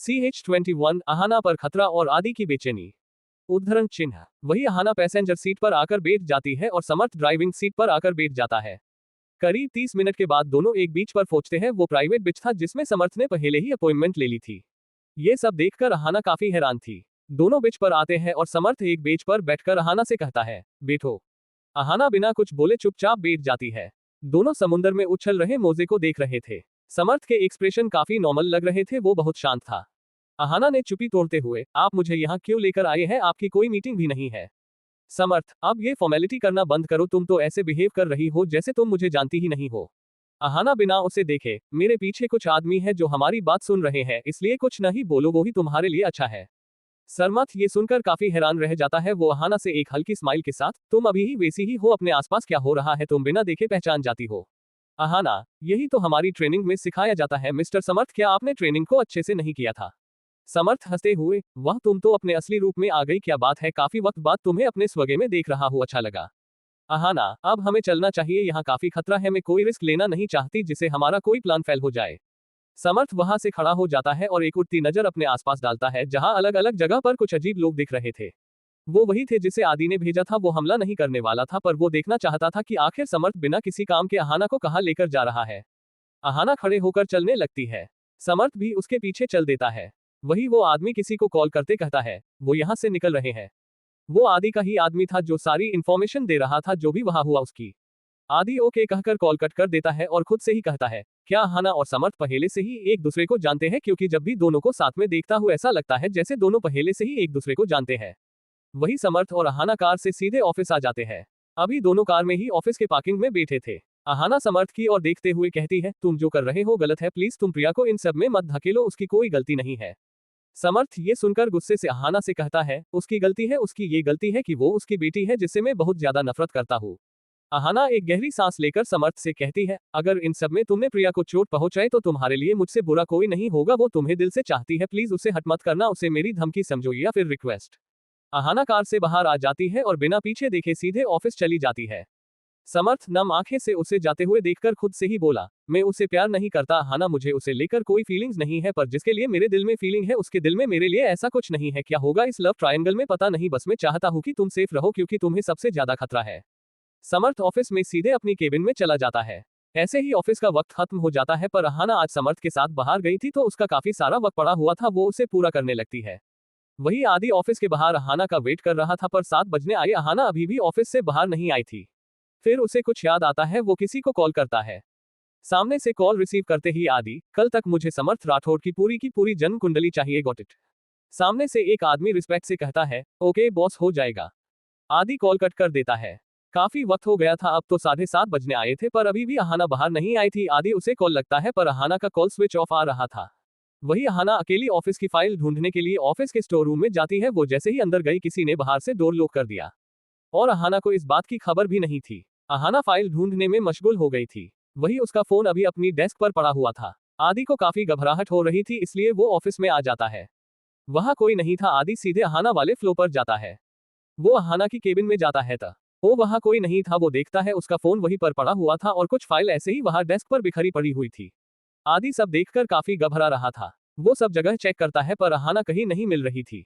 CH21 Ahana पर खतरा और आदि की बेचैनी। उद्धरण चिन्ह। वही अहाना पैसेंजर सीट पर आकर बैठ जाती है और समर्थ ड्राइविंग सीट पर आकर बैठ जाता है। करीब 30 मिनट के बाद दोनों एक बीच पर पहुंचते हैं। वो प्राइवेट बिच था जिसमें समर्थ ने पहले ही अपॉइंटमेंट ले ली थी। ये सब देखकर अहाना काफी हैरान थी। दोनों बिच पर आते हैं और समर्थ एक बेंच पर बैठकर अहाना से कहता है, बैठो। अहाना बिना कुछ बोले चुपचाप बैठ जाती है। दोनों समुद्र में उछल रहे मोजे को देख रहे थे। समर्थ के एक्सप्रेशन काफी नॉर्मल लग रहे थे, वो बहुत शांत था। अहाना ने चुप्पी तोड़ते हुए, आप मुझे यहाँ क्यों लेकर आए हैं, आपकी कोई मीटिंग भी नहीं है। समर्थ, अब ये फॉर्मेलिटी करना बंद करो, तुम तो ऐसे बिहेव कर रही हो जैसे तुम मुझे जानती ही नहीं हो। अहाना बिना उसे देखे, मेरे पीछे कुछ आदमी है जो हमारी बात सुन रहे हैं, इसलिए कुछ नहीं बोलो, वो ही तुम्हारे लिए अच्छा है। समर्थ ये सुनकर काफी हैरान रह जाता है। वो अहाना से एक हल्की स्माइल के साथ, तुम अभी ही वैसी ही हो, अपने आसपास क्या हो रहा है तुम बिना देखे पहचान जाती हो। अहाना, यही तो हमारी ट्रेनिंग में सिखाया जाता है मिस्टर समर्थ, क्या आपने ट्रेनिंग को अच्छे से नहीं किया था। समर्थ हंसते हुए, वह तुम तो अपने असली रूप में आ गई, क्या बात है, काफी वक्त बाद तुम्हें अपने स्वगे में देख रहा हूँ, अच्छा लगा। अहाना, अब हमें चलना चाहिए, यहाँ काफी खतरा है, मैं कोई रिस्क लेना नहीं चाहती जिससे हमारा कोई प्लान फेल हो जाए। समर्थ वहां से खड़ा हो जाता है और एक उड़ती नजर अपने आसपास डालता है जहां अलग अलग जगह पर कुछ अजीब लोग दिख रहे थे। वो वही थे जिसे आदि ने भेजा था। वो हमला नहीं करने वाला था, पर वो देखना चाहता था कि आखिर समर्थ बिना किसी काम के अहाना को कहाँ लेकर जा रहा है। अहाना खड़े होकर चलने लगती है। समर्थ भी उसके पीछे चल देता है। वही वो आदमी किसी को कॉल करते कहता है, वो यहाँ से निकल रहे हैं। वो आदि का ही आदमी था जो सारी इंफॉर्मेशन दे रहा था जो भी वहां हुआ उसकी। आदि ओके कहकर कॉल कट कर देता है और खुद से ही कहता है, क्या अहाना और समर्थ पहले से ही एक दूसरे को जानते हैं, क्योंकि जब भी दोनों को साथ में देखता हूँ ऐसा लगता है जैसे दोनों पहले से ही एक दूसरे को जानते हैं। वही समर्थ और अहाना कार से सीधे ऑफिस आ जाते हैं। अभी दोनों कार में ही ऑफिस के पार्किंग में बैठे थे। अहाना समर्थ की ओर देखते हुए कहती है, तुम जो कर रहे हो गलत है, प्लीज तुम प्रिया को इन सब में मत धकेलो, उसकी कोई गलती नहीं है। समर्थ ये सुनकर गुस्से से अहाना से कहता है, उसकी गलती है, उसकी ये गलती है कि वो उसकी बेटी है जिससे मैं बहुत ज्यादा नफरत करता हूँ। अहाना एक गहरी सांस लेकर समर्थ से कहती है, अगर इन सब में तुमने प्रिया को चोट पहुंचाई तो तुम्हारे लिए मुझसे बुरा कोई नहीं होगा, वो तुम्हें दिल से चाहती है, प्लीज उसे हट मत करना, उसे मेरी धमकी समझो या फिर रिक्वेस्ट। अहाना कार से बाहर आ जाती है और बिना पीछे देखे सीधे ऑफिस चली जाती है। समर्थ नम आंखें से उसे जाते हुए देखकर खुद से ही बोला, मैं उसे प्यार नहीं करता अहाना, मुझे उसे लेकर कोई फीलिंग्स नहीं है, पर जिसके लिए मेरे दिल में फीलिंग है उसके दिल में मेरे लिए ऐसा कुछ नहीं है। क्या होगा इस लव ट्रायंगल में पता नहीं, बस मैं चाहता हूँ कि तुम सेफ रहो क्योंकि तुम्हें सबसे ज्यादा खतरा है। समर्थ ऑफिस में सीधे अपनी केबिन में चला जाता है। ऐसे ही ऑफिस का वक्त खत्म हो जाता है, पर अहाना आज समर्थ के साथ बाहर गई थी तो उसका काफी सारा वक्त पड़ा हुआ था, वो उसे पूरा करने लगती है। वही आदि ऑफिस के बाहर अहाना का वेट कर रहा था, पर 7 बजने आए अहाना अभी भी ऑफिस से बाहर नहीं आई थी। फिर उसे कुछ याद आता है, वो किसी को कॉल करता है। सामने से कॉल रिसीव करते ही आदि, कल तक मुझे समर्थ राठौड़ की पूरी जन्म कुंडली चाहिए, गॉट इट। सामने से एक आदमी रिस्पेक्ट से कहता है, ओके बॉस, हो जाएगा। आदि कॉल कट कर देता है। काफी वक्त हो गया था, अब तो 7:30 बजने आए थे, पर अभी भी अहाना बाहर नहीं आई थी। आदि उसे कॉल लगता है पर अहाना का कॉल स्विच ऑफ आ रहा था। वही अहाना अकेली ऑफिस की फाइल ढूंढने के लिए ऑफिस के स्टोर रूम में जाती है। वो जैसे ही अंदर गई किसी ने बाहर से डोर लॉक कर दिया और अहाना को इस बात की खबर भी नहीं थी। अहाना फाइल ढूंढने में मशगूल हो गई थी। वही उसका फोन अभी अपनी डेस्क पर पड़ा हुआ था। आदि को काफी घबराहट हो रही थी, इसलिए वो ऑफिस में आ जाता है। वहां कोई नहीं था। आदि सीधे अहाना वाले फ्लोर पर जाता है। वो अहाना की केबिन में जाता है वो वहां कोई नहीं था। वो देखता है उसका फोन वहीं पर पड़ा हुआ था और कुछ फाइल ऐसे ही वहां डेस्क पर बिखरी पड़ी हुई थी। आदि सब देखकर काफी घबरा रहा था। वो सब जगह चेक करता है पर अहाना कहीं नहीं मिल रही थी।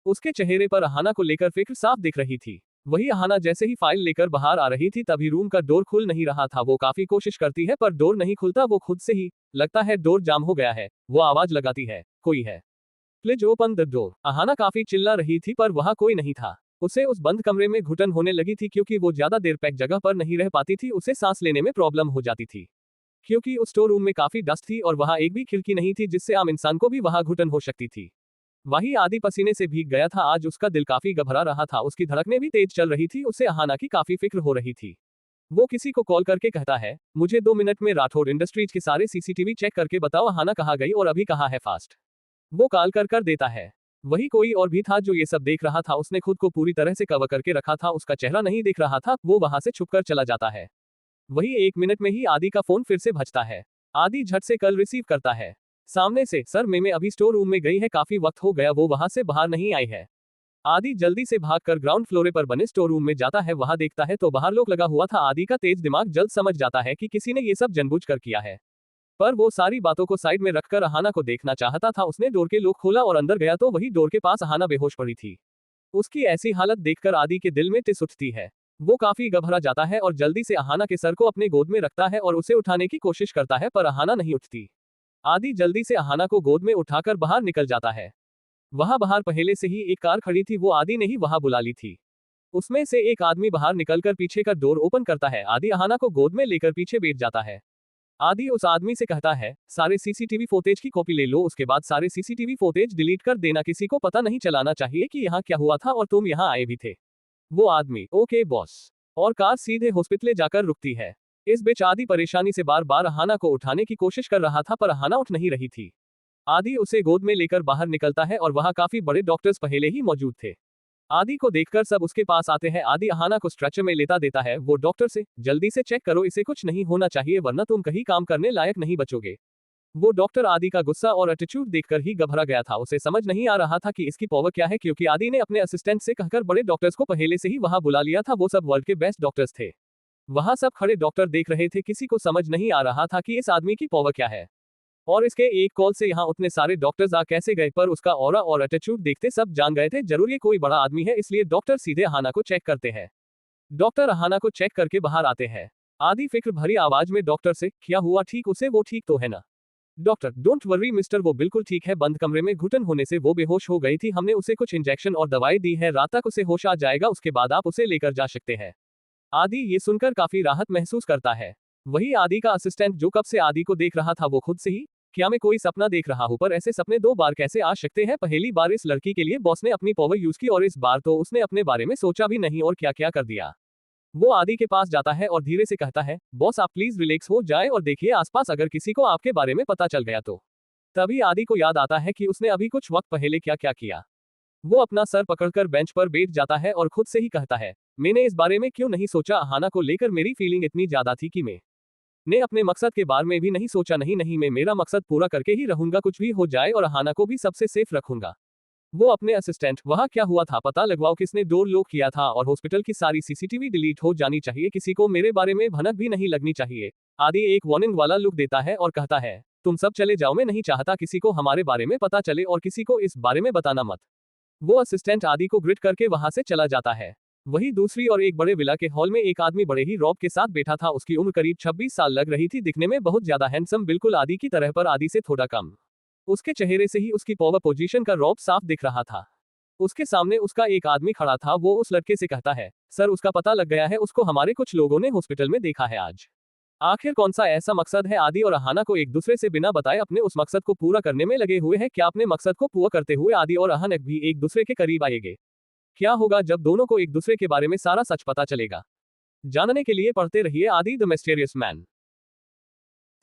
उसके चेहरे पर अहाना को लेकर फिक्र साफ दिख रही थी। वही अहाना जैसे ही फाइल लेकर बाहर आ रही थी तभी रूम का डोर खुल नहीं रहा था। वो काफी कोशिश करती है पर डोर नहीं खुलता। वो खुद से ही, लगता है डोर जाम हो गया है। वो आवाज लगाती है, कोई है, please open the door. Ahana काफी चिल्ला रही थी पर वहां कोई नहीं था। उसे उस बंद कमरे में घुटन होने लगी थी क्योंकि वो ज्यादा देर पैक जगह पर नहीं रह पाती थी। उसे सांस लेने में प्रॉब्लम हो जाती थी क्योंकि उस स्टोर रूम में काफी डस्ट थी और वहां एक भी खिड़की नहीं थी जिससे आम इंसान को भी वहां घुटन हो सकती थी। वही आदि पसीने से भीग गया था। आज उसका दिल काफी घबरा रहा था। उसकी धड़कनें भी तेज चल रही थी। उसे अहाना की काफी फिक्र हो रही थी। वो किसी को कॉल करके कहता है, मुझे 2 मिनट में राठौड़ इंडस्ट्रीज के सारे सीसीटीवी चेक करके बताओ अहाना कहाँ गई और अभी कहाँ है, फास्ट। वो कॉल कर देता है। वही कोई और भी था जो ये सब देख रहा था। उसने खुद को पूरी तरह से कवर करके रखा था, उसका चेहरा नहीं दिख रहा था। वो वहां से छुपकर चला जाता है। वही 1 मिनट में ही आदि का फोन फिर से बजता है। आदि झट से कल रिसीव करता है। सामने से, सर मैं अभी स्टोर रूम में गई है, काफी वक्त हो गया वो वहां से बाहर नहीं आई है। आदि जल्दी से भागकर ग्राउंड फ्लोर पर बने स्टोर रूम में जाता है। वहां देखता है तो बाहर लोग लगा हुआ था। आदि का तेज दिमाग जल्द समझ जाता है कि किसी ने ये सब जानबूझकर किया है। पर वो सारी बातों को साइड में रखकर अहाना को देखना चाहता था। उसने डोर के लॉक खोला और अंदर गया तो वही डोर के पास अहाना बेहोश पड़ी थी। उसकी ऐसी हालत देखकर आदि के दिल में टिस उठती है। वो काफी घबरा जाता है और जल्दी से अहाना के सर को अपने गोद में रखता है और उसे उठाने की कोशिश करता है, पर अहाना नहीं उठती। आदि जल्दी से अहाना को गोद में उठाकर बाहर निकल जाता है। वहां बाहर पहले से ही एक कार खड़ी थी, वो आदि ने ही वहां बुला ली थी। उसमें से एक आदमी बाहर निकलकर पीछे का डोर ओपन करता है। आदि अहाना को गोद में लेकर पीछे बैठ जाता है। आदि उस आदमी से कहता है, सारे सीसीटीवी फुटेज की कॉपी ले लो, उसके बाद सारे सीसीटीवी फुटेज डिलीट कर देना, किसी को पता नहीं चलाना चाहिए कि यहाँ क्या हुआ था और तुम यहाँ आए भी थे। वो आदमी, ओके बॉस। और कार सीधे हॉस्पिटल जाकर रुकती है। इस बीच आदि परेशानी से बार बार अहाना को उठाने की कोशिश कर रहा था, पर अहाना उठ नहीं रही थी। आदि उसे गोद में लेकर बाहर निकलता है और वहां काफी बड़े डॉक्टर्स पहले ही मौजूद थे। आदि को देखकर सब उसके पास आते हैं। आदि अहाना को स्ट्रेचर में लेटा देता है। वो डॉक्टर से, जल्दी से चेक करो, इसे कुछ नहीं होना चाहिए वरना तुम कहीं काम करने लायक नहीं बचोगे। वो डॉक्टर आदि का गुस्सा और एटीट्यूड देखकर ही घबरा गया था। उसे समझ नहीं आ रहा था कि इसकी पावर क्या है, क्योंकि आदि ने अपने असिस्टेंट से कहकर बड़े डॉक्टर्स को पहले से ही वहां बुला लिया था। वो सब वर्ल्ड के बेस्ट डॉक्टर्स थे। वहां सब खड़े डॉक्टर देख रहे थे। किसी को समझ नहीं आ रहा था कि इस आदमी की पावर क्या है और इसके एक कॉल से यहाँ उतने सारे डॉक्टर्स आ कैसे गए, पर उसका ऑरा और एटीट्यूड देखते सब जान गए थे जरूर ये कोई बड़ा आदमी है, इसलिए डॉक्टर सीधे अहाना को चेक करते हैं। डॉक्टर अहाना को चेक करके बाहर आते हैं। आदि फिक्र भरी आवाज में डॉक्टर से, क्या हुआ, ठीक उसे, वो ठीक तो है ना? डॉक्टर, डोंट वरी मिस्टर, वो बिल्कुल ठीक है, बंद कमरे में घुटन होने से वो बेहोश हो गई थी, हमने उसे कुछ इंजेक्शन और दवाई दी है, रात तक उसे होश आ जाएगा, उसके बाद आप उसे लेकर जा सकते हैं। आदि ये सुनकर काफी राहत महसूस करता है। वही आदि का असिस्टेंट जो कब से आदि को देख रहा था, वो खुद से ही, क्या मैं कोई सपना देख रहा हूं, पर ऐसे सपने 2 बार कैसे आ सकते हैं? पहली बार इस लड़की के लिए बॉस ने अपनी पावर यूज की और इस बार तो उसने अपने बारे में सोचा भी नहीं और क्या क्या कर दिया। वो आदि के पास जाता है और धीरे से कहता है, बॉस आप प्लीज रिलैक्स हो जाए और देखिए आसपास, अगर किसी को आपके बारे में पता चल गया तो। तभी आदि को याद आता है कि उसने अभी कुछ वक्त पहले क्या क्या किया। वो अपना सर पकड़कर बेंच पर बैठ जाता है और खुद से ही कहता है, मैंने इस बारे में क्यों नहीं सोचा? अहाना को लेकर मेरी फीलिंग इतनी ज्यादा थी कि ने अपने मकसद के बारे में भी नहीं सोचा। नहीं, मैं मेरा मकसद पूरा करके ही रहूंगा, कुछ भी हो जाए, और अहाना को भी सबसे सेफ रखूंगा। वो अपने असिस्टेंट, वहां क्या हुआ था पता लगवाओ, किसने डोर लॉक किया था, और हॉस्पिटल की सारी सीसीटीवी डिलीट हो जानी चाहिए, किसी को मेरे बारे में भनक भी नहीं लगनी चाहिए। आदि एक वार्निंग वाला लुक देता है और कहता है, तुम सब चले जाओ, मैं नहीं चाहता किसी को हमारे बारे में पता चले और किसी को इस बारे में बताना मत। वो असिस्टेंट आदि को ग्रिट करके वहां से चला जाता है। वही दूसरी और एक बड़े विला के हॉल में एक आदमी बड़े ही रॉब के साथ बैठा था। उसकी उम्र करीब 26 साल लग रही थी, दिखने में बहुत ज्यादा हैंडसम, बिल्कुल आदि की तरह, पर आदि से थोड़ा कम। उसके चेहरे से ही उसकी पावर पोजीशन का रॉब साफ दिख रहा था। उसके सामने उसका एक आदमी खड़ा था। वो उस लड़के से कहता है, सर उसका पता लग गया है, उसको हमारे कुछ लोगों ने हॉस्पिटल में देखा है आज। आखिर कौन सा ऐसा मकसद है? आदि और अहाना को एक दूसरे से बिना बताए अपने उस मकसद को पूरा करने में लगे हुए हैं। क्या अपने मकसद को पूरा करते हुए आदि और अहाना भी एक दूसरे के करीब आएंगे? क्या होगा जब दोनों को एक दूसरे के बारे में सारा सच पता चलेगा? जानने के लिए पढ़ते रहिए आदि the mysterious man.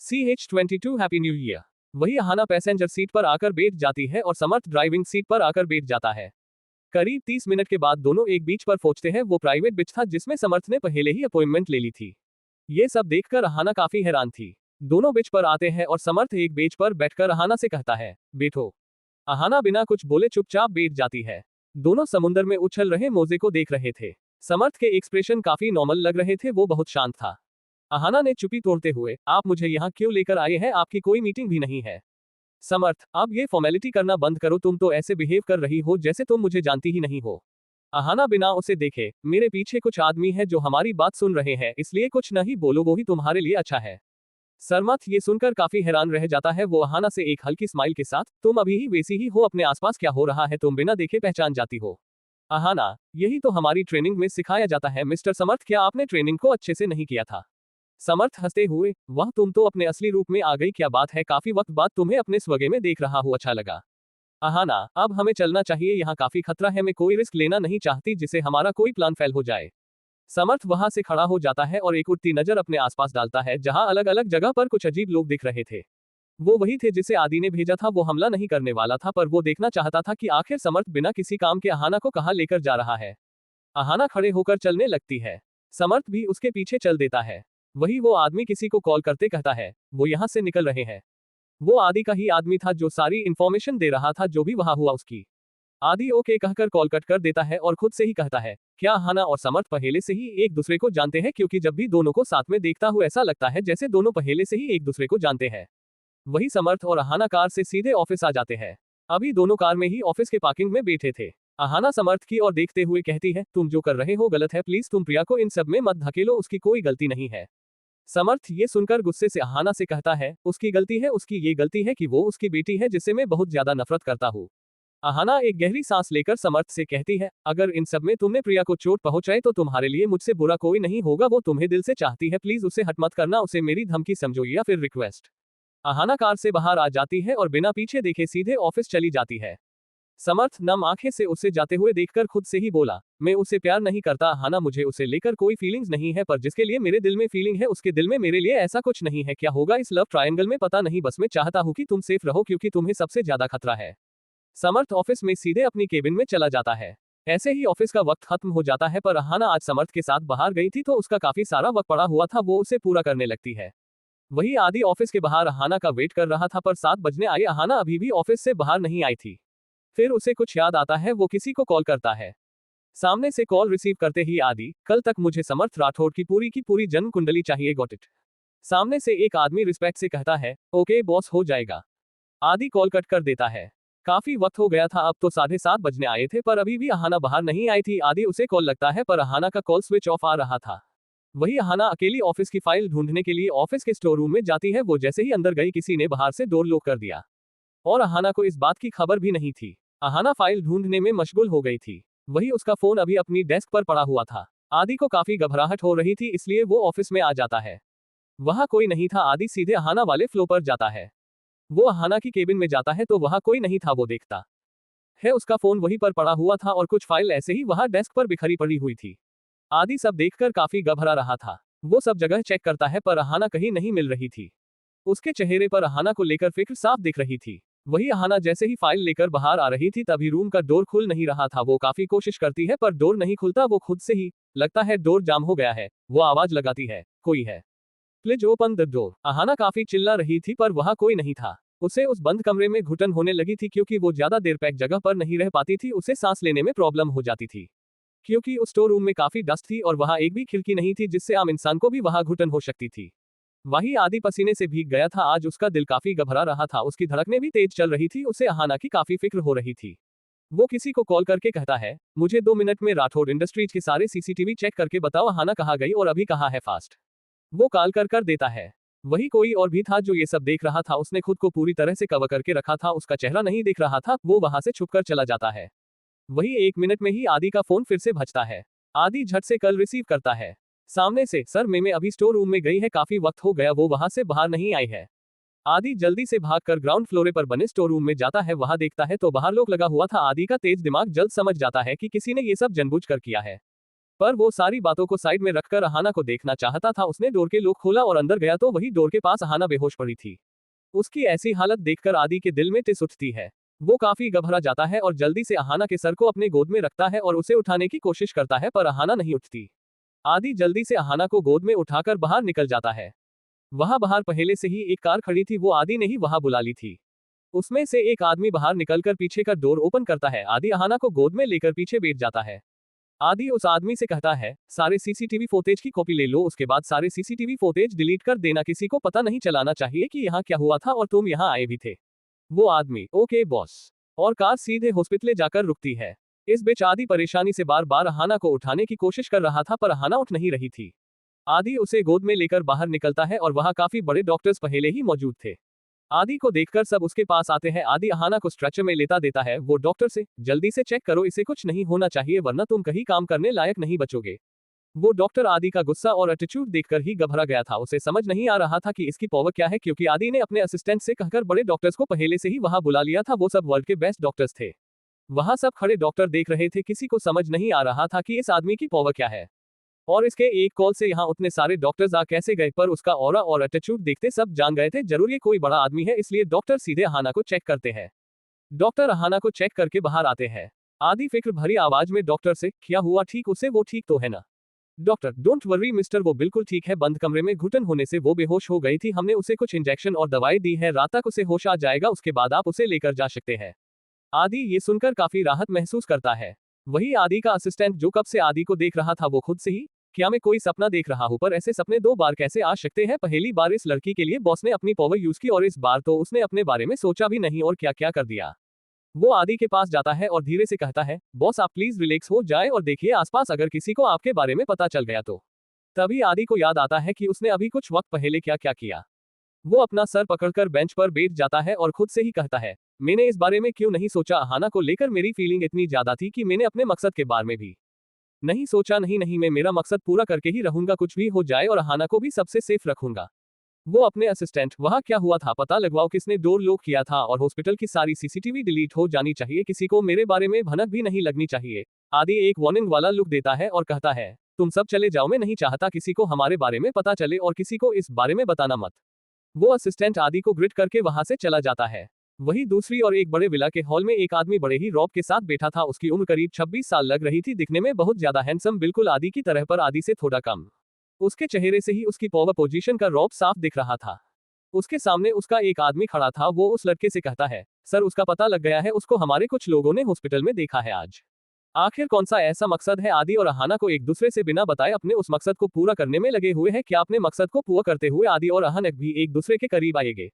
CH22 happy new year. वही अहाना पैसेंजर सीट पर आकर बैठ जाती है और समर्थ ड्राइविंग सीट पर आकर बैठ जाता है। करीब 30 मिनट के बाद दोनों एक बीच पर पहुंचते हैं। वो प्राइवेट बीच था जिसमें समर्थ ने पहले ही अपॉइंटमेंट ले ली थी। ये सब देखकर अहाना काफी हैरान थी। दोनों बीच पर आते हैं और समर्थ एक बेंच पर बैठकर अहाना से कहता है, बैठो। अहाना बिना कुछ बोले चुपचाप बैठ जाती है। दोनों समुद्र में उछल रहे मोजे को देख रहे थे। समर्थ के एक्सप्रेशन काफी नॉर्मल लग रहे थे, वो बहुत शांत था। अहाना ने चुप्पी तोड़ते हुए, आप मुझे यहाँ क्यों लेकर आए हैं? आपकी कोई मीटिंग भी नहीं है। समर्थ, अब ये फॉर्मेलिटी करना बंद करो, तुम तो ऐसे बिहेव कर रही हो जैसे तुम मुझे जानती ही नहीं हो। अहाना बिना उसे देखे, मेरे पीछे कुछ आदमी है जो हमारी बात सुन रहे हैं, इसलिए कुछ नहीं बोलो, वो ही तुम्हारे लिए अच्छा है। समर्थ ये सुनकर काफी हैरान रह जाता है। वो अहाना से एक हल्की स्माइल के साथ, तुम अभी ही वैसी ही हो, अपने आसपास क्या हो रहा है तुम बिना देखे पहचान जाती हो। अहाना, यही तो हमारी ट्रेनिंग में सिखाया जाता है मिस्टर समर्थ, क्या आपने ट्रेनिंग को अच्छे से नहीं किया था? समर्थ हंसते हुए, वह तुम तो अपने असली रूप में आ गई, क्या बात है, काफी वक्त बाद तुम्हें अपने स्वगे में देख रहा हूँ, अच्छा लगा। अहाना, अब हमें चलना चाहिए, यहाँ काफी खतरा है, मैं कोई रिस्क लेना नहीं चाहती जिससे हमारा कोई प्लान फेल हो जाए। समर्थ वहां से खड़ा हो जाता है और एक उड़ती नजर अपने आसपास डालता है, जहां अलग अलग जगह पर कुछ अजीब लोग दिख रहे थे। वो वही थे जिसे आदि ने भेजा था। वो हमला नहीं करने वाला था, पर वो देखना चाहता था कि आखिर समर्थ बिना किसी काम के अहाना को कहां लेकर जा रहा है। अहाना खड़े होकर चलने लगती है। समर्थ भी उसके पीछे चल देता है। वही वो आदमी किसी को कॉल करते कहता है, वो यहाँ से निकल रहे हैं। वो आदि का ही आदमी था जो सारी इंफॉर्मेशन दे रहा था जो भी वहां हुआ उसकी। आदि ओके कहकर कॉल कट कर देता है और खुद से ही कहता है, क्या अहाना और समर्थ पहले से ही एक दूसरे को जानते हैं? क्योंकि जब भी दोनों को साथ में देखता हूँ ऐसा लगता है जैसे दोनों पहले से ही एक दूसरे को जानते हैं। वही समर्थ और अहाना कार से सीधे ऑफिस आ जाते हैं। अभी दोनों कार में ही ऑफिस के पार्किंग में बैठे थे। अहाना समर्थ की ओर देखते हुए कहती है, तुम जो कर रहे हो गलत है, प्लीज तुम प्रिया को इन सब में मत धकेलो, उसकी कोई गलती नहीं है। समर्थ ये सुनकर गुस्से से अहाना से कहता है, उसकी गलती है, उसकी ये गलती है कि वो उसकी बेटी है जिससे मैं बहुत ज्यादा नफरत करता हूँ। अहाना एक गहरी सांस लेकर समर्थ से कहती है, अगर इन सब में तुमने प्रिया को चोट पहुंचाई तो तुम्हारे लिए मुझसे बुरा कोई नहीं होगा, वो तुम्हें दिल से चाहती है, प्लीज उसे हट मत करना, उसे मेरी धमकी समझो या फिर रिक्वेस्ट। अहाना कार से बाहर आ जाती है और बिना पीछे देखे सीधे ऑफिस चली जाती है। समर्थ नम आंखें से उसे जाते हुए देखकर खुद से ही बोला, मैं उसे प्यार नहीं करता अहाना, मुझे उसे लेकर कोई फीलिंग्स नहीं है, पर जिसके लिए मेरे दिल में फीलिंग है उसके दिल में मेरे लिए ऐसा कुछ नहीं है। क्या होगा इस लव ट्रायंगल में पता नहीं, बस मैं चाहता हूँ कि तुम सेफ रहो क्योंकि तुम्हें सबसे ज्यादा खतरा है। समर्थ ऑफिस में सीधे अपनी केबिन में चला जाता है। ऐसे ही ऑफिस का वक्त खत्म हो जाता है, पर अहाना आज समर्थ के साथ बाहर गई थी तो उसका काफी सारा वक्त पड़ा हुआ था, वो उसे पूरा करने लगती है। वही आदि ऑफिस के बाहर अहाना का वेट कर रहा था, पर 7 बजने आए अहाना अभी भी ऑफिस से बाहर नहीं आई थी। फिर उसे कुछ याद आता है, वो किसी को कॉल करता है। सामने से कॉल रिसीव करते ही आदि, कल तक मुझे समर्थ राठौड़ की पूरी जन्म कुंडली चाहिए, गॉट इट। सामने से एक आदमी रिस्पेक्ट से कहता है, ओके बॉस, हो जाएगा। आदि कॉल कट कर देता है। काफी वक्त हो गया था, अब तो 7:30 बजने आए थे, पर अभी भी अहाना बाहर नहीं आई थी। आदि उसे कॉल लगता है, पर अहाना का कॉल स्विच ऑफ आ रहा था। वही अहाना अकेली ऑफिस की फाइल ढूंढने के लिए ऑफिस के स्टोर रूम में जाती है। वो जैसे ही अंदर गई किसी ने बाहर से डोर लॉक कर दिया और अहाना को इस बात की खबर भी नहीं थी। अहाना फाइल ढूंढने में मशगूल हो गई थी। वही उसका फोन अभी अपनी डेस्क पर पड़ा हुआ था। आदि को काफी घबराहट हो रही थी, इसलिए वो ऑफिस में आ जाता है। वहां कोई नहीं था। आदि सीधे अहाना वाले फ्लोर पर जाता है। वो अहाना की केबिन में जाता है तो वहां कोई नहीं था। वो देखता है उसका फोन वहीं पर पड़ा हुआ था और कुछ फाइल ऐसे ही वहां डेस्क पर बिखरी पड़ी हुई थी। आदि सब देखकर काफी घबरा रहा था। वो सब जगह चेक करता है, पर अहाना कहीं नहीं मिल रही थी। उसके चेहरे पर अहाना को लेकर फिक्र साफ दिख रही थी। वही अहाना जैसे ही फाइल लेकर बाहर आ रही थी तभी रूम का डोर खुल नहीं रहा था। वो काफी कोशिश करती है पर डोर नहीं खुलता। वो खुद से ही, लगता है डोर जाम हो गया है, वो आवाज लगाती है, कोई है, please open the door. Ahana काफी चिल्ला रही थी पर वहां कोई नहीं था। उसे उस बंद कमरे में घुटन होने लगी थी क्योंकि वो ज्यादा देर पैक जगह पर नहीं रह पाती थी। उसे सांस लेने में प्रॉब्लम हो जाती थी क्योंकि उस स्टोर रूम में काफी डस्ट थी और वहां एक भी खिड़की नहीं थी जिससे आम इंसान को भी वहां घुटन हो सकती थी। वही आदि पसीने से भीग गया था। आज उसका दिल काफी घबरा रहा था, उसकी धड़कनें भी तेज चल रही थी। उसे अहाना की काफी फिक्र हो रही थी। वो किसी को कॉल करके कहता है, मुझे 2 मिनट में राठौड़ इंडस्ट्रीज के सारे सीसीटीवी चेक करके बताओ अहाना कहाँ गई और अभी कहाँ है, फास्ट। वो कॉल कर देता है। वही कोई और भी था जो ये सब देख रहा था। उसने खुद को पूरी तरह से कवर करके रखा था, उसका चेहरा नहीं दिख रहा था। वो वहां से छुपकर चला जाता है। वही 1 मिनट में ही आदि का फोन फिर से बजता है। आदि झट से कल रिसीव करता है। सामने से, सर मैं अभी स्टोर रूम में गई है, काफी वक्त हो गया वो वहां से बाहर नहीं आई है। आदि जल्दी से भागकर ग्राउंड फ्लोर पर बने स्टोर रूम में जाता है। वहां देखता है तो बाहर लोग लगा हुआ था। आदि का तेज दिमाग जल्द समझ जाता है कि किसी ने ये सब जानबूझकर किया है, पर वो सारी बातों को साइड में रखकर अहाना को देखना चाहता था। उसने डोर के लॉक खोला और अंदर गया तो वही डोर के पास अहाना बेहोश पड़ी थी। उसकी ऐसी हालत देखकर आदि के दिल में टिस उठती है। वो काफी घबरा जाता है और जल्दी से अहाना के सर को अपने गोद में रखता है और उसे उठाने की कोशिश करता है, पर अहाना नहीं उठती। आदि जल्दी से अहाना को गोद में उठाकर बाहर निकल जाता है। वहां बाहर पहले से ही एक कार खड़ी थी, वो आदि ने ही वहां बुला ली थी। उसमें से एक आदमी बाहर निकलकर पीछे का डोर ओपन करता है। आदि अहाना को गोद में लेकर पीछे बैठ जाता है। आदि उस आदमी से कहता है, सारे सीसीटीवी फुटेज की कॉपी ले लो, उसके बाद सारे सीसीटीवी फुटेज डिलीट कर देना, किसी को पता नहीं चलाना चाहिए कि यहाँ क्या हुआ था और तुम यहाँ आए भी थे। वो आदमी, ओके बॉस। और कार सीधे हॉस्पिटल जाकर रुकती है। इस बीच आदि परेशानी से बार बार अहाना को उठाने की कोशिश कर रहा था, पर अहाना उठ नहीं रही थी। आदि उसे गोद में लेकर बाहर निकलता है और वहां काफी बड़े डॉक्टर्स पहले ही मौजूद थे। आदि को देखकर सब उसके पास आते हैं। आदि अहाना को स्ट्रेचर में लेटा देता है। वो डॉक्टर से, जल्दी से चेक करो, इसे कुछ नहीं होना चाहिए वरना तुम कहीं काम करने लायक नहीं बचोगे। वो डॉक्टर आदि का गुस्सा और एटीट्यूड देखकर ही घबरा गया था। उसे समझ नहीं आ रहा था कि इसकी पावर क्या है, क्योंकि आदि ने अपने असिस्टेंट से कहकर बड़े डॉक्टर्स को पहले से ही वहां बुला लिया था। वो सब वर्ल्ड के बेस्ट डॉक्टर्स थे। वहां सब खड़े डॉक्टर देख रहे थे। किसी को समझ नहीं आ रहा था कि इस आदमी की पावर क्या है और इसके एक कॉल से यहाँ उतने सारे डॉक्टर्स आ कैसे गए, पर उसका ऑरा और एटीट्यूड देखते सब जान गए थे जरूर ये कोई बड़ा आदमी है, इसलिए डॉक्टर सीधे अहाना को चेक करते हैं। डॉक्टर अहाना को चेक करके बाहर आते हैं। आदि फिक्र भरी आवाज में डॉक्टर से, क्या हुआ, ठीक उसे, वो ठीक तो है ना? डॉक्टर, डोंट वरी मिस्टर, वो बिल्कुल ठीक है, बंद कमरे में घुटन होने से वो बेहोश हो गई थी, हमने उसे कुछ इंजेक्शन और दवाई दी है, रात तक उसे होश आ जाएगा, उसके बाद आप उसे लेकर जा सकते हैं। आदि ये सुनकर काफी राहत महसूस करता है। वही आदि का असिस्टेंट जो कब से आदि को देख रहा था वो खुद से ही, क्या मैं कोई सपना देख रहा हूँ? पर ऐसे सपने 2 बार कैसे आ सकते हैं? पहली बार इस लड़की के लिए बॉस ने अपनी पावर यूज की और इस बार तो उसने अपने बारे में सोचा भी नहीं और क्या क्या कर दिया। वो आदि के पास जाता है और धीरे से कहता है, बॉस आप प्लीज रिलैक्स हो जाए और देखिए आसपास अगर किसी को आपके बारे में पता चल गया तो। तभी आदि को याद आता है कि उसने अभी कुछ वक्त पहले क्या क्या किया। वो अपना सर पकड़कर बेंच पर बैठ जाता है और खुद से ही कहता है, मैंने इस बारे में क्यों नहीं सोचा? अहाना को लेकर मेरी फीलिंग इतनी ज्यादा थी कि मैंने अपने मकसद के बारे में भी नहीं सोचा। नहीं नहीं, मैं मेरा मकसद पूरा करके ही रहूंगा, कुछ भी हो जाए, और अहाना को भी सबसे सेफ रखूंगा। वो अपने असिस्टेंट, वहां क्या हुआ था पता लगवाओ, किसने डोर लॉक किया था, और हॉस्पिटल की सारी सीसीटीवी डिलीट हो जानी चाहिए, किसी को मेरे बारे में भनक भी नहीं लगनी चाहिए। आदि एक वार्निंग वाला लुक देता है और कहता है, तुम सब चले जाओ, मैं नहीं चाहता किसी को हमारे बारे में पता चले और किसी को इस बारे में बताना मत। वो असिस्टेंट आदि को ग्रिड करके वहां से चला जाता है। वही दूसरी और एक बड़े विला के हॉल में एक आदमी बड़े ही रौब के साथ बैठा था। उसकी उम्र करीब 26 साल लग रही थी, दिखने में बहुत ज्यादा हैंडसम, बिल्कुल आदि की तरह पर आदि से थोड़ा कम। उसके चेहरे से ही उसकी पावर पोजीशन का रौब साफ दिख रहा था। उसके सामने उसका एक आदमी खड़ा था। वो उस लड़के से कहता है, सर उसका पता लग गया है, उसको हमारे कुछ लोगों ने हॉस्पिटल में देखा है आज। आखिर कौन सा ऐसा मकसद है? आदि और अहाना को एक दूसरे से बिना बताए अपने उस मकसद को पूरा करने में लगे हुए हैं। क्या अपने मकसद को पूरा करते हुए आदि और अहाना भी एक दूसरे के करीब आएंगे?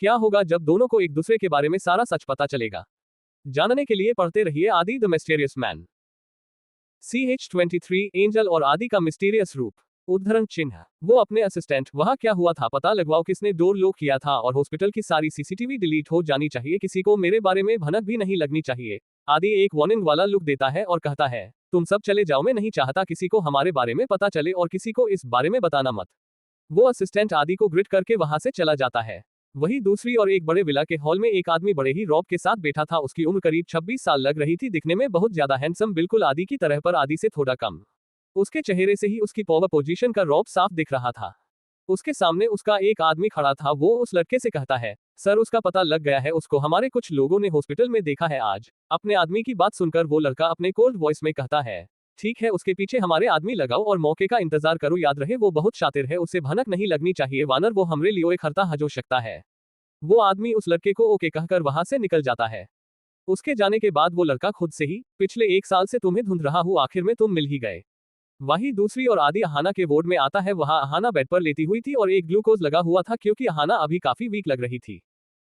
क्या होगा जब दोनों को एक दूसरे के बारे में सारा सच पता चलेगा? जानने के लिए पढ़ते रहिए आदि the mysterious man. CH23 angel और आदि का मिस्टीरियस रूप। उद्धरण चिन्ह। वो अपने असिस्टेंट, वहां क्या हुआ था पता लगवाओ, किसने डोर लॉक किया था, और हॉस्पिटल की सारी सीसीटीवी डिलीट हो जानी चाहिए, किसी को मेरे बारे में भनक भी नहीं लगनी चाहिए। आदि एक वार्निंग वाला लुक देता है और कहता है, तुम सब चले जाओ, मैं नहीं चाहता किसी को हमारे बारे में पता चले और किसी को इस बारे में बताना मत। वो असिस्टेंट आदि को ग्रिड करके वहां से चला जाता है। वही दूसरी और एक बड़े विला के हॉल में एक आदमी बड़े ही रौब के साथ बैठा था। उसकी उम्र करीब 26 साल लग रही थी, दिखने में बहुत ज्यादा हैंडसम, बिल्कुल आदि की तरह पर आदि से थोड़ा कम। उसके चेहरे से ही उसकी पावर पोजीशन का रौब साफ दिख रहा था। उसके सामने उसका एक आदमी खड़ा था। वो उस लड़के से कहता है, सर उसका पता लग गया है, उसको हमारे कुछ लोगों ने हॉस्पिटल में देखा है आज। अपने आदमी की बात सुनकर वो लड़का अपने कोल्ड वॉइस में कहता है, ठीक है, उसके पीछे हमारे आदमी लगाओ और मौके का इंतजार करो, याद रहे वो बहुत शातिर है, उसे भनक नहीं लगनी चाहिए, वानर वो हमरे लिए एक खरता हो सकता है। वो आदमी उस लड़के को ओके कहकर वहां से निकल जाता है। उसके जाने के बाद वो लड़का खुद से ही, पिछले 1 साल से तुम्हें ढूंढ रहा हूँ, आखिर में तुम मिल ही गए। वही दूसरी और आदि अहाना के वार्ड में आता है। वहां अहाना बेड पर लेटी हुई थी और एक ग्लूकोज लगा हुआ था क्योंकि अहाना अभी काफी वीक लग रही थी।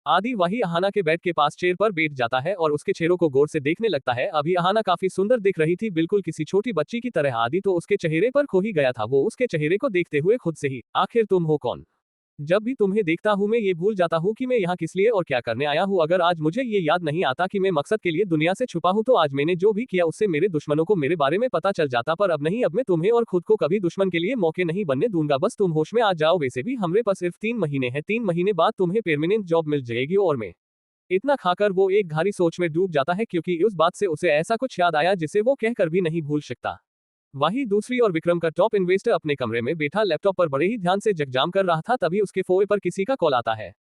आदि वही अहाना के बेड के पास चेयर पर बैठ जाता है और उसके चेहरों को गौर से देखने लगता है। अभी अहाना काफी सुंदर दिख रही थी, बिल्कुल किसी छोटी बच्ची की तरह। आदि तो उसके चेहरे पर खो ही गया था। वो उसके चेहरे को देखते हुए खुद से ही, आखिर तुम हो कौन? जब भी तुम्हें देखता हूं मैं ये भूल जाता हूं कि मैं यहाँ किस लिए और क्या करने आया हूं। अगर आज मुझे ये याद नहीं आता कि मैं मकसद के लिए दुनिया से छुपा हूं तो आज मैंने जो भी किया उससे मेरे दुश्मनों को मेरे बारे में पता चल जाता। पर अब नहीं, अब मैं तुम्हें और खुद को कभी दुश्मन के लिए मौके नहीं बनने दूंगा। बस तुम होश में आ जाओ। वैसे भी हमरे पास सिर्फ 3 महीने हैं, 3 महीने बाद तुम्हें परमानेंट जॉब मिल जाएगी। और मैं इतना खाकर वो एक गहरी सोच में डूब जाता है क्योंकि उस बात से उसे ऐसा कुछ याद आया जिसे वो कहकर भी नहीं भूल सकता। वही दूसरी और विक्रम का टॉप इन्वेस्टर अपने कमरे में बैठा लैपटॉप पर बड़े ही ध्यान से जगजाम कर रहा था। तभी उसके फोन पर किसी का कॉल आता है।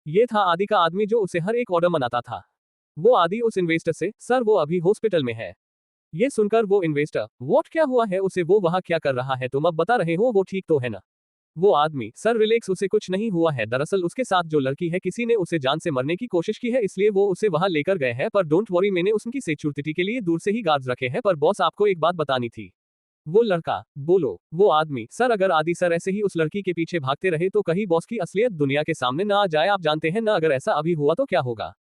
ये था आदि का आदमी जो उसे हर एक ऑर्डर मनाता था। वो आदि उस इन्वेस्टर से, सर वो अभी हॉस्पिटल में है। ये सुनकर वो इन्वेस्टर, व्हाट, क्या हुआ है उसे? वो वहां क्या कर रहा है? तुम अब बता रहे हो वो ठीक तो है ना? वो आदमी, सर रिलैक्स, उसे कुछ नहीं हुआ है। दरअसल उसके साथ जो लड़की है किसी ने उसे जान से मरने की कोशिश की है, इसलिए वो उसे वहां लेकर गए हैं। पर डोंट वरी, मैंने उसकी सिक्योरिटी के लिए दूर से ही गार्ड्स रखे हैं। पर बॉस आपको एक बात बतानी थी। वो लड़का, बोलो। वो आदमी, सर अगर आदि सर ऐसे ही उस लड़की के पीछे भागते रहे तो कहीं बॉस की असलियत दुनिया के सामने ना आ जाए, आप जानते हैं ना अगर ऐसा अभी हुआ तो क्या होगा।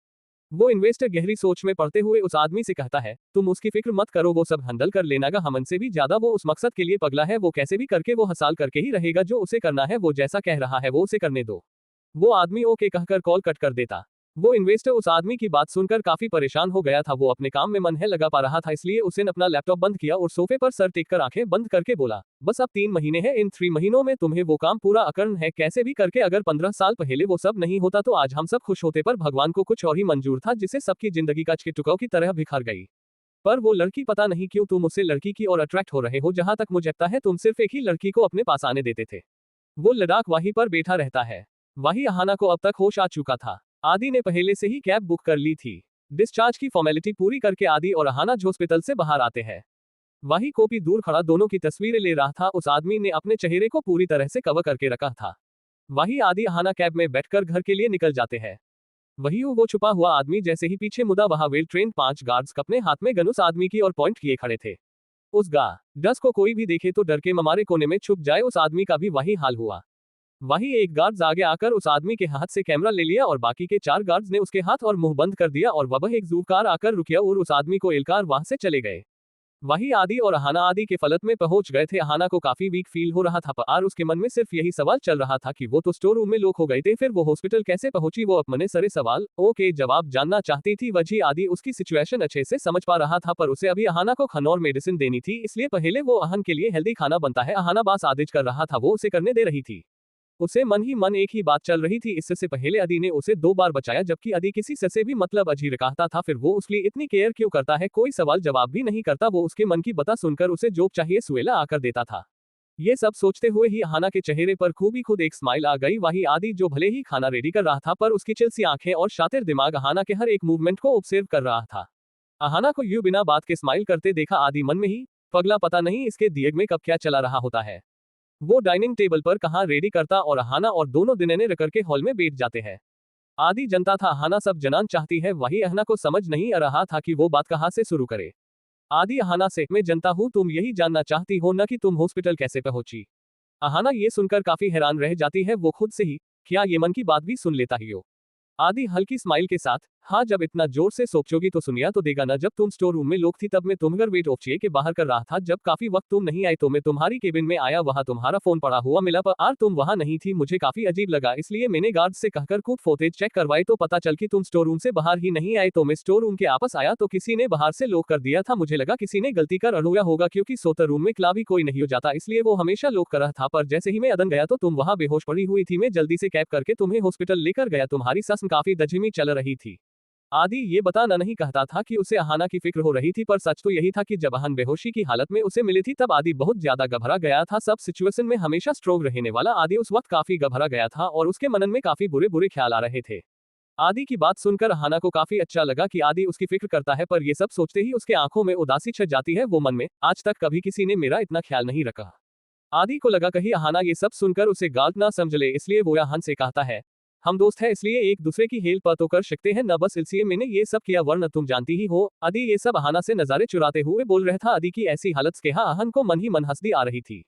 वो इन्वेस्टर गहरी सोच में पड़ते हुए उस आदमी से कहता है, तुम उसकी फिक्र मत करो, वो सब हैंडल कर लेनागा। हमन से भी ज्यादा वो उस मकसद के लिए पगला है, वो कैसे भी करके वो हसाल करके ही रहेगा। जो उसे करना है वो जैसा कह रहा है वो उसे करने दो। वो आदमी ओके कहकर कॉल कट कर देता। वो इन्वेस्टर उस आदमी की बात सुनकर काफी परेशान हो गया था। वो अपने काम में मन है लगा पा रहा था, इसलिए उसने अपना लैपटॉप बंद किया और सोफे पर सर टेक कर आंखें बंद करके बोला, बस अब 3 महीने हैं, इन 3 महीनों में तुम्हें वो काम पूरा करना है कैसे भी करके। अगर 15 साल पहले वो सब नहीं होता तो आज हम सब खुश होते, पर भगवान को कुछ और ही मंजूर था जिससे सबकी जिंदगी कांच के टुकड़ों की तरह बिखर गई। पर वो लड़की, पता नहीं क्यों तुम उससे लड़की की और अट्रैक्ट हो रहे हो। जहां तक मुझे लगता है तुम सिर्फ एक ही लड़की को अपने पास आने देते थे। वो लड़ाक वहीं पर बैठा रहता है। वही अहाना को अब तक होश आ चुका था। आदि ने पहले से ही कैब बुक कर ली थी। डिस्चार्ज की फॉर्मेलिटी पूरी करके आदि और अहाना हॉस्पिटल से बाहर आते हैं। वही कॉपी दूर खड़ा दोनों की तस्वीरें ले रहा था। उस आदमी ने अपने चेहरे को पूरी तरह से कवर करके रखा था। वही आदि अहाना कैब में बैठकर घर के लिए निकल जाते हैं। वही वो छुपा हुआ आदमी जैसे ही पीछे मुदा वहां वेल ट्रेन 5 गार्ड्स अपने हाथ में गन उस आदमी की और पॉइंट किए खड़े थे। उस गार्ड्स को कोई भी देखे तो डर के मारे कोने में छुप जाए। उस आदमी का भी वही हाल हुआ। वहीं एक गार्ड्स आगे आकर उस आदमी के हाथ से कैमरा ले लिया और बाकी के 4 गार्ड्स ने उसके हाथ और मुंह बंद कर दिया और वह एक जू कार आकर रुकिया और उस आदमी को एलकार वहां से चले गए। वही आदि और अहाना आदि के फलत में पहुंच गए थे। अहाना को काफी वीक फील हो रहा था पर उसके मन में सिर्फ यही सवाल चल रहा था कि वो तो स्टोर रूम में लॉक हो गए थे, फिर वो हॉस्पिटल कैसे पहुंची। वो अपने सारे सवाल ओके जवाब जानना चाहती थी। वही आदि उसकी सिचुएशन अच्छे से समझ पा रहा था पर उसे अभी अहाना को खनौर मेडिसिन देनी थी, इसलिए पहले वो अहन के लिए हेल्दी खाना बनता है अहाना बास आदेश कर रहा था वो उसे करने दे रही थी। उसे मन ही मन एक ही बात चल रही थी। इससे पहले अदी ने उसे 2 बार बचाया जबकि अदी किसी से भी मतलब अजीर कहता था, फिर वो उसके लिए इतनी केयर क्यों करता है, कोई सवाल जवाब भी नहीं करता। वो उसके मन की बता सुनकर उसे जो चाहिए सुएला आकर देता था। ये सब सोचते हुए ही अहाना के चेहरे पर खुद एक स्माइल आ गई। वही आदि जो भले ही खाना रेडी कर रहा था पर उसकी चिलसी आंखें और शातिर दिमाग अहाना के हर एक मूवमेंट को ऑब्जर्व कर रहा था। अहाना को यूं बिना बात के स्माइल करते देखा आदि मन में ही पगला पता नहीं इसके दिएग में कब क्या चला रहा होता है। वो डाइनिंग टेबल पर कहाँ रेडी करता और अहाना और दोनों दिनने रकर के हॉल में बैठ जाते हैं। आदि जनता था अहाना सब जनान चाहती है, वही अहना को समझ नहीं आ रहा था कि वो बात कहाँ से शुरू करे। आदि अहाना से मैं जनता हूँ तुम यही जानना चाहती हो न कि तुम हॉस्पिटल कैसे पहुंची। अहाना ये सुनकर काफी हैरान रह जाती है। वो खुद से ही क्या ये मन की बात भी सुन लेता ही हो। आदि हल्की स्माइल के साथ हाँ जब इतना जोर से सोचोगी तो सुनिया तो देगा ना। जब तुम स्टोर रूम में लोग थी तब मैं तुम्हारा वेट ऑफिए के बाहर कर रहा था। जब काफी वक्त तुम नहीं आई तो मैं तुम्हारी केबिन में आया, वहां तुम्हारा फोन पड़ा हुआ मिला पर तुम वहां नहीं थी। मुझे काफी अजीब लगा इसलिए मैंने गार्ड से कहकर खूब फुटेज चेक करवाई तो पता चल कि तुम स्टोर रूम से बाहर ही नहीं आए। तो मैं स्टोर रूम के आपस आया तो किसी ने बाहर से लॉक कर दिया था। मुझे लगा किसी ने गलती कर अड़ोया होगा क्योंकि सोतर रूम में क्ला भी कोई नहीं हो जाता, इसलिए वो हमेशा लॉक कर रहा था। पर जैसे ही मैं अदन गया तो तुम वहां बेहोश पड़ी हुई थी। मैं जल्दी से कैब करके तुम्हें हॉस्पिटल लेकर गया। तुम्हारी सस काफी दझिमी चल रही थी। आदि ये बताना नहीं कहता था कि उसे अहाना की फिक्र हो रही थी पर सच तो यही था कि जब अहन बेहोशी की हालत में उसे मिली थी तब आदि बहुत ज्यादा घबरा गया था। सब सिचुएशन में हमेशा स्ट्रोंग रहने वाला आदि उस वक्त काफी घबरा गया था और उसके मन में काफी बुरे ख्याल आ रहे थे। आदि की बात सुनकर अहाना को काफी अच्छा लगा कि आदि उसकी फिक्र करता है, पर ये सब सोचते ही उसके आंखों में उदासी छा जाती है। वो मन में आज तक कभी किसी ने मेरा इतना ख्याल नहीं रखा। आदि को लगा कहीं अहाना ये सब सुनकर उसे गलत ना समझ ले, इसलिए वो अहन से कहता है हम दोस्त हैं इसलिए एक दूसरे की हेल्प तो कर सकते हैं न, बस इसलिए मैंने ये सब किया वरना तुम जानती ही हो। आदि ये सब अहाना से नजारे चुराते हुए बोल रहा था। आदि की ऐसी हालत से अहन को मन ही मन हंसदी आ रही थी।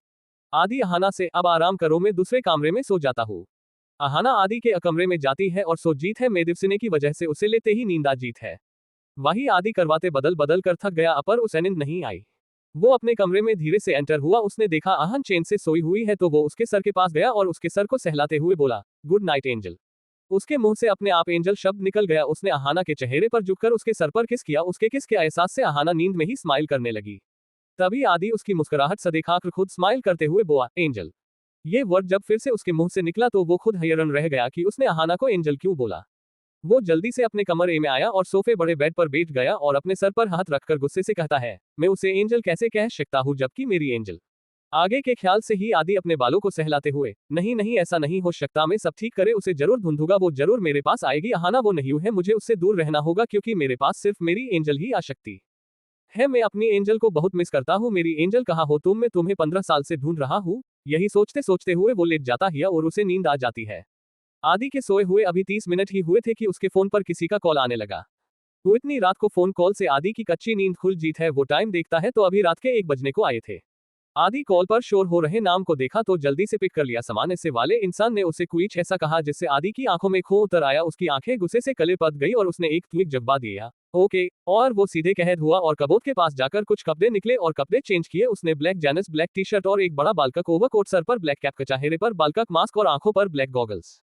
आदि अहाना से अब आराम करो मैं दूसरे कमरे में सो जाता हूँ। अहाना आदि के कमरे में जाती है और सो जीत है मेदिवसिने की वजह से उसे लेते ही नींद आ जीत है। वही आदि करवाते बदल बदल कर थक गया पर उसे नींद नहीं आई। वो अपने कमरे में धीरे से एंटर हुआ। उसने देखा अहन चैन से सोई हुई है तो वो उसके सर के पास गया और उसके सर को सहलाते हुए बोला गुड नाइट एंजल। उसके मुंह से अपने आप एंजल शब्द निकल गया। उसने अहाना के चेहरे पर झुककर उसके सर पर किस किया। उसके किस के एहसास से अहाना नींद में ही स्माइल करने लगी। तभी आदि उसकी मुस्कुराहट से देखाकर खुद स्माइल करते हुए बोला एंजल। ये वर्ड जब फिर से उसके मुंह से निकला तो वो खुद हैरान रह गया कि उसने अहाना को एंजल क्यों बोला। वो जल्दी से अपने कमरे में आया और सोफे बड़े बेड पर बैठ गया और अपने सर पर हाथ रखकर गुस्से से कहता है मैं उसे एंजल कैसे कह सकता हूँ जबकि मेरी एंजल। आगे के ख्याल से ही आदि अपने बालों को सहलाते हुए नहीं नहीं ऐसा नहीं हो सकता, मैं सब ठीक करे उसे जरूर ढूंढूंगा, वो जरूर मेरे पास आएगी। अहाना वो नहीं है, मुझे उससे दूर रहना होगा क्योंकि मेरे पास सिर्फ मेरी एंजल ही आ सकती है। मैं अपनी एंजल को बहुत मिस करता हूँ। मेरी एंजल कहाँ हो तुम, मैं तुम्हें 15 साल से ढूंढ रहा हूँ। यही सोचते सोचते हुए वो लेट जाता है और उसे नींद आ जाती है। आदि के सोए हुए अभी 30 मिनट ही हुए थे कि उसके फोन पर किसी का कॉल आने लगा। वो इतनी रात को फोन कॉल से आदि की कच्ची नींद खुल जीत है। वो टाइम देखता है तो अभी रात के 1 बजने को आए थे। आदि कॉल पर शोर हो रहे नाम को देखा तो जल्दी से पिक कर लिया। सामान्य से वाले इंसान ने उसे कुछ ऐसा कहा जिससे आदि की आंखों में खो उतर आया। उसकी आंखें गुस्से से कले पद गई और उसने एक ट्वीट जवाब दिया ओके, और वो सीधे कहद हुआ और कबोर्ड के पास जाकर कुछ कपड़े निकले और कपड़े चेंज किए। उसने black Janus black T shirt और एक बड़ा बालकक ओवरकोट, सर पर ब्लैक कैप, चेहरे पर बालकक मास्क और आंखों पर ब्लैक गॉगल्स।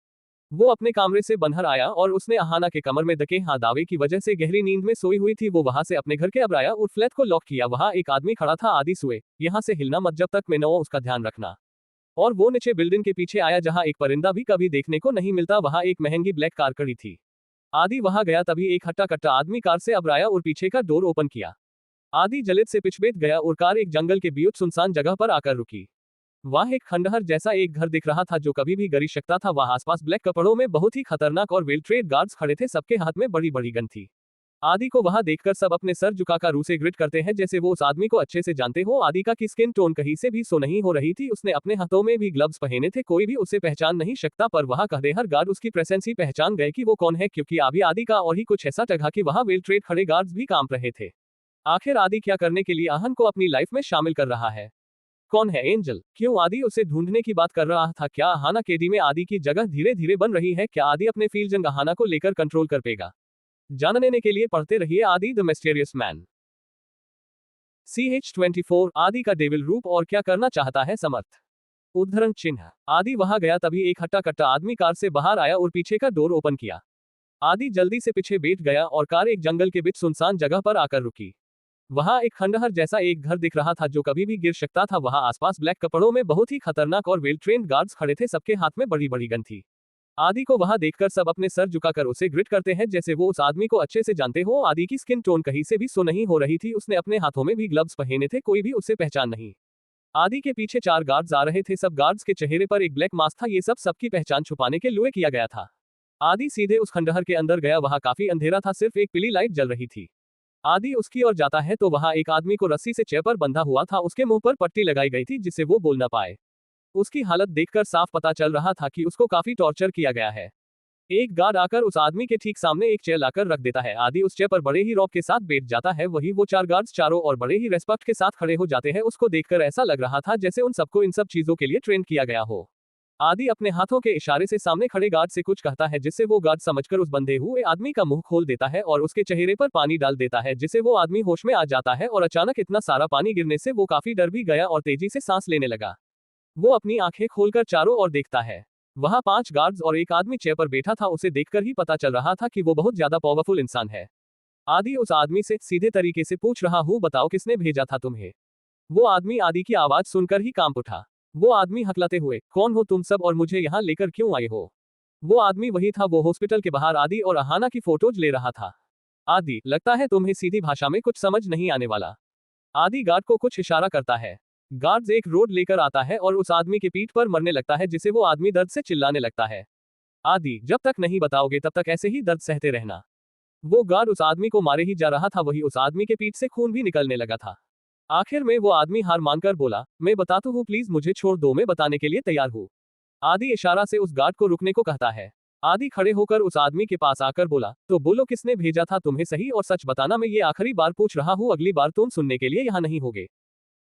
वो अपने कमरे से बाहर आया और उसने अहाना के कमर में धके दावे की वजह से गहरी नींद में सोई हुई थी। वो वहां से अपने घर के अब आया और फ्लैट को लॉक किया। वहां एक आदमी खड़ा था। आदि सुए यहां से हिलना मत जब तक मैं न उसका ध्यान रखना। और वो नीचे बिल्डिंग के पीछे आया जहां एक परिंदा भी कभी देखने को नहीं मिलता। वहां एक महंगी ब्लैक कार खड़ी थी। आदि वहां गया तभी एक हट्टा कट्टा आदमी कार से अब आया और पीछे का डोर ओपन किया। आदि जल्द से पिछबेट गया और कार एक जंगल के बीच सुनसान जगह पर आकर रुकी। वहां एक खंडहर जैसा एक घर दिख रहा था जो कभी भी गिर सकता था। वहां आसपास ब्लैक कपड़ों में बहुत ही खतरनाक और वेल ट्रेड गार्ड्स खड़े थे। सबके हाथ में बड़ी बड़ी गन थी। आदि को वहां देखकर सब अपने सर झुकाकर रूह से ग्रिट करते हैं जैसे वो उस आदमी को अच्छे से जानते हो। आदि का की स्किन टोन कहीं से भी सो नहीं हो रही थी। उसने अपने हाथों में भी ग्लव्स पहने थे। कोई भी उसे पहचान नहीं सकता, पर वहां कहदेहर गार्ड उसकी प्रेजेंस ही पहचान गए कि वो कौन है, क्योंकि अभी आदि का और ही कुछ ऐसा टगा कि वहां वेल ट्रेड खड़े गार्ड्स भी काम रहे थे। आखिर आदि क्या करने के लिए आहन को अपनी लाइफ में शामिल कर रहा है? कौन है एंजल? क्यों आदि उसे ढूंढने की बात कर रहा था? क्या अहाना केडी में आदि की जगह धीरे धीरे बन रही है? क्या आदि अपने फील्ड अहाना को लेकर कंट्रोल कर पेगा? जानने के लिए पढ़ते रहिए आदि द मिस्टीरियस मैन। CH24 आदि का डेविल रूप और क्या करना चाहता है समर्थ? उद्धरण चिन्ह। आदि वहां गया तभी एक हट्टा कट्टा आदमी कार से बाहर आया और पीछे का डोर ओपन किया। आदि जल्दी से पीछे बैठ गया और कार एक जंगल के बीच सुनसान जगह पर आकर रुकी। वहां एक खंडहर जैसा एक घर दिख रहा था जो कभी भी गिर सकता था। वहां आसपास ब्लैक कपड़ों में बहुत ही खतरनाक और वेल ट्रेन्ड गार्ड्स खड़े थे। सबके हाथ में बड़ी बड़ी गन थी। आदि को वहां देखकर सब अपने सर झुकाकर उसे ग्रिट करते हैं जैसे वो उस आदमी को अच्छे से जानते हो। आदि की स्किन टोन कहीं से भी सो नहीं हो रही थी। उसने अपने हाथों में भी ग्लव्स पहने थे। कोई भी उसे पहचान नहीं। आदि के पीछे 4 गार्ड्स आ रहे थे। सब गार्ड्स के चेहरे पर एक ब्लैक मास्क था। ये सब सबकी पहचान छुपाने के लिए किया गया था। आदि सीधे उस खंडहर के अंदर गया। वहां काफी अंधेरा था। सिर्फ एक पीली लाइट जल रही थी। आदि उसकी ओर जाता है तो वहां एक आदमी को रस्सी से चेयर पर बंधा हुआ था। उसके मुंह पर पट्टी लगाई गई थी जिससे वो बोल ना पाए। उसकी हालत देखकर साफ पता चल रहा था कि उसको काफी टॉर्चर किया गया है। एक गार्ड आकर उस आदमी के ठीक सामने एक चेयर लाकर रख देता है। आदि उस चेयर पर बड़े ही रौब के साथ बैठ जाता है। वही वो 4 गार्ड्स चारों और बड़े ही रेस्पेक्ट के साथ खड़े हो जाते हैं। उसको देखकर ऐसा लग रहा था जैसे उन सबको इन सब चीजों के लिए ट्रेन किया गया हो। आदि अपने हाथों के इशारे से सामने खड़े गार्ड से कुछ कहता है जिससे वो गार्ड समझकर उस बंधे हुए आदमी का मुंह खोल देता है और उसके चेहरे पर पानी डाल देता है जिससे वो आदमी होश में आ जाता है। और अचानक इतना सारा पानी गिरने से वो काफी डर भी गया और तेजी से सांस लेने लगा। वो अपनी आंखें खोलकर चारों ओर देखता है। वहां 5 गार्ड्स और एक आदमी चेयर पर बैठा था। उसे देखकर ही पता चल रहा था कि वो बहुत ज्यादा पावरफुल इंसान है। आदि उस आदमी से सीधे तरीके से पूछ रहा हूँ, बताओ किसने भेजा था तुम्हें? वो आदमी आदि की आवाज सुनकर ही कांप उठा। वो आदमी हकलाते हुए, कौन हो तुम सब और मुझे यहाँ लेकर क्यों आए हो? वो आदमी वही था। वो हॉस्पिटल के बाहर आदि और अहाना की फोटोज ले रहा था। आदि, लगता है तुम्हें सीधी भाषा में कुछ समझ नहीं आने वाला। आदि गार्ड को कुछ इशारा करता है। गार्ड्स एक रोड लेकर आता है और उस आदमी के पीठ पर मरने लगता है जिसे वो आदमी दर्द से चिल्लाने लगता है। आदि, जब तक नहीं बताओगे तब तक ऐसे ही दर्द सहते रहना। वो गार्ड उस आदमी को मारे ही जा रहा था। वही उस आदमी के पीठ से खून भी निकलने लगा था। आखिर में वो आदमी हार मानकर बोला, मैं बताता हूँ, प्लीज मुझे छोड़ दो, मैं बताने के लिए तैयार हूँ। आदि इशारा से उस गार्ड को रुकने को कहता है। आदि खड़े होकर उस आदमी के पास आकर बोला, तो बोलो किसने भेजा था तुम्हें? सही और सच बताना। मैं ये आखिरी बार पूछ रहा हूँ, अगली बार तुम सुनने के लिए यहाँ नहीं होगे।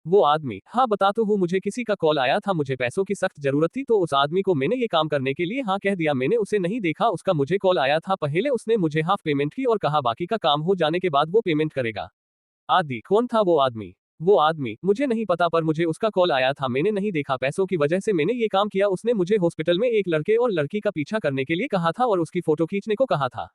वो आदमी, हाँ बताता हूँ, मुझे किसी का कॉल आया था, मुझे पैसों की सख्त जरूरत थी तो उस आदमी को मैंने ये काम करने के लिए हाँ कह दिया। मैंने उसे नहीं देखा, उसका मुझे कॉल आया था। पहले उसने मुझे हाफ पेमेंट की और कहा बाकी का काम हो जाने के बाद वो पेमेंट करेगा। आदि, कौन था वो आदमी? वो आदमी, मुझे नहीं पता पर मुझे उसका कॉल आया था। मैंने नहीं देखा, पैसों की वजह से मैंने ये काम किया। उसने मुझे हॉस्पिटल में एक लड़के और लड़की का पीछा करने के लिए कहा था और उसकी फोटो खींचने को कहा था।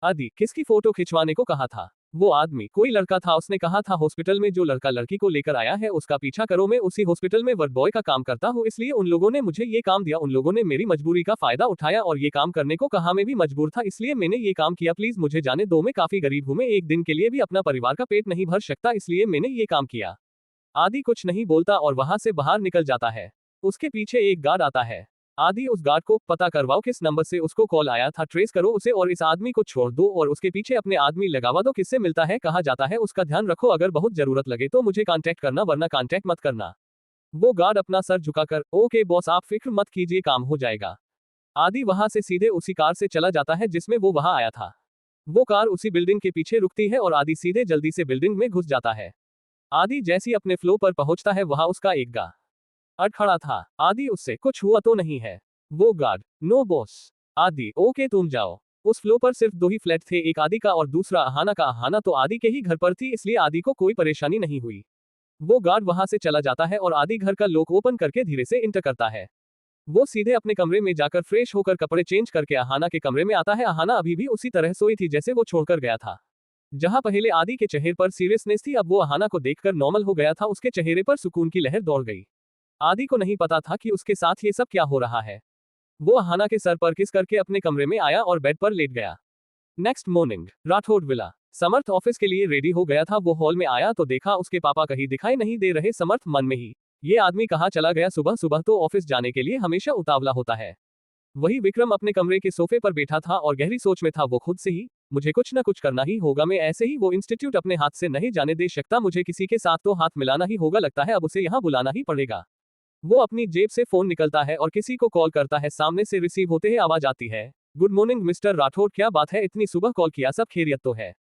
आदि, किसकी फोटो खिंचवाने को कहा था? वो आदमी, कोई लड़का था, उसने कहा था हॉस्पिटल में जो लड़का लड़की को लेकर आया है उसका पीछा करो। मैं उसी हॉस्पिटल में वर्क बॉय का काम करता हूँ, इसलिए उन लोगों ने मुझे ये काम दिया। उन लोगों ने मेरी मजबूरी का फायदा उठाया और ये काम करने को कहा। मैं भी मजबूर था इसलिए मैंने ये काम किया। प्लीज मुझे जाने दो, मैं काफी गरीब हूँ, मैं एक दिन के लिए भी अपना परिवार का पेट नहीं भर सकता, इसलिए मैंने ये काम किया। आदि कुछ नहीं बोलता और वहां से बाहर निकल जाता है। उसके पीछे एक गार्ड आता है। आदि उस गार्ड को, पता करवाओ किस नंबर से उसको कॉल आया था, ट्रेस करो उसे और इस आदमी को छोड़ दो और उसके पीछे अपने आदमी लगवा दो। किससे मिलता है, कहा जाता है, उसका ध्यान रखो। अगर बहुत जरूरत लगे तो मुझे कांटेक्ट करना, वरना कांटेक्ट मत करना। वो गार्ड अपना सर झुकाकर, ओके बॉस, आप फिक्र मत कीजिए, काम हो जाएगा। आदि वहां से सीधे उसी कार से चला जाता है जिसमें वो वहां आया था। वो कार उसी बिल्डिंग के पीछे रुकती है और आदि सीधे जल्दी से बिल्डिंग में घुस जाता है। आदि जैसी अपने फ्लो पर पहुंचता है वहां उसका एक गार्ड खड़ा था। आदि, उससे कुछ हुआ तो नहीं है? वो गार्ड, नो बॉस। आदि, ओके तुम जाओ। उस फ्लो पर सिर्फ 2 ही फ्लैट थे, एक आदि का और दूसरा अहाना का। अहाना तो आदि के ही घर पर थी इसलिए आदि को कोई परेशानी नहीं हुई। वो गार्ड वहां से चला जाता है और आदि घर का लॉक ओपन करके धीरे से इंटर करता है। वो सीधे अपने कमरे में जाकर फ्रेश होकर कपड़े चेंज करके अहाना के कमरे में आता है। अहाना अभी भी उसी तरह सोई थी जैसे वो छोड़कर गया था। जहां पहले आदि के चेहरे पर सीरियसनेस थी, अब वो अहाना को देखकर नॉर्मल हो गया था। उसके चेहरे पर सुकून की लहर दौड़ गई। आदि को नहीं पता था कि उसके साथ ये सब क्या हो रहा है। वो अहाना के सर पर किस करके अपने कमरे में आया और बेड पर लेट गया। Next morning, Rathore villa. Samarth office के लिए रेडी हो गया था। वो हॉल में आया तो देखा उसके पापा कहीं दिखाई नहीं दे रहे। समर्थ मन में ही, ये आदमी कहाँ चला गया? सुबह सुबह तो ऑफिस जाने के लिए हमेशा उतावला होता है। वही विक्रम अपने कमरे के सोफे पर बैठा था और गहरी सोच में था। वो खुद से ही, मुझे कुछ ना कुछ करना ही होगा, मैं ऐसे ही वो इंस्टीट्यूट अपने हाथ से नहीं जाने दे सकता, मुझे किसी के साथ तो हाथ मिलाना ही होगा। लगता है अब उसे यहाँ बुलाना ही पड़ेगा। वो अपनी जेब से फोन निकलता है और किसी को कॉल करता है। सामने से रिसीव होते ही आवाज आती है, गुड मॉर्निंग मिस्टर राठौड़, क्या बात है, इतनी सुबह कॉल किया? सब खैरियत तो है?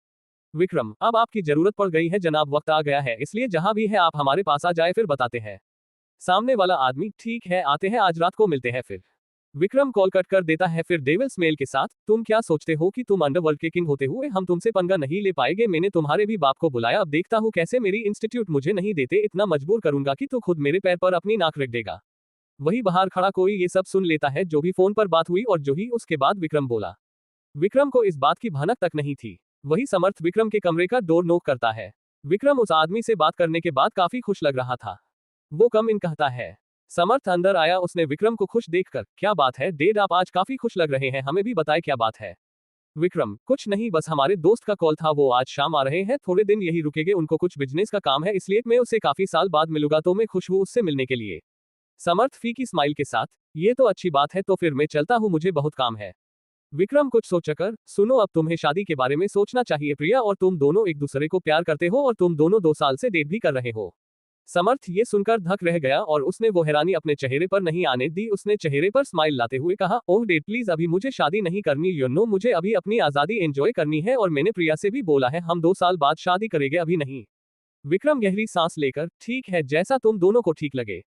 विक्रम, अब आपकी जरूरत पड़ गई है जनाब, वक्त आ गया है, इसलिए जहां भी है आप हमारे पास आ जाए, फिर बताते हैं। सामने वाला आदमी, ठीक है, आते हैं, आज रात को मिलते हैं फिर। विक्रम कॉल कट कर देता है फिर डेविल्स मेल के साथ। तुम क्या सोचते हो कि तुम अंडरवर्ल्ड के किंग होते हुए हम तुमसे पंगा नहीं ले पाएंगे? मैंने तुम्हारे भी बाप को बुलाया, अब देखता हूँ कैसे मेरी इंस्टीट्यूट मुझे नहीं देते, इतना मजबूर करूंगा कि तू खुद मेरे पैर पर अपनी नाक रख देगा। वही बाहर खड़ा कोई ये सब सुन लेता है, जो भी फोन पर बात हुई और जो ही उसके बाद विक्रम बोला। विक्रम को इस बात की भनक तक नहीं थी। वही समर्थ विक्रम के कमरे का डोर नॉक करता है। विक्रम उस आदमी से बात करने के बाद काफी खुश लग रहा था। वो कम इन कहता है। समर्थ अंदर आया, उसने विक्रम को खुश देखकर, क्या बात है डैड, आप आज काफी खुश लग रहे हैं, हमें भी बताए क्या बात है। विक्रम, कुछ नहीं, बस हमारे दोस्त का कॉल था, वो आज शाम आ रहे हैं, थोड़े दिन यही रुकेंगे, उनको कुछ बिजनेस का काम है, इसलिए मैं उससे काफी साल बाद मिलूंगा, तो मैं खुश हूँ उससे मिलने के लिए। समर्थ फीकी स्माइल के साथ, ये तो अच्छी बात है, तो फिर मैं चलता हूँ, मुझे बहुत काम है। विक्रम कुछ सोचकर, सुनो, अब तुम्हें शादी के बारे में सोचना चाहिए प्रिया, और तुम दोनों एक दूसरे को प्यार करते हो और तुम दोनों 2 साल से डेट भी कर रहे हो। समर्थ ये सुनकर धक रह गया और उसने वो हैरानी अपने चेहरे पर नहीं आने दी। उसने चेहरे पर स्माइल लाते हुए कहा, ओह डेड प्लीज, अभी मुझे शादी नहीं करनी, यू नो, मुझे अभी अपनी आजादी एंजॉय करनी है, और मैंने प्रिया से भी बोला है हम 2 साल बाद शादी करेंगे, अभी नहीं। विक्रम गहरी सांस लेकर, ठीक है, जैसा तुम दोनों को ठीक लगे।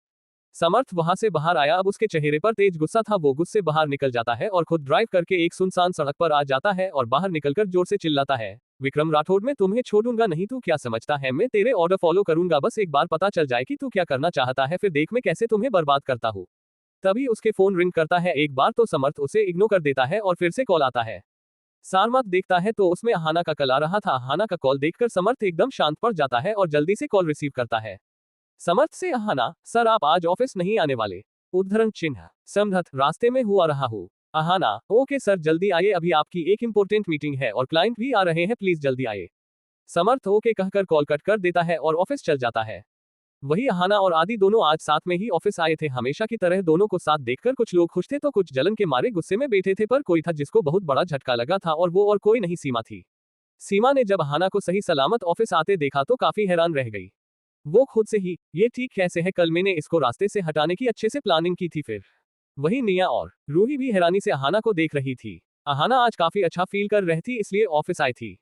समर्थ वहां से बाहर आया, अब उसके चेहरे पर तेज गुस्सा था, वो गुस्से बाहर निकल जाता है और खुद ड्राइव करके एक सुनसान सड़क पर आ जाता है और बाहर निकलकर जोर से चिल्लाता है, विक्रम राठौड़, मैं तुम्हें छोड़ूंगा नहीं, तू क्या समझता है मैं तेरे ऑर्डर फॉलो करूंगा, बस एक बार पता चल जाए कि तू क्या करना चाहता है, फिर देख मैं कैसे तुम्हें बर्बाद करता हूँ। तभी उसके फोन रिंग करता है, एक बार तो समर्थ उसे इग्नोर कर देता है और फिर से कॉल आता है। सारमत देखता है तो उसमें अहाना का कल आ रहा था। अहाना का कॉल देखकर समर्थ एकदम शांत पड़ जाता है और जल्दी से कॉल रिसीव करता है। समर्थ से, अहाना, सर आप आज ऑफिस नहीं आने वाले? उद्धरण चिन्ह, समझत, रास्ते में हुआ रहा हूँ। अहाना, ओके सर, जल्दी आइए, अभी आपकी एक इंपॉर्टेंट मीटिंग है और क्लाइंट भी आ रहे हैं, प्लीज जल्दी आइए। समर्थ ओके कहकर कॉल कट कर देता है और ऑफिस चल जाता है। वही अहाना और आदि दोनों आज साथ में ही ऑफिस आए थे। हमेशा की तरह दोनों को साथ देखकर कुछ लोग खुश थे तो कुछ जलन के मारे गुस्से में बैठे थे, पर कोई था जिसको बहुत बड़ा झटका लगा था, और वो और कोई नहीं, सीमा थी। सीमा ने जब अहाना को सही सलामत ऑफिस आते देखा तो काफी हैरान रह गई। वो खुद से ही, ये ठीक कैसे है, कल मैंने इसको रास्ते से हटाने की अच्छे से प्लानिंग की थी। फिर वही निया और रूही भी हैरानी से अहाना को देख रही थी। अहाना आज काफी अच्छा फील कर रही थी, इसलिए ऑफिस आई थी।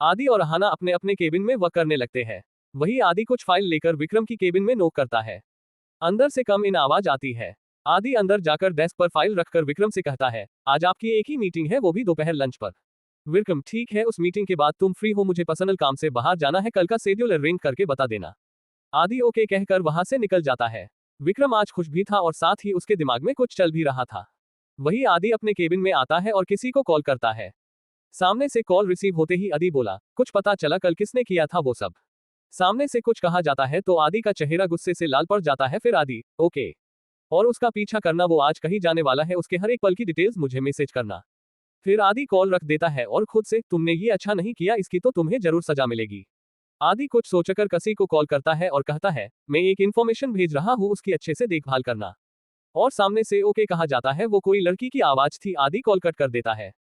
आदि और अहाना अपने अपने केबिन में वर्क करने लगते हैं। वही आदि कुछ फाइल लेकर विक्रम की केबिन में नोक करता है। अंदर से कम इन आवाज आती है। आदि अंदर जाकर डेस्क पर फाइल रखकर विक्रम से कहता है, आज आपकी एक ही मीटिंग है, वो भी दोपहर लंच पर। विक्रम, ठीक है, उस मीटिंग के बाद तुम फ्री हो, मुझे पर्सनल काम से बाहर जाना है, कल का शेड्यूल अरेंज करके बता देना। आदि ओके कहकर वहां से निकल जाता है। विक्रम आज खुश भी था और साथ ही उसके दिमाग में कुछ चल भी रहा था। वही आदि अपने केबिन में आता है और किसी को कॉल करता है। सामने से कॉल रिसीव होते ही आदि बोला, कुछ पता चला कल किसने किया था वो सब? सामने से कुछ कहा जाता है तो आदि का चेहरा गुस्से से लाल पड़ जाता है। फिर आदि, ओके, और उसका पीछा करना, वो आज कहीं जाने वाला है, उसके हर एक पल की डिटेल्स मुझे मैसेज करना। फिर आदि कॉल रख देता है और खुद से, तुमने ये अच्छा नहीं किया, इसकी तो तुम्हें जरूर सजा मिलेगी। आदि कुछ सोचकर किसी को कॉल करता है और कहता है, मैं एक इन्फॉर्मेशन भेज रहा हूँ, उसकी अच्छे से देखभाल करना। और सामने से ओके कहा जाता है, वो कोई लड़की की आवाज थी। आदि कॉल कट कर देता है।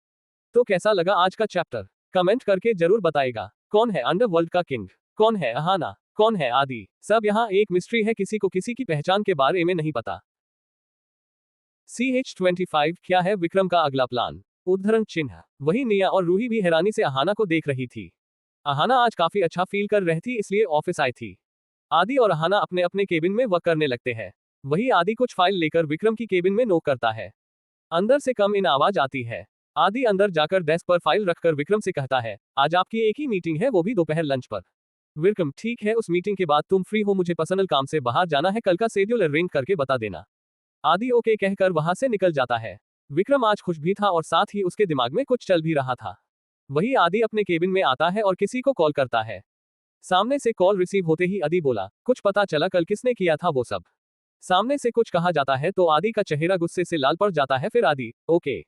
तो कैसा लगा आज का चैप्टर? कमेंट करके जरूर बताएगा। कौन है अंडरवर्ल्ड का किंग? कौन है अहाना? कौन है आदि? सब यहाँ एक मिस्ट्री है, किसी को किसी की पहचान के बारे में नहीं पता। CH25 क्या है विक्रम का अगला प्लान? उद्धरण चिन्ह, वही निया और रूही भी हैरानी से अहाना को देख रही थी। अहाना आज काफी अच्छा फील कर रही थी, इसलिए ऑफिस आई थी। आदि और अहाना अपने अपने केबिन में वर्क करने लगते हैं। वही आदि कुछ फाइल लेकर विक्रम की केबिन में नोक करता है। अंदर से कम इन आवाज आती है। आदि अंदर जाकर डेस्क पर फाइल रखकर विक्रम से कहता है, आज आपकी एक ही मीटिंग है, वो भी दोपहर लंच पर। विक्रम, ठीक है, उस मीटिंग के बाद तुम फ्री हो, मुझे पर्सनल काम से बाहर जाना है, कल का शेड्यूल अरेंज करके बता देना। आदि ओके कहकर वहां से निकल जाता है। विक्रम आज खुश भी था और साथ ही उसके दिमाग में कुछ चल भी रहा था। वही आदि अपने केबिन में आता है और किसी को कॉल करता है। सामने से कॉल रिसीव होते ही आदि बोला, कुछ पता चला कल किसने किया था वो सब? सामने से कुछ कहा जाता है तो आदि का चेहरा गुस्से से लाल पड़ जाता है। फिर आदि, ओके,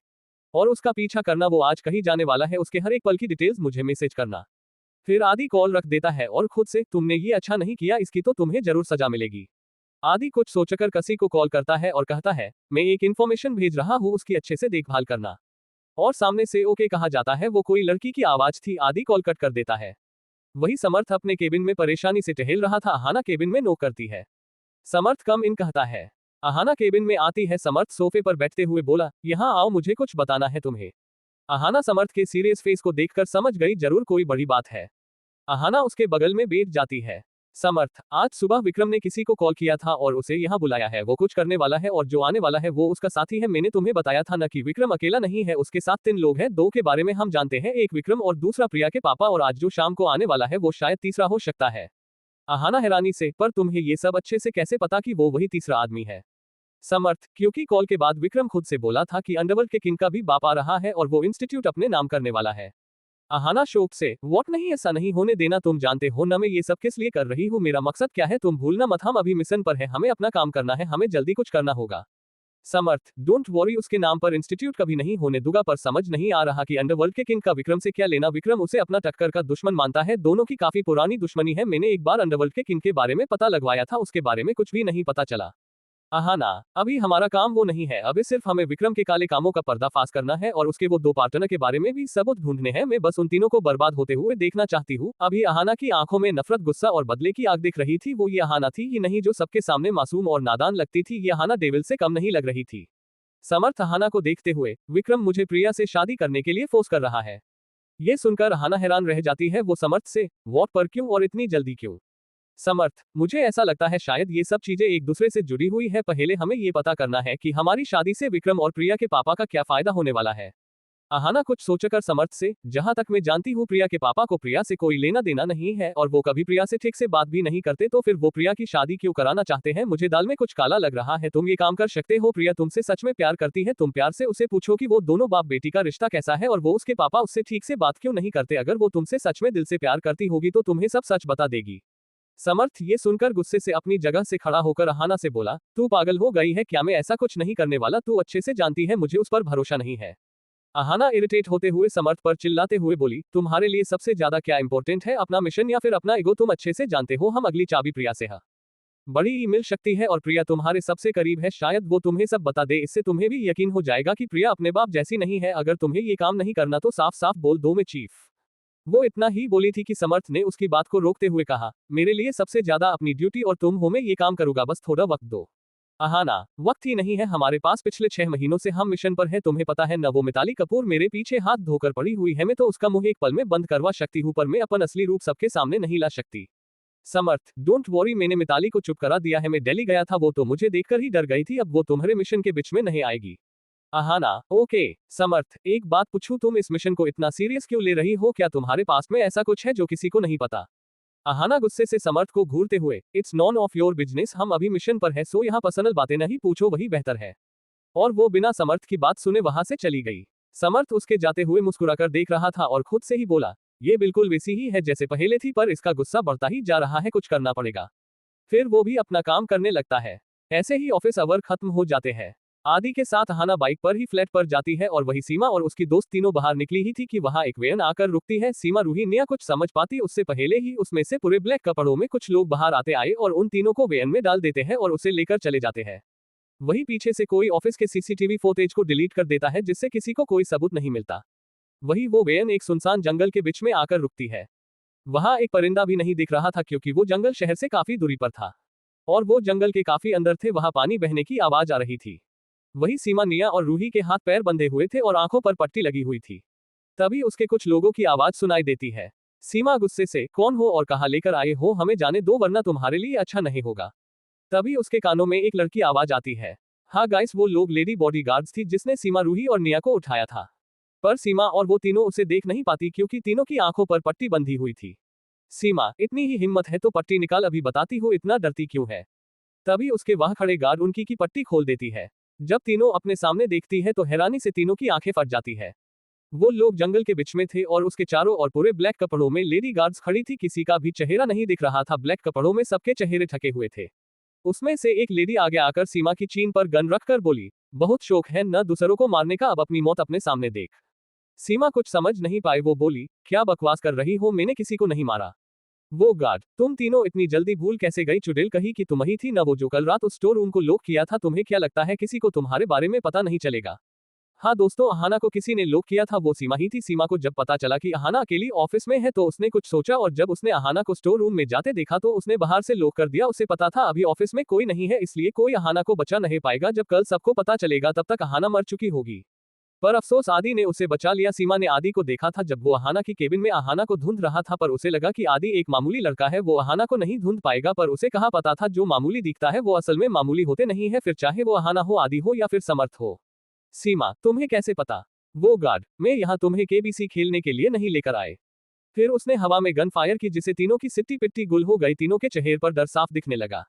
और उसका पीछा करना, वो आज कहीं जाने वाला है, उसके हर एक पल की डिटेल्स मुझे मैसेज करना। फिर आदि कॉल रख देता है और खुद से, तुमने ये अच्छा नहीं किया, इसकी तो तुम्हें जरूर सजा मिलेगी। आदि कुछ सोचकर किसी को कॉल करता है और कहता है, मैं एक इन्फॉर्मेशन भेज रहा हूँ, उसकी अच्छे से देखभाल करना। और सामने से ओके कहा जाता है, वो कोई लड़की की आवाज थी। आदि कॉल कट कर देता है। वही समर्थ अपने केबिन में परेशानी से टहल रहा था। अहाना केबिन में नोक करती है। समर्थ कम इन कहता है। अहाना केबिन में आती है। समर्थ सोफे पर बैठते हुए बोला, यहाँ आओ, मुझे कुछ बताना है तुम्हें। अहाना समर्थ के सीरियस फेस को देखकर समझ गई जरूर कोई बड़ी बात है। अहाना उसके बगल में बैठ जाती है। समर्थ, आज सुबह विक्रम ने किसी को कॉल किया था और उसे यहाँ बुलाया है। वो कुछ करने वाला है और जो आने वाला है वो उसका साथी है। मैंने तुम्हें बताया था न कि विक्रम अकेला नहीं है, उसके साथ 3 लोग हैं। 2 के बारे में हम जानते हैं, एक विक्रम और दूसरा प्रिया के पापा, और आज जो शाम को आने वाला है वो शायद तीसरा हो सकता है। अहाना हैरानी से, पर तुम्हें ये सब अच्छे से कैसे पता कि वो वही तीसरा आदमी है? समर्थ, क्योंकि कॉल के बाद विक्रम खुद से बोला था कि अंडरवर्ल्ड के किंग का भी बाप आ रहा है और वो इंस्टीट्यूट अपने नाम करने वाला है। अहाना शोक से, वॉट नहीं, ऐसा नहीं होने देना। तुम जानते हो न मैं ये सब किस लिए कर रही हूँ, मेरा मकसद क्या है तुम भूलना मत। हम अभी मिशन पर है, हमें अपना काम करना है, हमें जल्दी कुछ करना होगा। समर्थ, डोंट वॉरी, उसके नाम पर इंस्टीट्यूट कभी नहीं होने दूंगा। पर समझ नहीं आ रहा कि अंडरवर्ल्ड के किंग का विक्रम से क्या लेना। विक्रम उसे अपना टक्कर का दुश्मन मानता है, दोनों की काफी पुरानी दुश्मनी है। मैंने एक बार अंडरवर्ल्ड के किंग के बारे में पता लगवाया था, उसके बारे में कुछ भी नहीं पता चला। अहाना, अभी हमारा काम वो नहीं है, अभी सिर्फ हमें विक्रम के काले कामों का पर्दाफाश करना है और उसके वो 2 पार्टनर के बारे में भी सबूत ढूंढने हैं। मैं बस उन तीनों को बर्बाद होते हुए देखना चाहती हूँ। अभी अहाना की आंखों में नफरत, गुस्सा और बदले की आग दिख रही थी। वो ये अहाना थी ही नहीं जो सबके सामने मासूम और नादान लगती थी, ये अहाना डेविल से कम नहीं लग रही थी। समर्थ अहाना को देखते हुए, विक्रम मुझे प्रिया से शादी करने के लिए फोर्स कर रहा है। ये सुनकर अहाना हैरान रह जाती है। वो समर्थ से, वॉट, पर क्यों और इतनी जल्दी क्यों? समर्थ, मुझे ऐसा लगता है शायद ये सब चीजें एक दूसरे से जुड़ी हुई है। पहले हमें ये पता करना है कि हमारी शादी से विक्रम और प्रिया के पापा का क्या फायदा होने वाला है। अहाना कुछ सोचकर समर्थ से, जहां तक मैं जानती हूँ प्रिया के पापा को प्रिया से कोई लेना देना नहीं है और वो कभी प्रिया से ठीक से बात भी नहीं करते, तो फिर वो प्रिया की शादी क्यों कराना चाहते हैं? मुझे दाल में कुछ काला लग रहा है। तुम ये काम कर सकते हो, प्रिया तुमसे सच में प्यार करती है। तुम प्यार से उसे पूछो कि वो दोनों बाप बेटी का रिश्ता कैसा है और वो उसके पापा उससे ठीक से बात क्यों नहीं करते। अगर वो तुमसे सच में दिल से प्यार करती होगी तो तुम्हें सब सच बता देगी। समर्थ ये सुनकर गुस्से से अपनी जगह से खड़ा होकर अहाना से बोला, तू पागल हो गई है क्या? मैं ऐसा कुछ नहीं करने वाला, तू अच्छे से जानती है मुझे उस पर भरोसा नहीं है। अहाना इरिटेट होते हुए समर्थ पर चिल्लाते हुए बोली, तुम्हारे लिए सबसे ज्यादा क्या इंपॉर्टेंट है, अपना मिशन या फिर अपना ईगो? तुम अच्छे से जानते हो हम अगली चाबी प्रिया से बड़ी ही मिल सकती है और प्रिया तुम्हारे सबसे करीब है। शायद वो तुम्हें सब बता दे, इससे तुम्हें भी यकीन हो जाएगा कि प्रिया अपने बाप जैसी नहीं है। अगर तुम्हें ये काम नहीं करना तो साफ साफ बोल दो, मैं चीफ। वो इतना ही बोली थी कि समर्थ ने उसकी बात को रोकते हुए कहा, मेरे लिए सबसे ज्यादा अपनी ड्यूटी और तुम हो, मैं ये काम करूंगा, बस थोड़ा वक्त दो। अहाना, वक्त ही नहीं है हमारे पास, पिछले 6 महीनों से हम मिशन पर है, तुम्हें पता है न? वो मिताली कपूर मेरे पीछे हाथ धोकर पड़ी हुई है, मैं तो उसका मुंह एक पल में बंद करवा सकती हूँ, पर मैं अपन असली रूप सबके सामने नहीं ला सकती। समर्थ, डोंट वॉरी, मैंने मिताली को चुप करा दिया है। मैं दिल्ली गया था, वो तो मुझे देखकर ही डर गई थी, अब वो तुम्हारे मिशन के बीच में नहीं आएगी। अहाना, ओके। समर्थ, एक बात पूछूं, तुम इस मिशन को इतना सीरियस क्यों ले रही हो? क्या तुम्हारे पास में ऐसा कुछ है जो किसी को नहीं पता? अहाना गुस्से से समर्थ को घूरते हुए, it's none of your business, हम अभी मिशन पर है, सो यहाँ पर्सनल बातें नहीं पूछो, वही बेहतर है। और वो बिना समर्थ की बात सुने वहां से चली गई। समर्थ उसके जाते हुए मुस्कुराकर देख रहा था और खुद से ही बोला, ये बिल्कुल वैसी ही है जैसे पहले थी, पर इसका गुस्सा बढ़ता ही जा रहा है, कुछ करना पड़ेगा। फिर वो भी अपना काम करने लगता है। ऐसे ही ऑफिस आवर खत्म हो जाते हैं। आदि के साथ अहाना बाइक पर ही फ्लैट पर जाती है और वही सीमा और उसकी दोस्त तीनों बाहर निकली ही थी कि वहां एक वैन आकर रुकती है। सीमा रूही निया कुछ समझ पाती उससे पहले ही उसमें से पूरे ब्लैक कपड़ों में कुछ लोग बाहर आते आए और उन तीनों को वैन में डाल देते हैं और उसे लेकर चले जाते हैं। वही पीछे से कोई ऑफिस के सीसीटीवी फुटेज को डिलीट कर देता है, जिससे किसी को कोई सबूत नहीं मिलता। वही वो वैन एक सुनसान जंगल के बीच में आकर रुकती है। वहां एक परिंदा भी नहीं दिख रहा था क्योंकि वो जंगल शहर से काफी दूरी पर था और वो जंगल के काफी अंदर थे। वहां पानी बहने की आवाज आ रही थी। वही सीमा, निया और रूही के हाथ पैर बंधे हुए थे और आंखों पर पट्टी लगी हुई थी। तभी उसके कुछ लोगों की आवाज सुनाई देती है। सीमा गुस्से से, कौन हो और कहां लेकर आए हो? हमें जाने दो वरना तुम्हारे लिए अच्छा नहीं होगा। तभी उसके कानों में एक लड़की आवाज आती है, हाँ गाइस, वो लोग लेडी बॉडीगार्ड्स थी जिसने सीमा, रूही और निया को उठाया था। पर सीमा और वो तीनों उसे देख नहीं पाती क्योंकि तीनों की आंखों पर पट्टी बंधी हुई थी। सीमा, इतनी ही हिम्मत है तो पट्टी निकाल, अभी बताती हो इतना डरती क्यों है? तभी उसके वहां खड़े गार्ड उनकी की पट्टी खोल देती है। जब तीनों अपने सामने देखती है तो हैरानी से तीनों की आंखें फट जाती है। वो लोग जंगल के बीच में थे और उसके चारों ओर पूरे ब्लैक कपड़ों में लेडी गार्ड्स खड़ी थी, किसी का भी चेहरा नहीं दिख रहा था। ब्लैक कपड़ों में सबके चेहरे ढके हुए थे। उसमें से एक लेडी आगे आकर सीमा की चीन पर गन रखकर बोली, बहुत शौक है न दूसरों को मारने का, अब अपनी मौत अपने सामने देख। सीमा कुछ समझ नहीं पाई, वो बोली, क्या बकवास कर रही हो, मैंने किसी को नहीं मारा। वो गार्ड, तुम तीनों इतनी जल्दी भूल कैसे गई? चुड़ैल कहीं की तुम ही थी न वो जो कल रात उस स्टोर रूम को लॉक किया था? तुम्हें क्या लगता है किसी को तुम्हारे बारे में पता नहीं चलेगा? हाँ दोस्तों, अहाना को किसी ने लॉक किया था, वो सीमा ही थी। सीमा को जब पता चला कि अहाना अकेली ऑफिस में है तो उसने कुछ सोचा और जब उसने अहाना को स्टोर रूम में जाते देखा तो उसने बाहर से लॉक कर दिया। उसे पता था अभी ऑफिस में कोई नहीं है, इसलिए कोई अहाना को बचा नहीं पाएगा। जब कल सबको पता चलेगा तब तक अहाना मर चुकी होगी। पर अफसोस आदि ने उसे बचा लिया। सीमा ने आदि को देखा था जब वो अहाना की केबिन में अहाना को ढूंढ रहा था, पर उसे लगा कि आदि एक मामूली लड़का है, वो अहाना को नहीं ढूंढ पाएगा। पर उसे कहाँ पता था जो मामूली दिखता है वो असल में मामूली होते नहीं है, फिर चाहे वो अहाना हो, आदि हो या फिर समर्थ हो। सीमा, तुम्हें कैसे पता? वो गार्ड, मैं यहाँ तुम्हें केबीसी खेलने के लिए नहीं लेकर आए। फिर उसने हवा में गन फायर की जिससे तीनों की सिट्टी पिट्टी गुल हो गई। तीनों के चेहरे पर डर साफ दिखने लगा।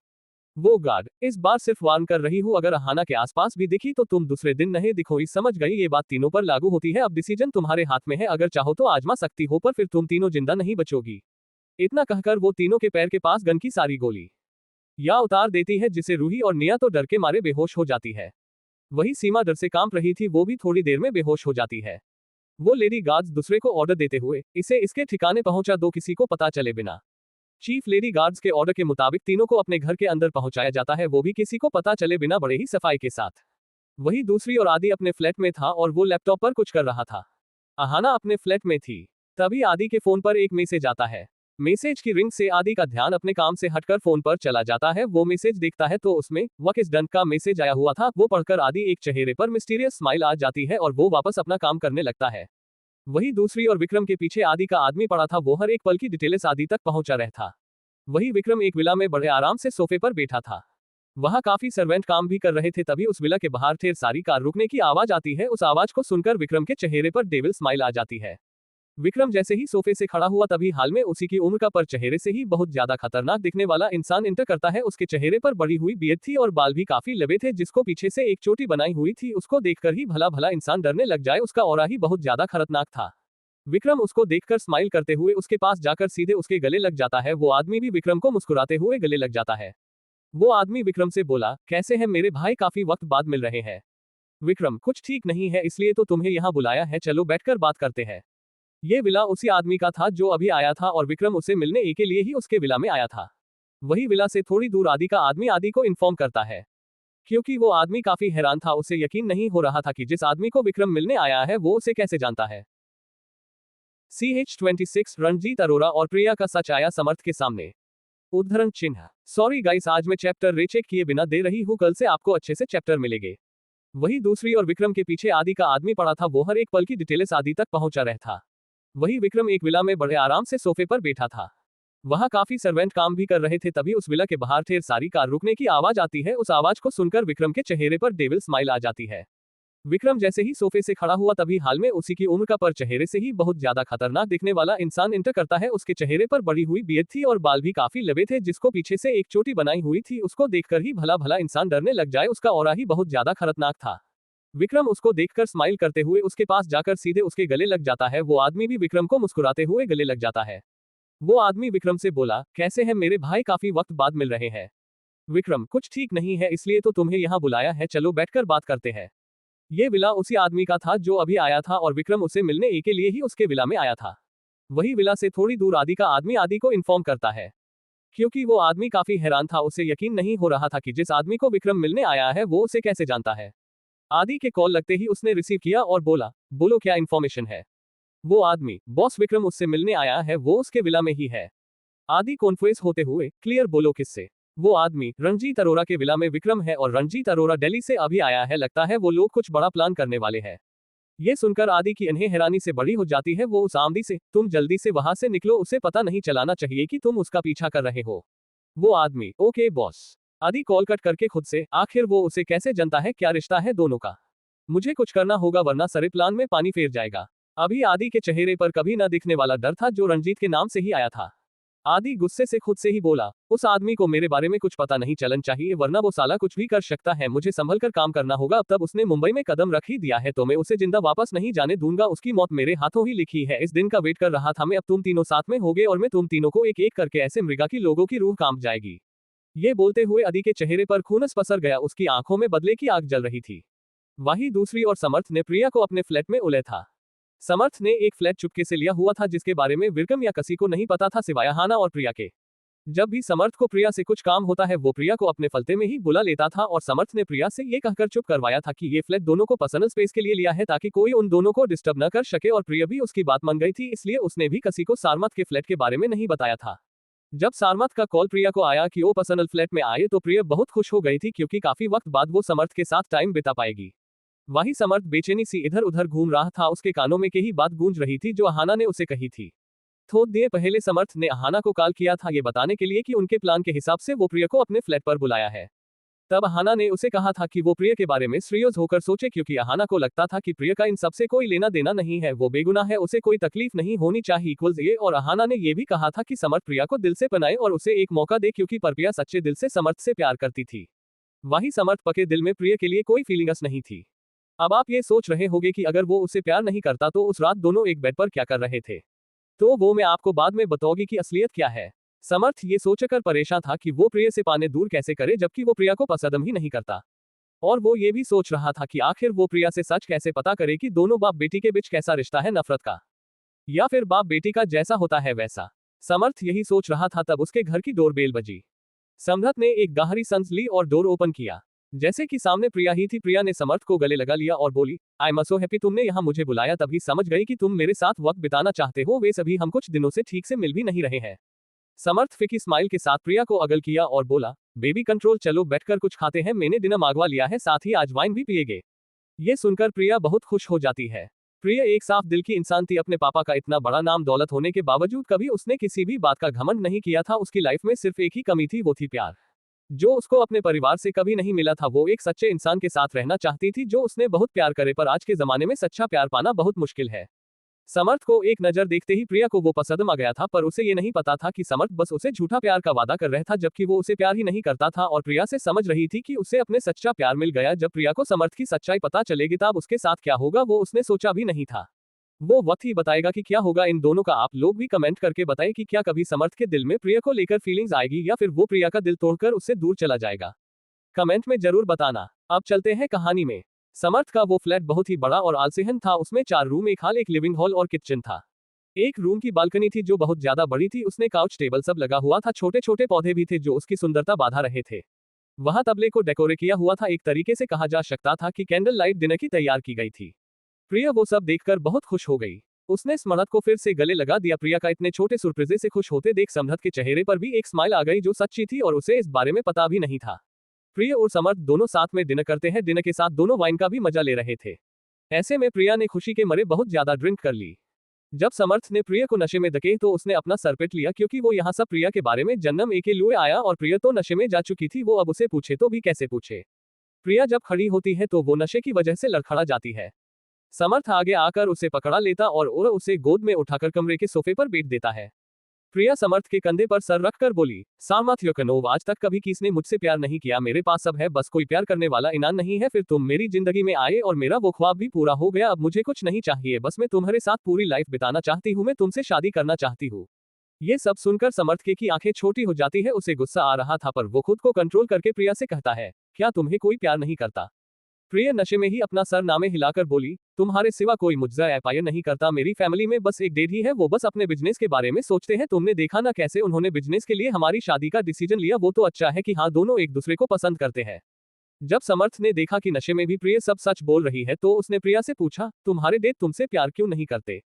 वो गार्ड, इस बार सिर्फ वार्न कर रही हूँ, अगर अहाना के आसपास भी दिखी तो तुम दूसरे दिन नहीं दिखोगी, समझ गई? ये बात तीनों पर लागू होती है। अब डिसीजन तुम्हारे हाथ में है, अगर चाहो तो आजमा सकती हो, पर फिर तुम तीनों जिंदा नहीं बचोगी। इतना कहकर वो तीनों के पैर के पास गन की सारी गोली या उतार देती है, जिसे रूही और निया तो डर के मारे बेहोश हो जाती है। वही सीमा डर से कांप रही थी, वो भी थोड़ी देर में बेहोश हो जाती है। वो लेडी गार्ड्स दूसरे को ऑर्डर देते हुए, इसे इसके ठिकाने पहुंचा दो, किसी को पता चले बिना। चीफ लेडी गार्ड्स के ऑर्डर के मुताबिक तीनों को अपने घर के अंदर पहुंचाया जाता है, वो भी किसी को पता चले बिना, बड़े ही सफाई के साथ। वही दूसरी और आदि अपने फ्लैट में था और वो लैपटॉप पर कुछ कर रहा था। अहाना अपने फ्लैट में थी। तभी आदि के फोन पर एक मैसेज आता है। मैसेज की रिंग से आदि का ध्यान अपने काम से हटकर फोन पर चला जाता है। वो मैसेज देखता है तो उसमें वर्क इज डन का मैसेज आया हुआ था। वो पढ़कर आदि एक चेहरे पर मिस्टीरियस स्माइल आ जाती है और वो वापस अपना काम करने लगता है। वही दूसरी और विक्रम के पीछे आदि का आदमी पड़ा था, वो हर एक पल की डिटेल्स आदि तक पहुंचा रहा था। वही विक्रम एक विला में बड़े आराम से सोफे पर बैठा था। वहां काफी सर्वेंट काम भी कर रहे थे। तभी उस विला के बाहर ढेर सारी कार रुकने की आवाज आती है। उस आवाज को सुनकर विक्रम के चेहरे पर डेविल स्माइल आ जाती है। विक्रम जैसे ही सोफे से खड़ा हुआ तभी हाल में उसी की उम्र का पर चेहरे से ही बहुत ज्यादा खतरनाक दिखने वाला इंसान इंटर करता है। उसके चेहरे पर बड़ी हुई बियर्ड थी और बाल भी काफी लंबे थे, जिसको पीछे से एक चोटी बनाई हुई थी। उसको देखकर ही भला भला इंसान डरने लग जाए, उसका ऑरा ही बहुत ज्यादा खतरनाक था। विक्रम उसको देखकर स्माइल करते हुए उसके पास जाकर सीधे उसके गले लग जाता है। वो आदमी भी विक्रम को मुस्कुराते हुए गले लग जाता है। वो आदमी विक्रम से बोला, कैसे हैं मेरे भाई, काफी वक्त बाद मिल रहे हैं। विक्रम, कुछ ठीक नहीं है, इसलिए तो तुम्हें यहाँ बुलाया है, चलो बैठकर बात करते हैं। ये विला उसी आदमी का था जो अभी आया था और विक्रम उसे मिलने के लिए ही उसके विला में आया था। वही विला से थोड़ी दूर आदि का आदमी आदि को इन्फॉर्म करता है। क्योंकि वो आदमी काफी हैरान था, उसे यकीन नहीं हो रहा था कि जिस आदमी को विक्रम मिलने आया है वो उसे कैसे जानता है। CH26 रणजीत अरोरा और प्रिया का सच आया समर्थ के सामने। उद्धरण चिन्ह। सॉरी गाइस, आज मैं चैप्टर रीचेक किए बिना दे रही हूँ, कल से आपको अच्छे से चैप्टर मिलेंगे। वही दूसरी और विक्रम के पीछे आदि का आदमी पड़ा था, वो हर एक पल की डिटेल्स आदि तक पहुंचा रहा था। वही विक्रम एक विला में बड़े आराम से सोफे पर बैठा था। वहां काफी सर्वेंट काम भी कर रहे थे। तभी उस विला के बाहर ढेर सारी कार रुकने की आवाज आती है। उस आवाज को सुनकर विक्रम के चेहरे पर डेविल स्माइल आ जाती है। विक्रम जैसे ही सोफे से खड़ा हुआ तभी हाल में उसी की उम्र का पर चेहरे से ही बहुत ज्यादा खतरनाक दिखने वाला इंसान इंटर करता है। उसके चेहरे पर बड़ी हुई बियर्ड थी और बाल भी काफी लंबे थे, जिसको पीछे से एक चोटी बनाई हुई थी। उसको देखकर ही भला भला इंसान डरने लग जाए, उसका ऑरा ही बहुत ज्यादा खतरनाक था। विक्रम उसको देखकर स्माइल करते हुए उसके पास जाकर सीधे उसके गले लग जाता है। वो आदमी भी विक्रम को मुस्कुराते हुए गले लग जाता है। वो आदमी विक्रम से बोला, कैसे हैं मेरे भाई, काफी वक्त बाद मिल रहे हैं। विक्रम, कुछ ठीक नहीं है, इसलिए तो तुम्हें यहाँ बुलाया है, चलो बैठकर बात करते हैं। ये विला उसी आदमी का था जो अभी आया था और विक्रम उसे मिलने के लिए ही उसके विला में आया था। वही विला से थोड़ी दूर आदि का आदमी आदि को इन्फॉर्म करता है। क्योंकि वो आदमी काफी हैरान था, उसे यकीन नहीं हो रहा था कि जिस आदमी को विक्रम मिलने आया है वो उसे कैसे जानता है। आदि के कॉल लगते ही उसने रिसीव किया और बोला, बोलो क्या इन्फॉर्मेशन है। वो आदमी, बॉस विक्रम उससे मिलने आया है, वो उसके विला में ही है। आदि कॉन्फ्यूज होते हुए, क्लियर बोलो किससे। वो आदमी, रणजीत अरोरा के विला में विक्रम है और रणजीत अरोरा दिल्ली से अभी आया है, लगता है वो लोग कुछ बड़ा प्लान करने वाले हैं। ये सुनकर आदि की इन्हें हैरानी से बड़ी हो जाती है। वो उस आमदी से, तुम जल्दी से वहां से निकलो, उसे पता नहीं चलाना चाहिए कि तुम उसका पीछा कर रहे हो। वो आदमी, ओके बॉस। आदि कॉल कट करके खुद से, आखिर वो उसे कैसे जानता है, क्या रिश्ता है दोनों का। मुझे कुछ करना होगा वरना सारे प्लान में पानी फेर जाएगा। अभी आदि के चेहरे पर कभी न दिखने वाला डर था जो रणजीत के नाम से ही आया था। आदि गुस्से से खुद से ही बोला, उस आदमी को मेरे बारे में कुछ पता नहीं चलन चाहिए, वरना वो साला कुछ भी कर सकता है। मुझे संभल कर काम करना होगा। अब तब उसने मुंबई में कदम रख ही दिया है तो मैं उसे जिंदा वापस नहीं जाने दूंगा। उसकी मौत मेरे हाथों ही लिखी है। इस दिन का वेट कर रहा था मैं। अब तुम तीनों साथ में होगे और मैं तुम तीनों को एक एक करके ऐसे मृगा की लोगों की रूह कांप जाएगी। ये बोलते हुए आदि के चेहरे पर खूनस पसर गया, उसकी आंखों में बदले की आग जल रही थी। वहीं दूसरी ओर समर्थ ने प्रिया को अपने फ्लैट में उले था। समर्थ ने एक फ्लैट चुपके से लिया हुआ था जिसके बारे में विक्रम या किसी को नहीं पता था सिवाय हाना और प्रिया के। जब भी समर्थ को प्रिया से कुछ काम होता है वो प्रिया को अपने फलते में ही बुला लेता था और समर्थ ने प्रिया से ये कहकर चुप करवाया था कि ये फ्लैट दोनों को पर्सनल स्पेस के लिए लिया है ताकि कोई उन दोनों को डिस्टर्ब न कर सके। और प्रिया भी उसकी बात मान गई थी, इसलिए उसने भी किसी को सारमथ के फ्लैट के बारे में नहीं बताया था। जब सारमथ का कॉल प्रिया को आया कि वो पर्सनल फ्लैट में आए तो प्रिया बहुत खुश हो गई थी, क्योंकि काफी वक्त बाद वो समर्थ के साथ टाइम बिता पाएगी। वही समर्थ बेचैनी सी इधर उधर घूम रहा था, उसके कानों में यही बात गूंज रही थी जो अहाना ने उसे कही थी। थोड़ी देर पहले समर्थ ने अहाना को कॉल किया था ये बताने के लिए कि उनके प्लान के हिसाब से वो प्रिया को अपने फ्लैट पर बुलाया है। तब अहाना ने उसे कहा था कि वो प्रिया के बारे में सीरियस होकर सोचे, क्योंकि अहाना को लगता था कि प्रिया का इन सबसे कोई लेना देना नहीं है, वो बेगुनाह है, उसे कोई तकलीफ नहीं होनी चाहिए इक्वल्स ये। और अहाना ने ये भी कहा था कि समर्थ प्रिया को दिल से अपनाए और उसे एक मौका दे, क्योंकि पर प्रिया सच्चे दिल से समर्थ से प्यार करती थी। वही समर्थ पके दिल में प्रिया के लिए कोई फीलिंग्स नहीं थी। अब आप ये सोच रहे होंगे कि अगर वो उसे प्यार नहीं करता तो उस रात दोनों एक बेड पर क्या कर रहे थे। तो वो मैं आपको बाद में बताऊंगी कि असलियत क्या है। समर्थ ये सोचकर परेशान था कि वो प्रिया से पाने दूर कैसे करे, जबकि वो प्रिया को पसंद ही नहीं करता। और वो ये भी सोच रहा था कि आखिर वो प्रिया से सच कैसे पता करे कि दोनों बाप बेटी के बीच कैसा रिश्ता है, नफरत का या फिर बाप बेटी का जैसा होता है वैसा। समर्थ यही सोच रहा था तब उसके घर की डोरबेल बजी। समर्थ ने एक गहरी सांस ली और डोर ओपन किया। जैसे कि सामने प्रिया ही थी। प्रिया ने समर्थ को गले लगा लिया और बोली, आई एम सो हैप्पी तुमने यहाँ मुझे बुलाया, तभी समझ गई कि तुम मेरे साथ वक्त बिताना चाहते हो। वे सभी हम कुछ दिनों से ठीक से मिल भी नहीं रहे हैं। समर्थ फिकी स्माइल के साथ प्रिया को अगल किया और बोला, बेबी कंट्रोल, चलो बैठकर कुछ खाते हैं, मैंने डिनर मांगवा लिया है, साथ ही आज वाइन भी पिएगे। ये सुनकर प्रिया बहुत खुश हो जाती है। प्रिया एक साफ दिल की इंसान थी। अपने पापा का इतना बड़ा नाम दौलत होने के बावजूद कभी उसने किसी भी बात का घमंड नहीं किया था। उसकी लाइफ में सिर्फ एक ही कमी थी, वो थी प्यार, जो उसको अपने परिवार से कभी नहीं मिला था। वो एक सच्चे इंसान के साथ रहना चाहती थी जो उसने बहुत प्यार करे, पर आज के जमाने में सच्चा प्यार पाना बहुत मुश्किल है। समर्थ को एक नजर देखते ही प्रिया को वो पसंद आ गया था, पर उसे ये नहीं पता था कि समर्थ बस उसे झूठा प्यार का वादा कर रहा था, जबकि वो उसे प्यार ही नहीं करता था। और प्रिया से समझ रही थी कि उसे अपने सच्चा प्यार मिल गया। जब प्रिया को समर्थ की सच्चाई पता चलेगी तब उसके साथ क्या होगा वो उसने सोचा भी नहीं था। वो वक्त ही बताएगा कि क्या होगा इन दोनों का। आप लोग भी कमेंट करके बताएं कि क्या कभी समर्थ के दिल में प्रिया को लेकर फीलिंग्स आएगी या फिर वो प्रिया का दिल तोड़कर उससे दूर चला जाएगा। कमेंट में जरूर बताना। अब चलते हैं कहानी में। समर्थ का वो फ्लैट बहुत ही बड़ा और आलसेहन था। उसमें 4 रूम, एक हॉल, एक लिविंग हॉल और किचन था। एक रूम की बालकनी थी जो बहुत ज्यादा बड़ी थी। उसने काउच टेबल सब लगा हुआ था, छोटे छोटे पौधे भी थे जो उसकी सुंदरता बाधा रहे थे। वहां तबले को डेकोरेट किया हुआ था। एक तरीके से कहा जा सकता था कि कैंडल लाइट डिनर की तैयार की गई थी। प्रिया वो सब देखकर बहुत खुश हो गई। उसने समर्थ को फिर से गले लगा दिया। प्रिया का इतने छोटे सरप्राइज से खुश होते देख समर्थ के चेहरे पर भी एक स्माइल आ गई जो सच्ची थी और उसे इस बारे में पता भी नहीं था। प्रिया और समर्थ दोनों साथ में डिनर करते हैं। डिनर के साथ दोनों वाइन का भी मजा ले रहे थे। ऐसे में प्रिया ने खुशी के मरे बहुत ज्यादा ड्रिंक कर ली। जब समर्थ ने प्रिया को नशे में धके तो उसने अपना सर पीट लिया, क्योंकि वो यहाँ सब प्रिया के बारे में जन्म एक लुए आया और प्रिया तो नशे में जा चुकी थी। वो अब उसे पूछे तो भी कैसे पूछे। प्रिया जब खड़ी होती है तो वो नशे की वजह से लड़खड़ा जाती है। समर्थ आगे आकर उसे पकड़ा लेता और उसे गोद में उठाकर कमरे के सोफे पर बैठ देता है। प्रिया समर्थ के कंधे पर सर रखकर बोली, सामर्थ योकनोव, आज तक कभी किसने मुझसे प्यार नहीं किया। मेरे पास सब है, बस कोई प्यार करने वाला इनाम नहीं है। फिर तुम मेरी जिंदगी में आए और मेरा वो ख्वाब भी पूरा हो गया। अब मुझे कुछ नहीं चाहिए, बस मैं तुम्हारे साथ पूरी लाइफ बिताना चाहती हूँ। मैं तुमसे शादी करना चाहती हूँ। ये सब सुनकर समर्थ की आंखें छोटी हो जाती है। उसे गुस्सा आ रहा था, पर वो खुद को कंट्रोल करके प्रिया से कहता है, क्या तुम्हें कोई प्यार नहीं करता। प्रिया नशे में ही अपना सर नामे हिलाकर बोली, तुम्हारे सिवा कोई मुझसे एपायर नहीं करता। मेरी फैमिली में बस एक डेड ही है, वो बस अपने बिजनेस के बारे में सोचते हैं। तुमने देखा ना कैसे उन्होंने बिजनेस के लिए हमारी शादी का डिसीजन लिया। वो तो अच्छा है कि हाँ, दोनों एक दूसरे को पसंद करते हैं। जब समर्थ ने देखा कि नशे में भी प्रिया सब सच बोल रही है तो उसने प्रिया से पूछा, तुम्हारे डेड तुमसे प्यार क्यों नहीं करते।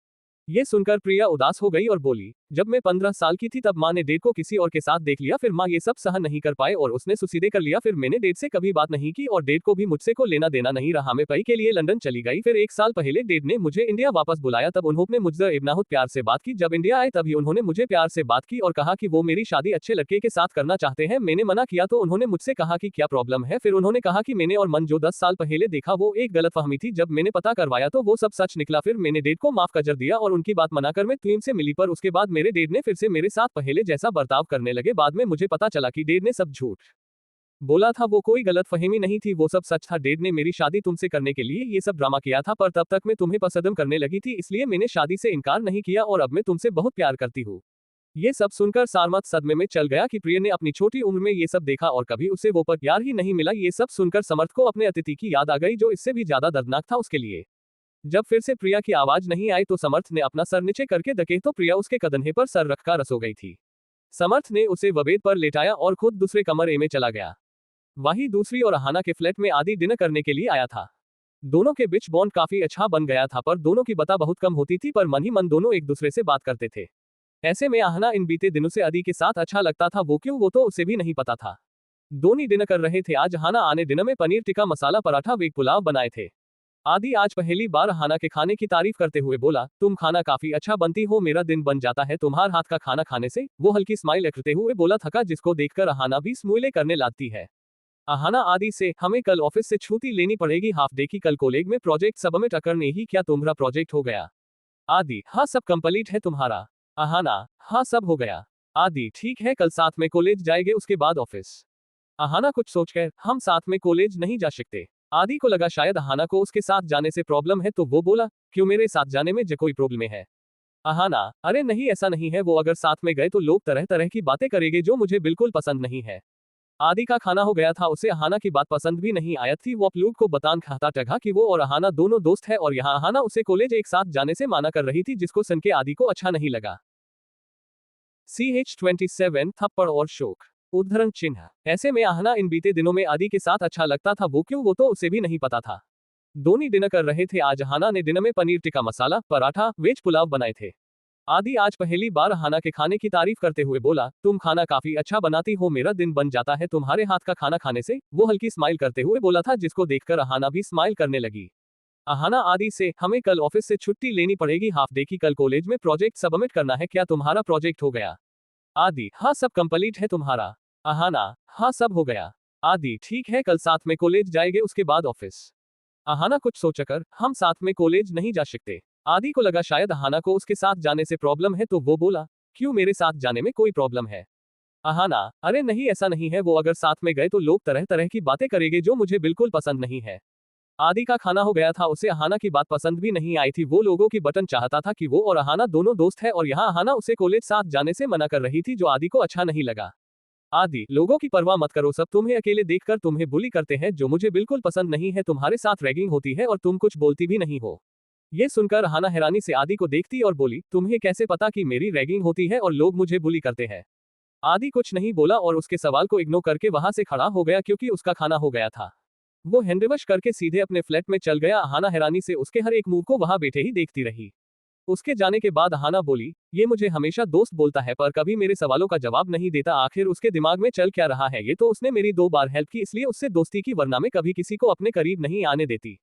ये सुनकर प्रिया उदास हो गई और बोली, जब मैं 15 साल की थी तब माँ ने डेड को किसी और के साथ देख लिया। फिर माँ ये सब सहन नहीं कर पाए और उसने सुसीदे कर लिया। फिर मैंने डेड से कभी बात नहीं की और डेड को भी मुझसे को लेना देना नहीं रहा। मैं पढ़ाई के लिए लंदन चली गई। फिर 1 साल पहले डेड ने मुझे इंडिया वापस बुलाया। तब उन्होंने मुझसे इब्नाहुत प्यार से बात की। जब इंडिया आए तभी उन्होंने मुझे प्यार से बात की और कहा कि वो मेरी शादी अच्छे लड़के के साथ करना चाहते हैं। मैंने मना किया तो उन्होंने मुझसे कहा कि क्या प्रॉब्लम है। फिर उन्होंने कहा कि मैंने और मन जो 10 साल पहले देखा वो एक गलतफहमी थी। जब मैंने पता करवाया तो वो सब सच निकला। फिर मैंने डेड को माफ कर दिया और उनकी बात मनाकर ट्वीम से मिली, पर उसके बाद मेरे डेड ने फिर से मेरे साथ पहले जैसा बर्ताव करने लगे। बाद में मुझे पता चला कि डेड ने सब झूठ बोला था, वो कोई गलतफहमी नहीं थी, वो सब सच था। डेड ने मेरी शादी तुमसे करने के लिए ये सब ड्रामा किया था, पर तब तक मैं तुम्हें पसंद करने लगी थी, इसलिए मैंने शादी से इनकार नहीं किया और अब मैं तुमसे बहुत प्यार करती हूँ। ये सब सुनकर समर्थ सदमे में चल गया कि प्रिया ने अपनी छोटी उम्र में ये सब देखा और कभी उसे वो पर प्यार ही नहीं मिला। ये सब सुनकर समर्थ को अपने अतिथि की याद आ गई जो इससे भी ज्यादा दर्दनाक था उसके लिए। जब फिर से प्रिया की आवाज नहीं आई तो समर्थ ने अपना सर नीचे करके धके तो प्रिया उसके कंधे पर सर रखकर सो गई थी। समर्थ ने उसे बेड पर लेटाया और खुद दूसरे कमरे में चला गया। वहीं दूसरी ओर अहाना के फ्लैट में आदि डिनर करने के लिए आया था। दोनों के बीच बॉन्ड काफी अच्छा बन गया था, पर दोनों की बातें बहुत कम होती थी, पर मन ही मन दोनों एक दूसरे से बात करते थे। ऐसे में अहाना इन बीते दिनों से आदि के साथ अच्छा लगता था, वो क्यों वो तो उसे भी नहीं पता था। दोनों डिनर कर रहे थे। आज अहाना आने डिनर में पनीर टिक्का मसाला पराठा वेग पुलाव बनाए थे। आदि आज पहली बार अहाना के खाने की तारीफ करते हुए बोला, तुम खाना काफी अच्छा बनती हो, मेरा दिन बन जाता है तुम्हारे हाथ का खाना खाने से। वो हल्की स्माइल करते हुए बोला थका, जिसको देखकर अहाना भी स्माइल करने लगती है। अहाना आदि से, हमें कल ऑफिस से छुट्टी लेनी पड़ेगी, हाफ डे की, कल कॉलेज में प्रोजेक्ट सबमिट करने ही, क्या तुम्हारा प्रोजेक्ट हो गया? आदि, हाँ सब कंप्लीट है, तुम्हारा? अहाना, हाँ सब हो गया। आदि, ठीक है, कल साथ में कॉलेज जाएंगे, उसके बाद ऑफिस। अहाना कुछ सोचकर, हम साथ में कॉलेज नहीं जा सकते। आदि को लगा शायद अहाना को उसके साथ जाने से प्रॉब्लम है, तो वो बोला, क्यों, मेरे साथ जाने में कोई प्रॉब्लम है? अहाना, अरे नहीं ऐसा नहीं है, वो अगर साथ में गए तो लोग तरह तरह की बातें करेंगे जो मुझे बिल्कुल पसंद नहीं है। आदि का खाना हो गया था, उसे अहाना की बात पसंद भी नहीं आई थी। वो अपलूक को बतान खाता टगा कि वो और अहाना दोनों दोस्त है, और यहाँ अहाना उसे कॉलेज एक साथ जाने से माना कर रही थी, जिसको सुन के आदि को अच्छा नहीं लगा। CH27 थप्पड़ और शोक। उद्धरण चिन्ह। ऐसे में अहाना इन बीते दिनों में आदि के साथ अच्छा लगता था, वो क्यों, वो तो उसे भी नहीं पता था। दोनों डिनर कर रहे थे। आज अहाना ने डिनर में पनीर टिक्का मसाला, पराठा, वेज पुलाव बनाए थे। आदि आज पहली बार अहाना के खाने की तारीफ करते हुए बोला, तुम खाना काफी अच्छा बनाती हो, मेरा दिन बन जाता है तुम्हारे हाथ का खाना खाने से। वो हल्की स्माइल करते हुए बोला था, जिसको देखकर अहाना भी स्माइल करने लगी। अहाना आदि से, हमें कल ऑफिस से छुट्टी लेनी पड़ेगी, हाफ डे की, कल कॉलेज में प्रोजेक्ट सबमिट करना है, क्या तुम्हारा प्रोजेक्ट हो गया? आदि, हाँ सब कंप्लीट है, तुम्हारा? अहाना, हाँ सब हो गया। आदि, ठीक है, कल साथ में कॉलेज जाएंगे, उसके बाद ऑफिस। अहाना कुछ सोचकर, हम साथ में कॉलेज नहीं जा सकते। आदि को लगा शायद अहाना को उसके साथ जाने से प्रॉब्लम है, तो वो बोला, क्यों, मेरे साथ जाने में कोई प्रॉब्लम है? अहाना, अरे नहीं ऐसा नहीं है, वो अगर साथ में गए तो लोग तरह तरह की बातें करेंगे जो मुझे बिल्कुल पसंद नहीं है। आदि का खाना हो गया था, उसे अहाना की बात पसंद भी नहीं आई थी। वो लोगों की बटन चाहता था कि वो और अहाना दोनों दोस्त है, और यहाँ अहाना उसे कॉलेज साथ जाने से मना कर रही थी, जो आदि को अच्छा नहीं लगा। आदि, लोगों की परवाह मत करो, सब तुम्हें अकेले देखकर तुम्हें बुली करते हैं, जो मुझे बिल्कुल पसंद नहीं है। तुम्हारे साथ रैगिंग होती है और तुम कुछ बोलती भी नहीं हो। ये सुनकर अहाना हैरानी से आदि को देखती और बोली, तुम्हें कैसे पता कि मेरी रैगिंग होती है और लोग मुझे बुली करते हैं? आदि कुछ नहीं बोला और उसके सवाल को इग्नोर करके वहां से खड़ा हो गया, क्योंकि उसका खाना हो गया था। वो हैंडवॉश करके सीधे अपने फ्लैट में चल गया। अहाना हैरानी से उसके हर एक मूव को वहां बैठे ही देखती रही। उसके जाने के बाद अहाना बोली, ये मुझे हमेशा दोस्त बोलता है, पर कभी मेरे सवालों का जवाब नहीं देता, आखिर उसके दिमाग में चल क्या रहा है? ये तो उसने मेरी 2 बार हेल्प की, इसलिए उससे दोस्ती की, वरना मैं कभी किसी को अपने करीब नहीं आने देती।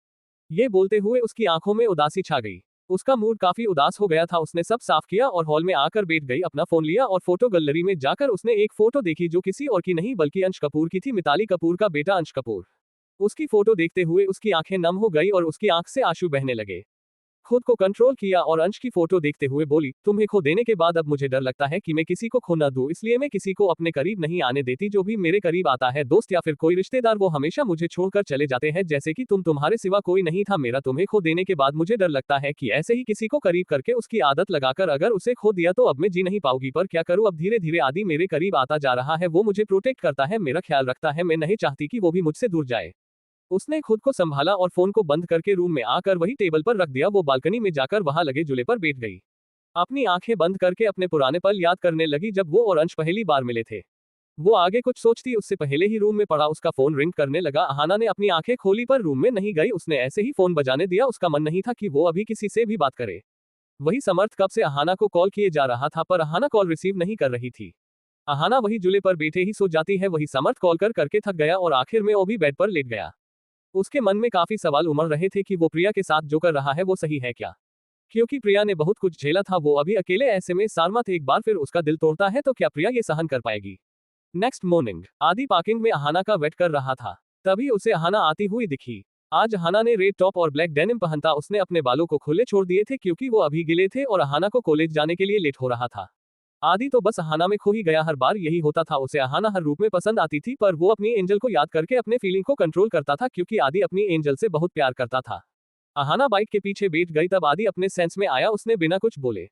ये बोलते हुए उसकी आंखों में उदासी छा गई। उसका मूड काफी उदास हो गया था। उसने सब साफ किया और हॉल में आकर बैठ गई। अपना फोन लिया और फोटो गैलरी में जाकर उसने एक फोटो देखी, जो किसी और की नहीं बल्कि अंश कपूर की थी, मिताली कपूर का बेटा अंश कपूर। उसकी फोटो देखते हुए उसकी आंखें नम हो गई और उसकी आंख से आंसू बहने लगे। खुद को कंट्रोल किया और अंश की फोटो देखते हुए बोली, तुम्हें खो देने के बाद अब मुझे डर लगता है कि मैं किसी को खो न दूं, इसलिए मैं किसी को अपने करीब नहीं आने देती। जो भी मेरे करीब आता है, दोस्त या फिर कोई रिश्तेदार, वो हमेशा मुझे छोड़कर चले जाते हैं, जैसे कि तुम्हारे सिवा कोई नहीं था मेरा। तुम्हें खो देने के बाद मुझे डर लगता है कि ऐसे ही किसी को करीब करके उसकी आदत लगाकर अगर उसे खो दिया तो अब मैं जी नहीं पाऊंगी। पर क्या करूं, अब धीरे धीरे आदि मेरे करीब आता जा रहा है, वो मुझे प्रोटेक्ट करता है, मेरा ख्याल रखता है, मैं नहीं चाहती कि वो भी मुझसे दूर जाए। उसने खुद को संभाला और फोन को बंद करके रूम में आकर वही टेबल पर रख दिया। वो बालकनी में जाकर वहां लगे झूले पर बैठ गई। अपनी आंखें बंद करके अपने पुराने पल याद करने लगी, जब वो और अंश पहली बार मिले थे। वो आगे कुछ सोचती उससे पहले ही रूम में पड़ा उसका फोन रिंग करने लगा। अहाना ने अपनी आंखें खोली पर रूम में नहीं गई। उसने ऐसे ही फोन बजाने दिया। उसका मन नहीं था कि वो अभी किसी से भी बात करे। वही समर्थ कब से अहाना को कॉल किए जा रहा था, पर अहाना कॉल रिसीव नहीं कर रही थी। अहाना वही झूले पर बैठे ही सो जाती है। वही समर्थ कॉल करके थक गया और आखिर में वो भी बेड पर लेट गया। उसके मन में काफी सवाल उमड़ रहे थे कि वो प्रिया के साथ जो कर रहा है वो सही है क्या, क्योंकि प्रिया ने बहुत कुछ झेला था। वो अभी अकेले, ऐसे में सारमत एक बार फिर उसका दिल तोड़ता है तो क्या प्रिया ये सहन कर पाएगी? नेक्स्ट मॉर्निंग आदि पार्किंग में अहाना का वेट कर रहा था। तभी उसे अहाना आती हुई दिखी। आज अहाना ने रेड टॉप और ब्लैक डेनिम पहनता। उसने अपने बालों को खुले छोड़ दिए थे क्योंकि वो अभी गिले थे और अहाना को कॉलेज जाने के लिए लेट हो रहा था। आदि तो बस अहाना में खो ही गया। हर बार यही होता था, उसे अहाना हर रूप में पसंद आती थी, पर वो अपनी एंजल को याद करके अपने फीलिंग को कंट्रोल करता था, क्योंकि आदि अपनी एंजल से बहुत प्यार करता था। अहाना बाइक के पीछे बैठ गई, तब आदि अपने सेंस में आया। उसने बिना कुछ बोले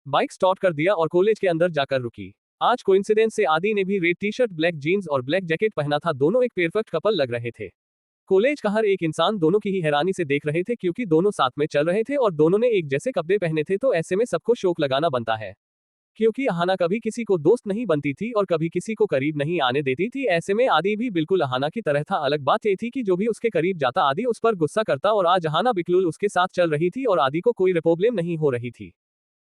बाइक स्टार्ट कर दिया और कॉलेज के अंदर जाकर रुकी। आज कोइंसिडेंस से आदि ने भी red T shirt, black jeans और ब्लैक जैकेट पहना था। दोनों एक परफेक्ट कपल लग रहे थे। कॉलेज का हर एक इंसान दोनों की ही हैरानी से देख रहे थे, क्योंकि दोनों साथ में चल रहे थे और दोनों ने एक जैसे कपड़े पहने थे। तो ऐसे में सबको शौक लगाना बनता है, क्योंकि अहाना कभी किसी को दोस्त नहीं बनती थी और कभी किसी को करीब नहीं आने देती थी। ऐसे में आदि भी बिल्कुल अहाना की तरह था। अलग बात ये थी कि जो भी उसके करीब जाता आदि उस पर गुस्सा करता, और आज अहाना बिल्कुल उसके साथ चल रही थी और आदि को कोई प्रॉब्लम नहीं हो रही थी।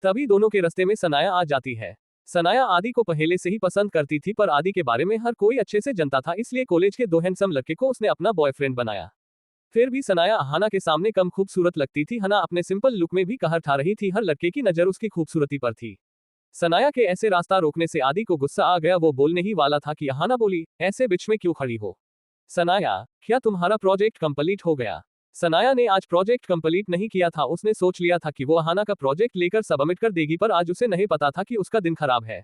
तभी दोनों के रास्ते में सनाया आ जाती है। सनाया आदि को पहले से ही पसंद करती थी, पर आदि के बारे में हर कोई अच्छे से जानता था, इसलिए कॉलेज के 2 हैंडसम लड़के को उसने अपना बॉयफ्रेंड बनाया। फिर भी सनाया अहाना के सामने कम खूबसूरत लगती थी। हना अपने सिंपल लुक में भी कहर ठा रही थी। हर लड़के की नजर उसकी खूबसूरती पर थी। सनाया के ऐसे रास्ता रोकने से आदि को गुस्सा आ गया। वो बोलने ही वाला था कि अहाना बोली, ऐसे बीच में क्यों खड़ी हो? सनाया, क्या तुम्हारा प्रोजेक्ट कंप्लीट हो गया? सनाया ने आज प्रोजेक्ट कंप्लीट नहीं किया था। उसने सोच लिया था कि वो अहाना का प्रोजेक्ट लेकर सबमिट कर देगी, पर आज उसे नहीं पता था कि उसका दिन खराब है।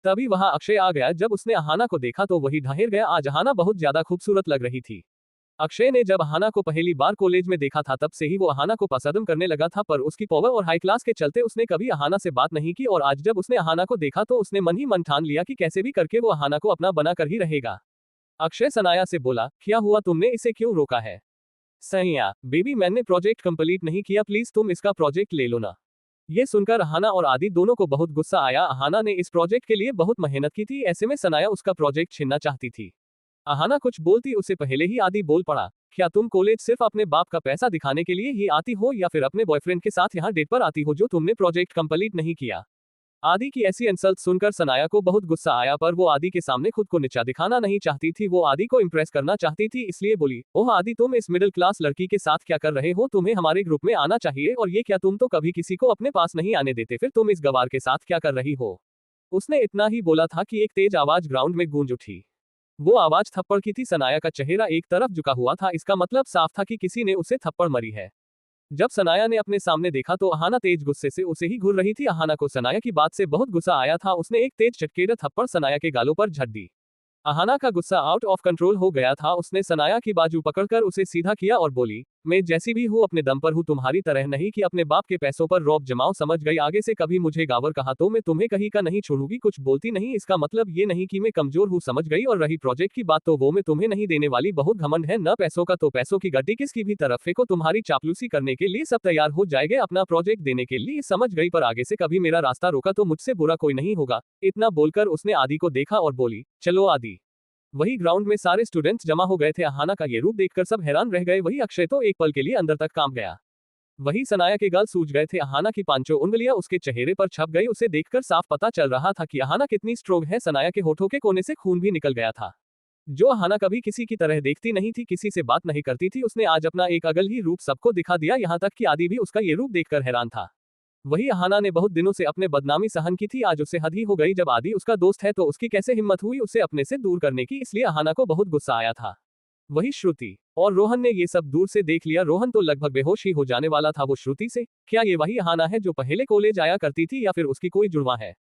तभी वहां अक्षय आ गया। जब उसने अहाना को देखा तो वही ढहेर गया। आज अहाना बहुत ज्यादा खूबसूरत लग रही थी। अक्षय ने जब अहाना को पहली बार कॉलेज में देखा था तब से ही वो अहाना को पसंद करने लगा था, पर उसकी पावर और हाई क्लास के चलते उसने कभी अहाना से बात नहीं की। और आज जब उसने अहाना को देखा तो उसने मन ही मन ठान लिया कि कैसे भी करके वो अहाना को अपना बना कर ही रहेगा। अक्षय सनाया से बोला, क्या हुआ, तुमने इसे क्यों रोका है? सैया, बेबी मैंने प्रोजेक्ट कंप्लीट नहीं किया, प्लीज तुम इसका प्रोजेक्ट ले लो ना। ये सुनकर अहाना और आदि दोनों को बहुत गुस्सा आया। अहाना ने इस प्रोजेक्ट के लिए बहुत मेहनत की थी, ऐसे में सनाया उसका प्रोजेक्ट छीनना चाहती थी। अहाना कुछ बोलती उससे पहले ही आदि बोल पड़ा, क्या तुम कॉलेज सिर्फ अपने बाप का पैसा दिखाने के लिए ही आती हो या फिर अपने बॉयफ्रेंड के साथ यहाँ डेट पर आती हो जो तुमने प्रोजेक्ट कंप्लीट नहीं किया? आदि की ऐसी इंसल्ट सुनकर सनाया को बहुत गुस्सा आया, पर वो आदि के सामने खुद को नीचा दिखाना नहीं चाहती थी। वो आदि को इम्प्रेस करना चाहती थी, इसलिए बोली, ओह आदि, तुम इस मिडिल क्लास लड़की के साथ क्या कर रहे हो? तुम्हें हमारे ग्रुप में आना चाहिए। और ये क्या, तुम तो कभी किसी को अपने पास नहीं आने देते, फिर तुम इस गवार के साथ क्या कर रही हो? उसने इतना ही बोला था कि एक तेज आवाज ग्राउंड में गूंज उठी। वो आवाज थप्पड़ की थी। सनाया का चेहरा एक तरफ झुका हुआ था, इसका मतलब साफ था कि किसी ने उसे थप्पड़ मारी है। जब सनाया ने अपने सामने देखा तो अहाना तेज गुस्से से उसे ही घूर रही थी। अहाना को सनाया की बात से बहुत गुस्सा आया था। उसने एक तेज चटकेरा थप्पड़ सनाया के गालों पर झट दी। अहाना का गुस्सा आउट ऑफ कंट्रोल हो गया था। उसने सनाया की बाजू पकड़कर उसे सीधा किया और बोली, मैं जैसी भी हूँ अपने दम पर हूँ, तुम्हारी तरह नहीं कि अपने बाप के पैसों पर रौब जमाओ, समझ गई? आगे से कभी मुझे गावर कहा तो मैं तुम्हें कहीं का नहीं छोड़ूंगी। कुछ बोलती नहीं, इसका मतलब ये नहीं कि मैं कमजोर हूँ, समझ गई? और रही प्रोजेक्ट की बात तो वो मैं तुम्हें नहीं देने वाली। बहुत घमंड है न पैसों का, तो पैसों की गड्डी किसकी भी तरफ फेंको, तुम्हारी चापलूसी करने के लिए सब तैयार हो जाएंगे अपना प्रोजेक्ट देने के लिए, समझ गई? पर आगे से कभी मेरा रास्ता रोका तो मुझसे बुरा कोई नहीं होगा। इतना बोलकर उसने आदि को देखा और बोली, चलो आदि। वही ग्राउंड में सारे स्टूडेंट्स जमा हो गए थे। अहाना का ये रूप देखकर सब हैरान रह गए। वही अक्षय तो एक पल के लिए अंदर तक कांप गया। वही सनाया के गाल सूज गए थे। अहाना की पांचों उंगलियां उसके चेहरे पर छप गई। उसे देखकर साफ पता चल रहा था कि अहाना कितनी स्ट्रोंग है। सनाया के होठों के कोने से खून भी निकल गया था। जो अहाना कभी किसी की तरह देखती नहीं थी, किसी से बात नहीं करती थी, उसने आज अपना एक अगल ही रूप सबको दिखा दिया। यहाँ तक कि आदि भी उसका ये रूप देखकर हैरान था। वही अहाना ने बहुत दिनों से अपने बदनामी सहन की थी, आज उसे हद ही हो गई। जब आदि उसका दोस्त है तो उसकी कैसे हिम्मत हुई उसे अपने से दूर करने की, इसलिए अहाना को बहुत गुस्सा आया था। वही श्रुति और रोहन ने ये सब दूर से देख लिया। रोहन तो लगभग बेहोश ही हो जाने वाला था। वो श्रुति से, क्या ये वही अहाना है जो पहले कॉलेज आया करती थी या फिर उसकी कोई जुड़वा है?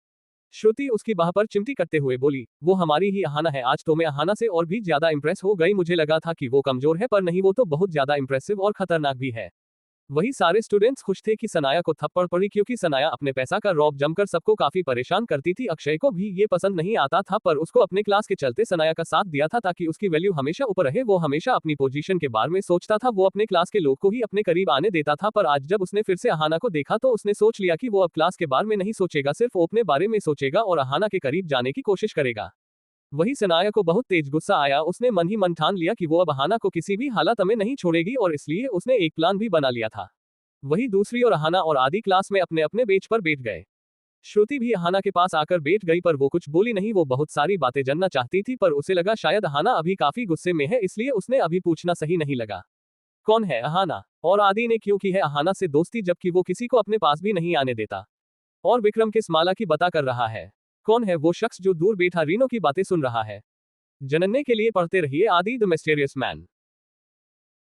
श्रुति उसकी बाह पर चिमटी करते हुए बोली, वो हमारी ही अहाना है। आज तो मैं अहाना से और भी ज्यादा इंप्रेस हो गई। मुझे लगा था कि वो कमजोर है, पर नहीं, वो तो बहुत ज्यादा इंप्रेसिव और खतरनाक भी है। वही सारे स्टूडेंट्स खुश थे कि सनाया को थप्पड़ पड़ी, क्योंकि सनाया अपने पैसा का रौब जमकर सबको काफी परेशान करती थी। अक्षय को भी ये पसंद नहीं आता था, पर उसको अपने क्लास के चलते सनाया का साथ दिया था ताकि उसकी वैल्यू हमेशा ऊपर रहे। वो हमेशा अपनी पोजीशन के बारे में सोचता था। वो अपने क्लास के लोग को ही अपने करीब आने देता था, पर आज जब उसने फिर से अहाना को देखा तो उसने सोच लिया कि वो अब क्लास के बारे में नहीं सोचेगा, सिर्फ अपने बारे में सोचेगा और अहाना के करीब जाने की कोशिश करेगा। वही सनाया को बहुत तेज गुस्सा आया। उसने मन ही मन ठान लिया कि वो अब अहाना को किसी भी हालत में नहीं छोड़ेगी, और इसलिए उसने एक प्लान भी बना लिया था। वही दूसरी ओर अहाना और आदि क्लास में अपने अपने बेंच पर बैठ गए। श्रुति भी अहाना के पास आकर बैठ गई, पर वो कुछ बोली नहीं। वो बहुत सारी बातें जानना चाहती थी, पर उसे लगा शायद अहाना अभी काफी गुस्से में है, इसलिए उसने अभी पूछना सही नहीं लगा। कौन है अहाना? और आदि ने क्यों की है अहाना से दोस्ती, जबकि वो किसी को अपने पास भी नहीं आने देता? और विक्रम किस माला की बता कर रहा है? कौन है वो शख्स जो दूर बैठा रीनो की बातें सुन रहा है? जानने के लिए पढ़ते रहिए आदि the mysterious man.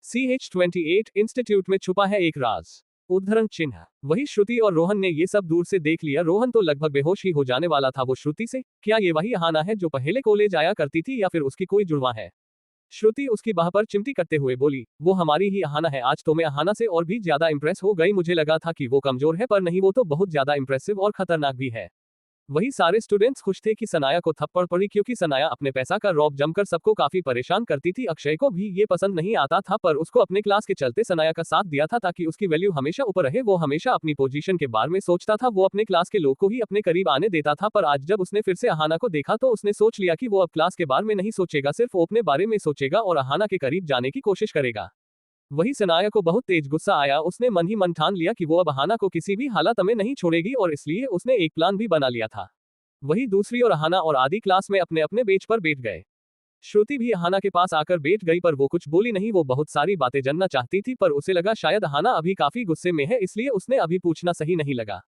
CH28 institute में छुपा है एक राज। उद्धरण चिन्ह। वही श्रुति और रोहन ने ये सब दूर से देख लिया। रोहन तो लगभग बेहोश ही हो जाने वाला था। वो श्रुति से, क्या ये वही अहाना है जो पहले कॉलेज आया करती थी या फिर उसकी कोई जुड़वा है? श्रुति उसकी बाह पर चिमटी करते हुए बोली, वो हमारी ही अहाना है। आज तो मैं अहाना से और भी ज्यादा इंप्रेस हो गई। मुझे लगा था कि वो कमजोर है, पर नहीं, वो तो बहुत ज्यादा इंप्रेसिव और खतरनाक भी है। वही सारे स्टूडेंट्स खुश थे कि सनाया को थप्पड़ पड़ी, क्योंकि सनाया अपने पैसा का रौब जमकर सबको काफी परेशान करती थी। अक्षय को भी ये पसंद नहीं आता था, पर उसको अपने क्लास के चलते सनाया का साथ दिया था ताकि उसकी वैल्यू हमेशा ऊपर रहे। वो हमेशा अपनी पोजीशन के बारे में सोचता था। वो अपने क्लास के लोग को ही अपने करीब आने देता था, पर आज जब उसने फिर से अहाना को देखा तो उसने सोच लिया कि वो अब क्लास के बारे में नहीं सोचेगा, सिर्फ अपने बारे में सोचेगा और अहाना के करीब जाने की कोशिश करेगा। वही सनाया को बहुत तेज गुस्सा आया। उसने मन ही मन ठान लिया कि वो अब अहाना को किसी भी हालत में नहीं छोड़ेगी, और इसलिए उसने एक प्लान भी बना लिया था। वही दूसरी ओर अहाना और आदि क्लास में अपने अपने बेंच पर बैठ गए। श्रुति भी अहाना के पास आकर बैठ गई पर वो कुछ बोली नहीं। वो बहुत सारी बातें जानना चाहती थी पर उसे लगा शायद अहाना अभी काफी गुस्से में है, इसलिए उसने अभी पूछना सही नहीं लगा।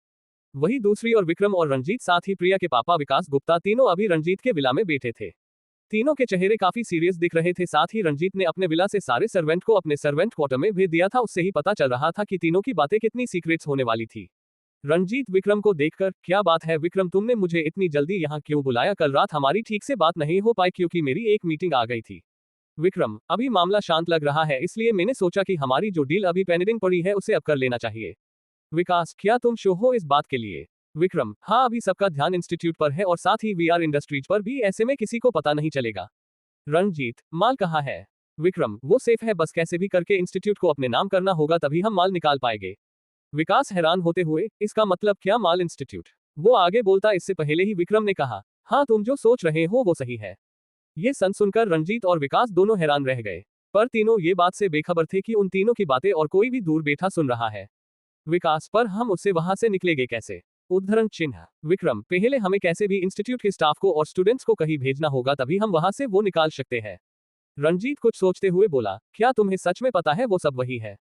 वही दूसरी और विक्रम और रंजीत, साथ ही प्रिया के पापा विकास गुप्ता, तीनों अभी रंजीत के विला में बैठे थे। तीनों के चेहरे काफी सीरियस दिख रहे थे। साथ ही रंजीत ने अपने विला से सारे सर्वेंट को अपने सर्वेंट क्वार्टर में भेज दिया था। उससे ही पता चल रहा था कि तीनों की बातें कितनी सीक्रेट्स होने वाली थी। रंजीत विक्रम को देखकर, क्या बात है विक्रम, तुमने मुझे इतनी जल्दी यहाँ क्यों बुलाया? कल रात हमारी ठीक से बात नहीं हो पाई क्योंकि मेरी एक मीटिंग आ गई थी। विक्रम, अभी मामला शांत लग रहा है इसलिए मैंने सोचा कि हमारी जो डील अभी पेंडिंग पड़ी है उसे अब कर लेना चाहिए। विकास, क्या तुम श्योर हो इस बात के लिए? विक्रम, हाँ, अभी सबका ध्यान इंस्टीट्यूट पर है और साथ ही वीआर इंडस्ट्रीज पर भी, ऐसे में किसी को पता नहीं चलेगा। रंजीत, माल कहाँ है? विक्रम, वो सेफ है, बस कैसे भी करके इंस्टीट्यूट को अपने नाम करना होगा तभी हम माल निकाल पाएंगे। विकास हैरान होते हुए, इसका मतलब क्या माल इंस्टीट्यूट? वो आगे बोलता इससे पहले ही विक्रम ने कहा, हाँ, तुम जो सोच रहे हो वो सही है। ये सुनकर रंजीत और विकास दोनों हैरान रह गए, पर तीनों ये बात से बेखबर थे कि उन तीनों की बातें और कोई भी दूर बैठा सुन रहा है। विकास, पर हम उससे वहां से निकलेंगे कैसे? उद्धरण चिन्ह। विक्रम, पहले हमें कैसे भी इंस्टीट्यूट के स्टाफ को और स्टूडेंट्स को कहीं भेजना होगा तभी हम वहां से वो निकाल सकते हैं। रंजीत कुछ सोचते हुए बोला, क्या तुम्हें सच में पता है वो सब वही है?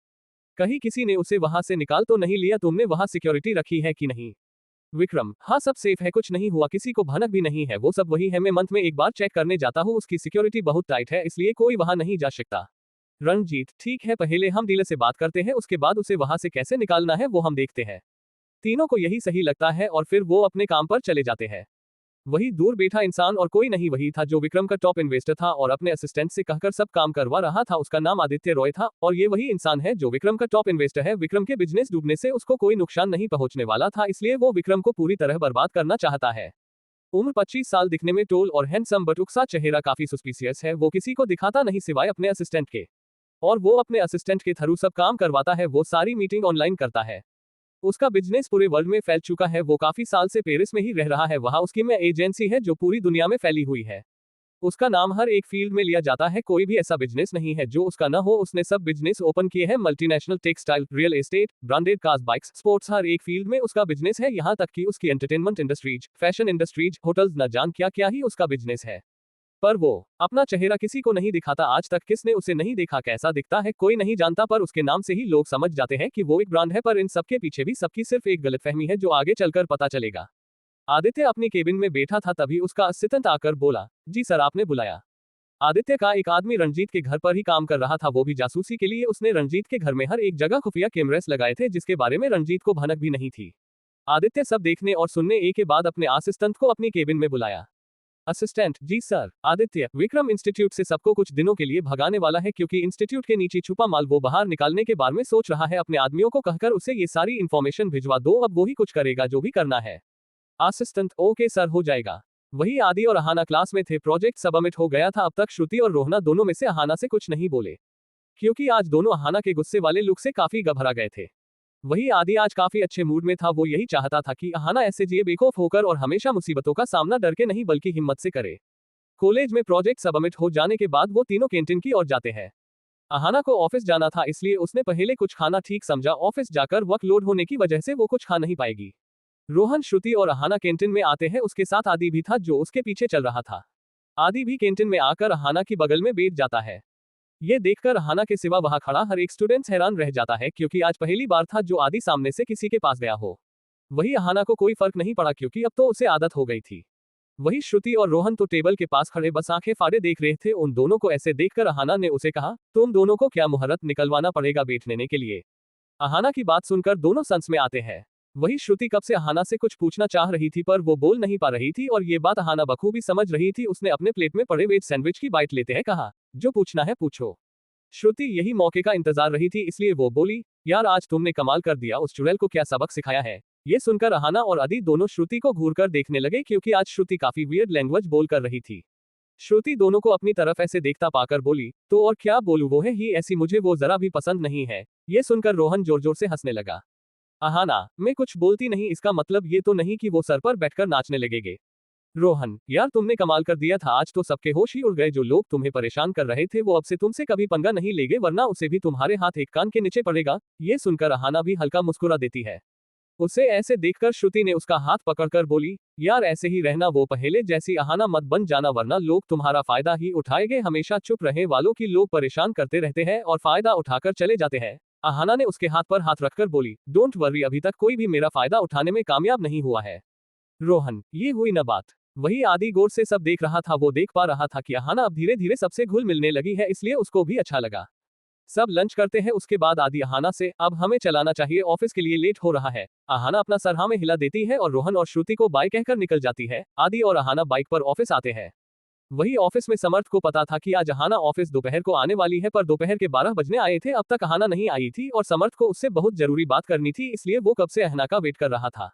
कहीं किसी ने उसे वहां से निकाल तो नहीं लिया? तुमने वहां सिक्योरिटी रखी है कि नहीं? विक्रम, हाँ, सब सेफ है, कुछ नहीं हुआ, किसी को भनक भी नहीं है, वो सब वही है। मैं मंथ में एक बार चेक करने जाता हूँ, उसकी सिक्योरिटी बहुत टाइट है इसलिए कोई वहां नहीं जा सकता। रंजीत, ठीक है, पहले हम डीलर से बात करते हैं, उसके बाद उसे वहां से कैसे निकालना है वो हम देखते हैं। तीनों को यही सही लगता है और फिर वो अपने काम पर चले जाते हैं। वही दूर बैठा इंसान और कोई नहीं वही था जो विक्रम का टॉप इन्वेस्टर था और अपने असिस्टेंट से कहकर सब काम करवा रहा था। उसका नाम आदित्य रॉय था और ये वही इंसान है जो विक्रम का टॉप इन्वेस्टर है। विक्रम के बिजनेस डूबने से उसको कोई नुकसान नहीं पहुंचने वाला था, इसलिए वो विक्रम को पूरी तरह बर्बाद करना चाहता है। उम्र 25 साल, दिखने में टोल और हैंडसम, बट उसका चेहरा काफी सस्पिशियस है। वो किसी को दिखाता नहीं सिवाय अपने असिस्टेंट के, और वो अपने असिस्टेंट के थ्रू सब काम करवाता है। वो सारी मीटिंग ऑनलाइन करता है। उसका बिजनेस पूरे वर्ल्ड में फैल चुका है। वो काफी साल से पेरिस में ही रह रहा है, वहां उसकी में एजेंसी है जो पूरी दुनिया में फैली हुई है। उसका नाम हर एक फील्ड में लिया जाता है, कोई भी ऐसा बिजनेस नहीं है जो उसका न हो। उसने सब बिजनेस ओपन किए हैं, multinational, textile, real estate, branded cars, bikes, sports, हर एक फील्ड में उसका बिजनेस है। यहाँ तक कि उसकी entertainment industries, fashion industries, hotels, न जान क्या क्या ही उसका बिजनेस है। पर वो अपना चेहरा किसी को नहीं दिखाता। आज तक किसने उसे नहीं देखा, कैसा दिखता है कोई नहीं जानता, पर उसके नाम से ही लोग समझ जाते हैं कि वो एक ब्रांड है। पर इन सबके पीछे भी सबकी सिर्फ एक गलतफहमी है जो आगे चलकर पता चलेगा। आदित्य अपनी केबिन में बैठा था, तभी उसका असिस्टेंट आकर बोला, जी सर, आपने बुलाया? आदित्य का एक आदमी रंजीत के घर पर ही काम कर रहा था, वो भी जासूसी के लिए। उसने रंजीत के घर में हर एक जगह खुफिया कैमरेस लगाए थे जिसके बारे में रंजीत को भनक भी नहीं थी। आदित्य सब देखने और सुनने एक के बाद अपने असिस्टेंट को अपनी केबिन में बुलाया। असिस्टेंट, जी सर। आदित्य, विक्रम इंस्टीट्यूट से सबको कुछ दिनों के लिए भगाने वाला है क्योंकि इंस्टीट्यूट के नीचे छुपा माल वो बाहर निकालने के बारे में सोच रहा है। अपने आदमियों को कहकर उसे ये सारी इंफॉर्मेशन भिजवा दो, अब वो ही कुछ करेगा जो भी करना है। असिस्टेंट, ओके सर, हो जाएगा। वही आदि और अहाना क्लास में थे, प्रोजेक्ट सबमिट हो गया था। अब तक श्रुति और रोहना दोनों में से अहाना से कुछ नहीं बोले क्योंकि आज दोनों अहाना के गुस्से वाले लुक से काफी घबरा गए थे। वही आदि आज काफी अच्छे मूड में था, वो यही चाहता था कि अहाना ऐसे जिए बेखौफ होकर और हमेशा मुसीबतों का सामना डर के नहीं बल्कि हिम्मत से करे। कॉलेज में प्रोजेक्ट सबमिट हो जाने के बाद वो तीनों कैंटीन की ओर जाते हैं। अहाना को ऑफिस जाना था इसलिए उसने पहले कुछ खाना ठीक समझा, ऑफिस जाकर वर्कलोड होने की वजह से वो कुछ खा नहीं पाएगी। रोहन, श्रुति और अहाना कैंटीन में आते हैं, उसके साथ आदि भी था जो उसके पीछे चल रहा था। आदि भी कैंटीन में आकर अहाना की बगल में बैठ जाता है। ये देखकर अहाना के सिवा वहां खड़ा हर एक स्टूडेंट हैरान रह जाता है क्योंकि आज पहली बार था जो आदि सामने से किसी के पास गया हो। वही अहाना को कोई फर्क नहीं पड़ा क्योंकि अब तो उसे आदत हो गई थी। वही श्रुति और रोहन तो टेबल के पास खड़े बस आंखें फाड़े देख रहे थे। उन दोनों को ऐसे देखकर अहाना ने उसे कहा, तुम दोनों को क्या मुहूर्त निकलवाना पड़ेगा बैठने के लिए? अहाना की बात सुनकर दोनों संस में आते हैं। वही श्रुति कब से अहाना से कुछ पूछना चाह रही थी पर वो बोल नहीं पा रही थी और ये बात अहाना बखूबी समझ रही थी। उसने अपने प्लेट में पड़े वेज सैंडविच की बाइट लेते हैं कहा, जो पूछना है पूछो। श्रुति यही मौके का इंतजार रही थी इसलिए वो बोली, यार आज तुमने कमाल कर दिया, उस चुड़ैल को क्या सबक सिखाया है? ये सुनकर अहाना और आदि दोनों श्रुति को घूरकर देखने लगे क्योंकि आज श्रुति काफी वियर्ड लैंग्वेज बोल कर रही थी। श्रुति दोनों को अपनी तरफ ऐसे देखता पाकर बोली, तो और क्या बोलूं, वो है ही ऐसी, मुझे वो जरा भी पसंद नहीं है। ये सुनकर रोहन जोर जोर से हंसने लगा। अहाना, मैं कुछ बोलती नहीं, इसका मतलब ये तो नहीं कि वो सर पर बैठकर नाचने लगेंगे। रोहन, यार तुमने कमाल कर दिया था, आज तो सबके होश ही उड़ गए। जो लोग तुम्हें परेशान कर रहे थे वो अब से तुमसे कभी पंगा नहीं लेंगे, वरना उसे भी तुम्हारे हाथ एक कान के नीचे पड़ेगा। ये सुनकर अहाना भी हल्का मुस्कुरा देती है। उसे ऐसे देखकर श्रुति ने उसका हाथ पकड़कर बोली, यार ऐसे ही रहना, वो पहले जैसी अहाना मत बन जाना वरना लोग तुम्हारा फायदा ही उठाएंगे। हमेशा चुप रहे वालों की लोग परेशान करते रहते हैं और फायदा उठाकर चले जाते हैं। अहाना ने उसके हाथ पर हाथ रखकर बोली, डोंट वरी, अभी तक कोई भी मेरा फायदा उठाने में कामयाब नहीं हुआ है। रोहन, ये हुई न बात। वही आदि गौर से सब देख रहा था। वो देख पा रहा था कि अहाना अब धीरे धीरे सबसे घुल मिलने लगी है, इसलिए उसको भी अच्छा लगा। सब लंच करते हैं, उसके बाद आदि अहाना से, अब हमें चलाना चाहिए, ऑफिस के लिए लेट हो रहा है। अहाना अपना सर हाँ में हिला देती है और रोहन और श्रुति को बाय कहकर निकल जाती है। आदि और अहाना बाइक पर ऑफिस आते हैं। वही ऑफिस में समर्थ को पता था कि आज अहाना ऑफिस दोपहर को आने वाली है, पर दोपहर के 12 बजने आए थे, अब तक अहाना नहीं आई थी और समर्थ को उससे बहुत जरूरी बात करनी थी, इसलिए वो कब से अहाना का वेट कर रहा था।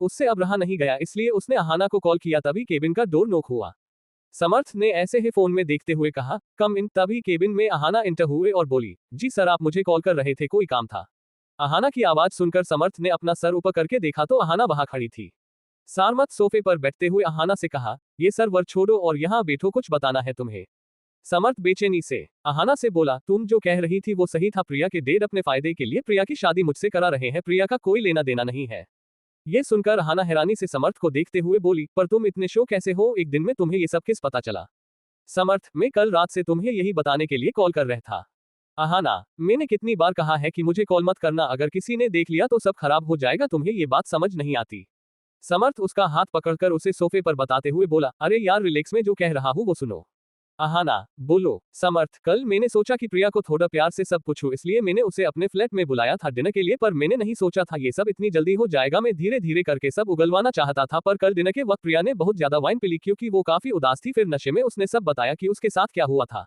उससे अब रहा नहीं गया, इसलिए उसने अहाना को कॉल किया। तभी केबिन का डोर नॉक हुआ। समर्थ ने ऐसे ही फोन में देखते हुए कहा, कम इन। तभी केबिन में अहाना इंटर हुए और बोली, जी सर, आप मुझे कॉल कर रहे थे, कोई काम था? अहाना की आवाज सुनकर समर्थ ने अपना सर ऊपर करके देखा तो अहाना वहां खड़ी थी। सारमत सोफे पर बैठते हुए अहाना से कहा, ये सर वर छोड़ो और यहाँ बैठो, कुछ बताना है तुम्हें। समर्थ बेचैनी से अहाना से बोला, तुम जो कह रही थी वो सही था। प्रिया के डैड अपने फायदे के लिए प्रिया की शादी मुझसे करा रहे हैं, प्रिया का कोई लेना देना नहीं है। ये सुनकर अहाना हैरानी से समर्थ को देखते हुए बोली, पर तुम इतने शो कैसे हो, एक दिन में तुम्हें ये सब किस पता चला? समर्थ, मैं कल रात से तुम्हें यही बताने के लिए कॉल कर रहा था। अहाना, मैंने कितनी बार कहा है कि मुझे कॉल मत करना, अगर किसी ने देख लिया तो सब खराब हो जाएगा, तुम्हें ये बात समझ नहीं आती? समर्थ उसका हाथ पकड़कर उसे सोफे पर बताते हुए बोला, अरे यार रिलैक्स, में जो कह रहा हूँ वो सुनो। अहाना, बोलो। समर्थ, कल मैंने सोचा कि प्रिया को थोड़ा प्यार से सब पूछूं, इसलिए मैंने उसे अपने फ्लैट में बुलाया था डिनर के लिए, पर मैंने नहीं सोचा था ये सब इतनी जल्दी हो जाएगा। मैं धीरे धीरे करके सब उगलवाना चाहता था, पर कल डिनर के वक्त प्रिया ने बहुत ज्यादा वाइन पी ली, क्योंकि वो काफी उदास थी। फिर नशे में उसने सब बताया कि उसके साथ क्या हुआ था।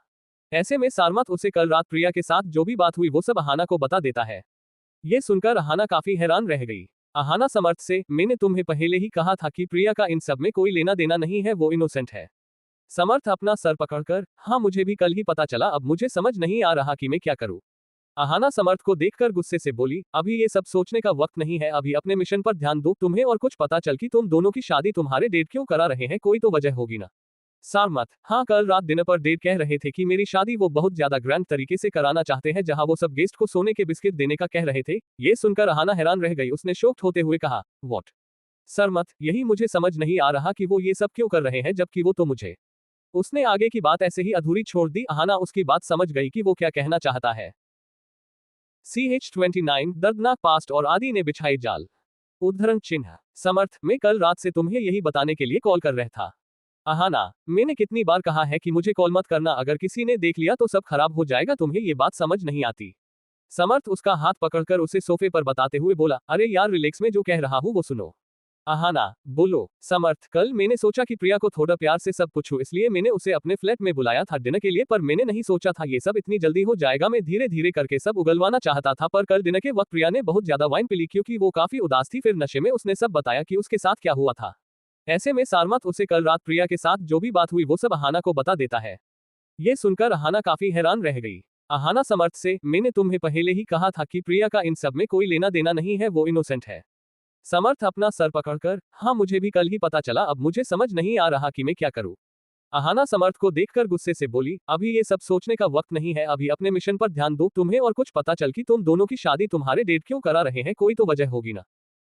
ऐसे में सारमत उसे कल रात प्रिया के साथ जो भी बात हुई वो सब अहाना को बता देता है। ये सुनकर अहाना काफी हैरान रह गई। अहाना समर्थ से, मैंने तुम्हें पहले ही कहा था कि प्रिया का इन सब में कोई लेना देना नहीं है, वो इनोसेंट है। समर्थ अपना सर पकड़कर, हाँ मुझे भी कल ही पता चला, अब मुझे समझ नहीं आ रहा कि मैं क्या करूं। अहाना समर्थ को देखकर गुस्से से बोली, अभी ये सब सोचने का वक्त नहीं है, अभी अपने मिशन पर ध्यान दो। तुम्हें और कुछ पता चल कि तुम दोनों की शादी तुम्हारे डेट क्यों करा रहे हैं, कोई तो वजह होगी ना? सारमत, हाँ कल रात डिनर पर डेट कह रहे थे कि मेरी शादी वो बहुत ज्यादा ग्रैंड तरीके से कराना चाहते हैं, जहां वो सब गेस्ट को सोने के बिस्किट देने का कह रहे थे। ये सुनकर अहाना हैरान रह गई। उसने शॉक्ड होते हुए कहा, व्हाट? सरमत, यही मुझे समझ नहीं आ रहा कि वो ये सब क्यों कर रहे हैं, जबकि वो तो मुझे। उसने आगे की बात ऐसे ही अधूरी छोड़ दी। अहाना उसकी बात समझ गई कि वो क्या कहना चाहता है। CH29 दर्दनाक पास्ट और आदि ने बिछाई जाल। उद्धरण चिन्ह। समर्थ, मैं कल रात से तुम्हें यही बताने के लिए कॉल कर रहा था। अहाना, मैंने कितनी बार कहा है कि मुझे कॉल मत करना, अगर किसी ने देख लिया तो सब खराब हो जाएगा, तुम्हें ये बात समझ नहीं आती? समर्थ उसका हाथ पकड़कर उसे सोफे पर बताते हुए बोला, अरे यार रिलैक्स, में जो कह रहा हूँ वो सुनो। अहाना, बोलो। समर्थ, कल मैंने सोचा कि प्रिया को थोड़ा प्यार से सब पूछूं, इसलिए मैंने उसे अपने फ्लैट में बुलाया था डिनर के लिए, पर मैंने नहीं सोचा था ये सब इतनी जल्दी हो जाएगा। मैं धीरे धीरे करके सब उगलवाना चाहता था, पर कल डिनर के वक्त प्रिया ने बहुत ज्यादा वाइन पी ली, क्योंकि वो काफी उदास थी। फिर नशे में उसने सब बताया कि उसके साथ क्या हुआ था। ऐसे में सारमत उसे कल रात प्रिया के साथ जो भी बात हुई वो सब अहाना को बता देता है। ये सुनकर अहाना काफी हैरान रह गई। अहाना समर्थ से, मैंने तुम्हें पहले ही कहा था कि प्रिया का इन सब में कोई लेना देना नहीं है, वो इनोसेंट है। समर्थ अपना सर पकड़कर, हाँ मुझे भी कल ही पता चला, अब मुझे समझ नहीं आ रहा कि मैं क्या करूं। अहाना समर्थ को देखकर गुस्से से बोली, अभी ये सब सोचने का वक्त नहीं है, अभी अपने मिशन पर ध्यान दो। तुम्हें और कुछ पता चल कि तुम दोनों की शादी तुम्हारे डेट क्यों करा रहे हैं, कोई तो वजह होगी ना?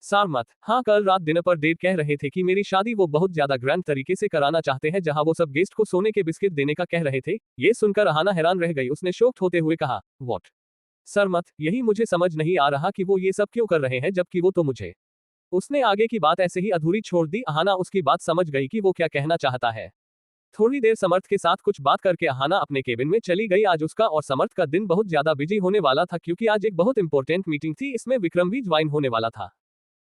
सारमत, हाँ कल रात डिनर पर डेट कह रहे थे कि मेरी शादी वो बहुत ज्यादा ग्रैंड तरीके से कराना चाहते हैं, जहां वो सब गेस्ट को सोने के बिस्किट देने का कह रहे थे। ये सुनकर अहाना हैरान रह गई। उसने शॉक्ड होते हुए कहा, व्हाट? सरमत, यही मुझे समझ नहीं आ रहा कि वो ये सब क्यों कर रहे हैं, जबकि वो तो मुझे। उसने आगे की बात ऐसे ही अधूरी छोड़ दी। अहाना उसकी बात समझ गई कि वो क्या कहना चाहता है। थोड़ी देर समर्थ के साथ कुछ बात करके अहाना अपने केबिन में चली गई। आज उसका और समर्थ का दिन बहुत ज्यादा बिजी होने वाला था, क्योंकि आज एक बहुत इंपॉर्टेंट मीटिंग थी, इसमें विक्रम भी ज्वाइन होने वाला था।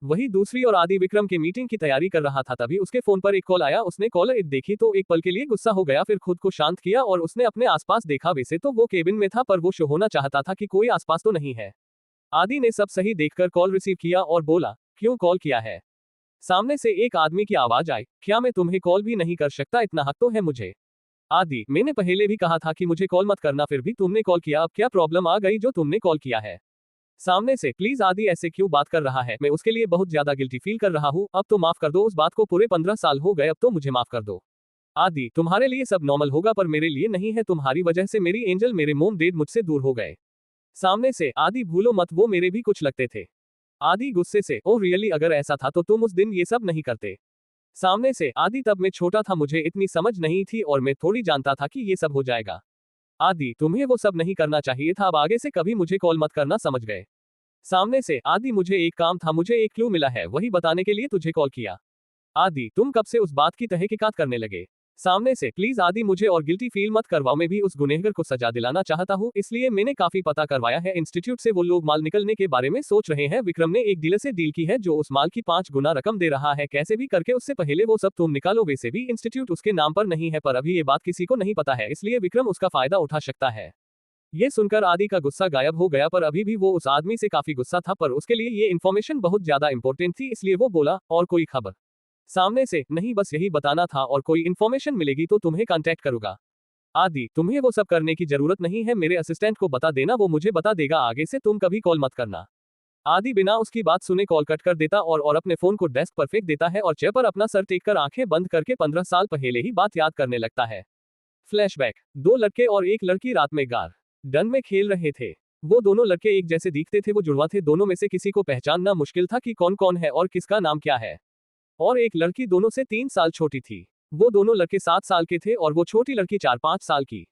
वही दूसरी और आदि विक्रम की मीटिंग की तैयारी कर रहा था, तभी उसके फोन पर एक कॉल आया। उसने कॉलर id देखी तो एक पल के लिए गुस्सा हो गया, फिर खुद को शांत किया और उसने अपने आसपास देखा। वैसे तो वो केबिन में था, पर वो शो होना चाहता था कि कोई आसपास तो नहीं है। आदि ने सब सही देखकर कॉल रिसीव किया और बोला, क्यों कॉल किया है? सामने से एक आदमी की आवाज आई, क्या मैं तुम्हें कॉल भी नहीं कर सकता, इतना हक तो है मुझे? आदि, मैंने पहले भी कहा था कि मुझे कॉल मत करना, फिर भी तुमने कॉल किया, अब क्या प्रॉब्लम आ गई जो तुमने कॉल किया है? सामने से, प्लीज आदि ऐसे क्यों बात कर रहा है, मैं उसके लिए बहुत ज्यादा गिल्टी फील कर रहा हूँ, अब तो माफ कर दो, उस बात को पूरे 15 साल हो गए, अब तो मुझे माफ कर दो। आदि, तुम्हारे लिए सब नॉर्मल होगा, पर मेरे लिए नहीं है, तुम्हारी वजह से मेरी एंजल, मेरे मोम डैड मुझसे दूर हो गए। सामने से, आदि, भूलो मत, वो मेरे भी कुछ लगते थे। आदि गुस्से से, ओह रियली, अगर ऐसा था तो तुम उस दिन ये सब नहीं करते। सामने से, आदि तब मैं छोटा था, मुझे इतनी समझ नहीं थी और मैं थोड़ी जानता था कि ये सब हो जाएगा। आदि, तुम्हें वो सब नहीं करना चाहिए था, अब आगे से कभी मुझे कॉल मत करना, समझ गए। सामने से, आदि मुझे एक काम था, मुझे एक क्लू मिला है, वही बताने के लिए तुझे कॉल किया। आदि, तुम कब से उस बात की तहकीकात करने लगे? सामने से, प्लीज आदि मुझे और गिल्टी फील मत करवाओ, मैं भी उस गुनहगार को सजा दिलाना चाहता हूँ, इसलिए मैंने काफी पता करवाया है, इंस्टीट्यूट से वो लोग माल निकलने के बारे में सोच रहे हैं, विक्रम ने एक डीलर से डील की है जो उस माल की 5 गुना रकम दे रहा है, कैसे भी करके उससे पहले वो सब तुम निकालो, वैसे भी इंस्टीट्यूट उसके नाम पर नहीं है, पर अभी ये बात किसी को नहीं पता है, इसलिए विक्रम उसका फायदा उठा सकता है। ये सुनकर आदि का गुस्सा गायब हो गया, पर अभी भी वो उस आदमी से काफी गुस्सा था, पर उसके लिए ये इन्फॉर्मेशन बहुत ज्यादा इंपॉर्टेंट थी, इसलिए वो बोला, और कोई खबर? सामने से, नहीं बस यही बताना था, और कोई इन्फॉर्मेशन मिलेगी तो तुम्हें कांटेक्ट करूंगा। आदि, तुम्हें वो सब करने की जरूरत नहीं है, मेरे असिस्टेंट को बता देना, वो मुझे बता देगा, आगे से तुम कभी कॉल मत करना। आदि बिना उसकी बात सुने कॉल कट कर देता और अपने फोन को डेस्क पर फेंक देता है और चेयर पर अपना सर टेक कर आंखें बंद करके 15 साल पहले ही बात याद करने लगता है। फ्लैशबैक, 2 लड़के और एक लड़की रात में गार्डन में खेल रहे थे। वो दोनों लड़के एक जैसे दिखते थे, वो जुड़वा थे, दोनों में से किसी को पहचानना मुश्किल था कि कौन कौन है और किसका नाम क्या है। और एक लड़की दोनों से 3 साल छोटी थी। वो दोनों लड़के 7 साल के थे और वो छोटी लड़की 4-5 साल की।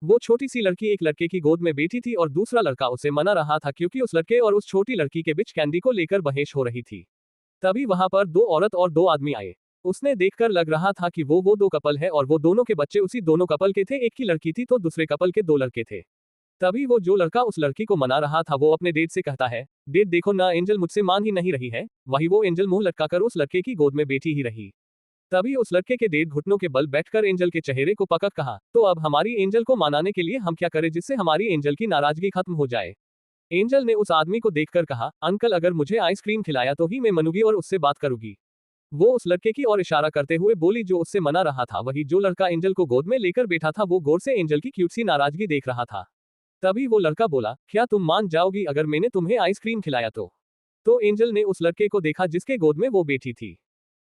वो छोटी सी लड़की एक लड़के की गोद में बैठी थी और दूसरा लड़का उसे मना रहा था क्योंकि उस लड़के और उस छोटी लड़की के बीच कैंडी को लेकर बहस हो रही थी। तभी वहां पर 2 औरत और 2 आदमी आए। उसने देखकर लग रहा था कि वो 2 कपल है और वो दोनों के बच्चे उसी दोनों कपल के थे, एक की लड़की थी तो दूसरे कपल के 2 लड़के थे। तभी वो जो लड़का उस लड़की को मना रहा था वो अपने डेड से कहता है, डेड देखो ना, एंजल मुझसे मान ही नहीं रही है। वही वो एंजल मुंह लटकाकर उस लड़के की गोद में बैठी ही रही। तभी उस लड़के के डेड घुटनों के बल बैठकर एंजल के चेहरे को पकड़ कहा, तो अब हमारी एंजल को मनाने के लिए हम क्या करें जिससे हमारी एंजल की नाराजगी खत्म हो जाए? एंजल ने उस आदमी को देखकर कहा, अंकल अगर मुझे आइसक्रीम खिलाया तो ही मैं मनूंगी और उससे बात करूंगी। वो उस लड़के की ओर इशारा करते हुए बोली जो उससे मना रहा था, वही जो लड़का एंजल को गोद में लेकर बैठा था, वो गौर से एंजल की क्यूट सी नाराजगी देख रहा था। तभी वो लड़का बोला, क्या तुम मान जाओगी अगर मैंने तुम्हें आइसक्रीम खिलाया तो? तो एंजल ने उस लड़के को देखा जिसके गोद में वो बैठी थी।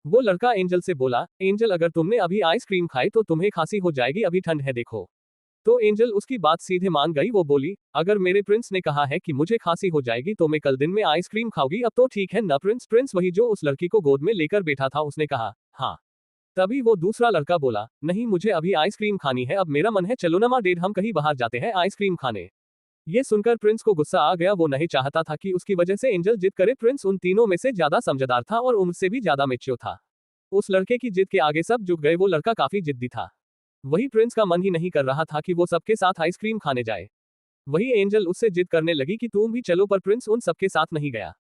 वो लड़का एंजल से बोला, एंजल अगर तुमने अभी आइसक्रीम खाई तो तुम्हें खांसी हो जाएगी, अभी ठंड है देखो। तो एंजल उसकी बात सीधे मान गई, वो बोली, अगर मेरे प्रिंस ने कहा है कि मुझे खांसी हो जाएगी तो मैं कल दिन में आइसक्रीम खाऊंगी, अब तो ठीक है ना प्रिंस? प्रिंस वही जो उस लड़की को गोद में लेकर बैठा था, उसने कहा, हाँ। तभी वो दूसरा लड़का बोला, नहीं मुझे अभी आइसक्रीम खानी है, अब मेरा मन है, चलो ना माँ डेड हम कहीं बाहर जाते हैं आइसक्रीम खाने। ये सुनकर प्रिंस को गुस्सा आ गया, वो नहीं चाहता था कि उसकी वजह से एंजल जिद करे। प्रिंस उन तीनों में से ज्यादा समझदार था और उम्र से भी ज्यादा मैच्योर था। उस लड़के की जिद के आगे सब झुक गए, वो लड़का काफी जिद्दी था। वही प्रिंस का मन ही नहीं कर रहा था कि वो सबके साथ आइसक्रीम खाने जाए। वही एंजल उससे जिद करने लगी कि तुम भी चलो, पर प्रिंस उन सबके साथ नहीं गया।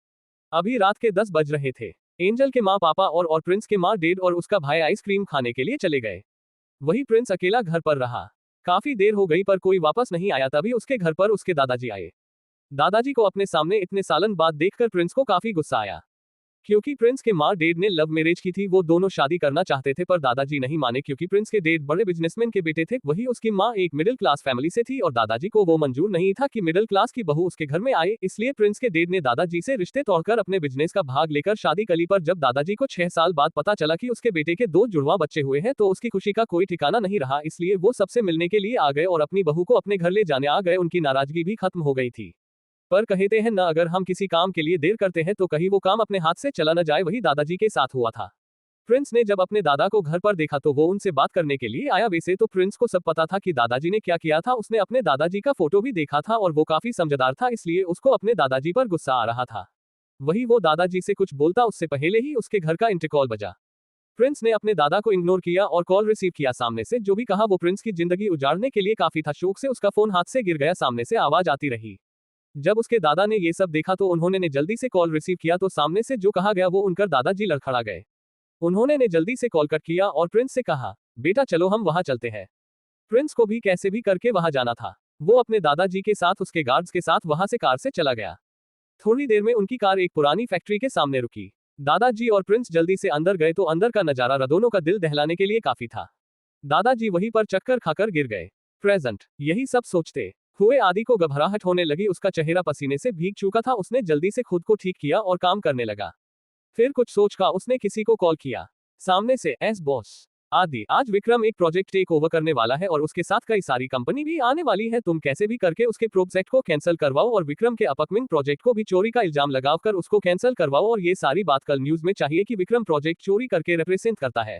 अभी रात के 10 बज रहे थे। एंजल के माँ पापा और प्रिंस के माँ डेड और उसका भाई आइसक्रीम खाने के लिए चले गए। वही प्रिंस अकेला घर पर रहा। काफी देर हो गई पर कोई वापस नहीं आया, तभी उसके घर पर उसके दादाजी आए। दादाजी को अपने सामने इतने सालन बाद देखकर प्रिंस को काफी गुस्सा आया। क्योंकि प्रिंस के माँ डेड ने लव मैरिज की थी, वो दोनों शादी करना चाहते थे पर दादाजी नहीं माने क्योंकि प्रिंस के डेड बड़े बिजनेसमैन के बेटे थे, वही उसकी माँ एक मिडिल क्लास फैमिली से थी और दादाजी को वो मंजूर नहीं था कि मिडिल क्लास की बहू उसके घर में आए, इसलिए प्रिंस के डेड ने दादाजी से रिश्ते तोड़कर अपने बिजनेस का भाग लेकर शादी करी। पर जब दादाजी को 6 साल बाद पता चला कि उसके बेटे के 2 जुड़वा बच्चे हुए हैं तो उसकी खुशी का कोई ठिकाना नहीं रहा, इसलिए वो सबसे मिलने के लिए आ गए और अपनी बहू को अपने घर ले जाने आ गए। उनकी नाराजगी भी खत्म हो गई थी। पर कहते हैं ना, अगर हम किसी काम के लिए देर करते हैं तो कहीं वो काम अपने हाथ से चला न जाए, वही दादाजी के साथ हुआ था। प्रिंस ने जब अपने दादा को घर पर देखा तो वो उनसे बात करने के लिए आया। वैसे तो प्रिंस को सब पता था कि दादाजी ने क्या किया था, उसने अपने दादाजी का फोटो भी देखा था और वो काफी समझदार था, इसलिए उसको अपने दादाजी पर गुस्सा आ रहा था। वही वो दादाजी से कुछ बोलता उससे पहले ही उसके घर का इंटरकॉल बजा। प्रिंस ने अपने दादा को इग्नोर किया और कॉल रिसीव किया। सामने से जो भी कहा वो प्रिंस की जिंदगी उजाड़ने के लिए काफी था। शौक से उसका फोन हाथ से गिर गया, सामने से आवाज आती रही। जब उसके दादा ने ये सब देखा तो उन्होंने ने जल्दी से कॉल रिसीव किया, तो सामने से जो कहा गया वो उनकर दादाजी लड़खड़ा गए। उन्होंने ने जल्दी से कॉल कट किया और प्रिंस से कहा, बेटा चलो हम वहां चलते हैं। प्रिंस को भी कैसे भी करके वहां जाना था। वो अपने दादाजी के साथ उसके गार्ड्स के साथ वहां से कार से चला गया। थोड़ी देर में उनकी कार एक पुरानी फैक्ट्री के सामने रुकी। दादाजी और प्रिंस जल्दी से अंदर गए तो अंदर का नजारा दोनों का दिल दहलाने के लिए काफी था। दादाजी वहीं पर चक्कर खाकर गिर गए। प्रेजेंट यही सब सोचते हुए आदि को घबराहट होने लगी, उसका चेहरा पसीने से भीग चुका था। उसने जल्दी से खुद को ठीक किया और काम करने लगा। फिर कुछ सोच का उसने किसी को कॉल किया। सामने से, एस बॉस आदि। आज विक्रम एक प्रोजेक्ट टेक ओवर करने वाला है और उसके साथ कई सारी कंपनी भी आने वाली है। तुम कैसे भी करके उसके प्रोजेक्ट को कैंसिल करवाओ और विक्रम के अपकमिंग प्रोजेक्ट को भी चोरी का इल्जाम लगाकर उसको कैंसिल करवाओ। और ये सारी बात कल न्यूज में चाहिए कि विक्रम प्रोजेक्ट चोरी करके रिप्रेजेंट करता है।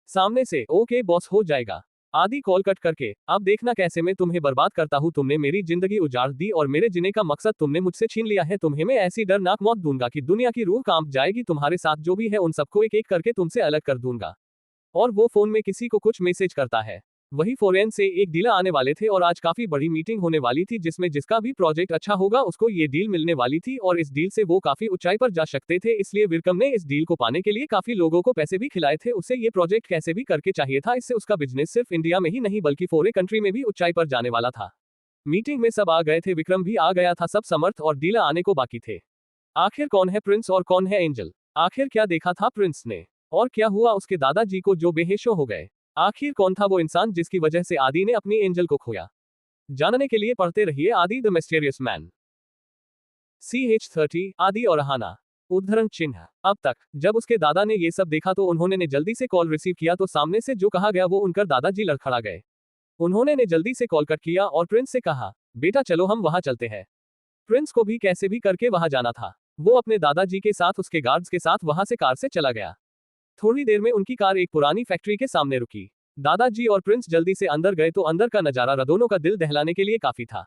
सामने से ओके बॉस हो जाएगा। आदि कॉल कट करके, अब देखना कैसे मैं तुम्हें बर्बाद करता हूँ। तुमने मेरी जिंदगी उजाड़ दी और मेरे जीने का मकसद तुमने मुझसे छीन लिया है। तुम्हें मैं ऐसी डरनाक मौत दूंगा कि दुनिया की रूह कांप जाएगी। तुम्हारे साथ जो भी है उन सबको एक एक करके तुमसे अलग कर दूंगा। और वो फोन में किसी को कुछ मैसेज करता है। वही फॉरेन से एक डीलर आने वाले थे और आज काफी बड़ी मीटिंग होने वाली थी जिसमें जिसका भी प्रोजेक्ट अच्छा होगा उसको ये डील मिलने वाली थी और इस डील से वो काफी ऊंचाई पर जा सकते थे। इसलिए विक्रम ने इस डील को पाने के लिए काफी लोगों को पैसे भी खिलाए थे। उसे ये प्रोजेक्ट कैसे भी करके चाहिए था। इससे उसका बिजनेस सिर्फ इंडिया में ही नहीं बल्कि पूरे कंट्री में भी ऊंचाई पर जाने वाला था। मीटिंग में सब आ गए थे, विक्रम भी आ गया था। सब समर्थ और डीलर आने को बाकी थे। आखिर कौन है प्रिंस और कौन है एंजल? आखिर क्या देखा था प्रिंस ने और क्या हुआ उसके दादाजी को जो बेहोश हो गए? आखिर कौन था वो इंसान जिसकी वजह से आदि ने अपनी एंजल को खोया? जानने के लिए पढ़ते रहिए आदि द मिस्टीरियस मैन। CH30 आदि और अहाना। उद्धरण चिन्ह। अब तक जब उसके दादा ने ये सब देखा तो उन्होंने ने जल्दी से कॉल रिसीव किया तो सामने से जो कहा गया वो उनकर दादाजी लड़खड़ा गए। उन्होंने ने जल्दी से कॉल कट किया और प्रिंस से कहा, बेटा चलो हम वहां चलते हैं। प्रिंस को भी कैसे भी करके वहां जाना था। वो अपने दादाजी के साथ उसके गार्ड्स के साथ वहां से कार से चला गया। थोड़ी देर में उनकी कार एक पुरानी फैक्ट्री के सामने रुकी। दादाजी और प्रिंस जल्दी से अंदर गए तो अंदर का नजारा दोनों का दिल दहलाने के लिए काफी था।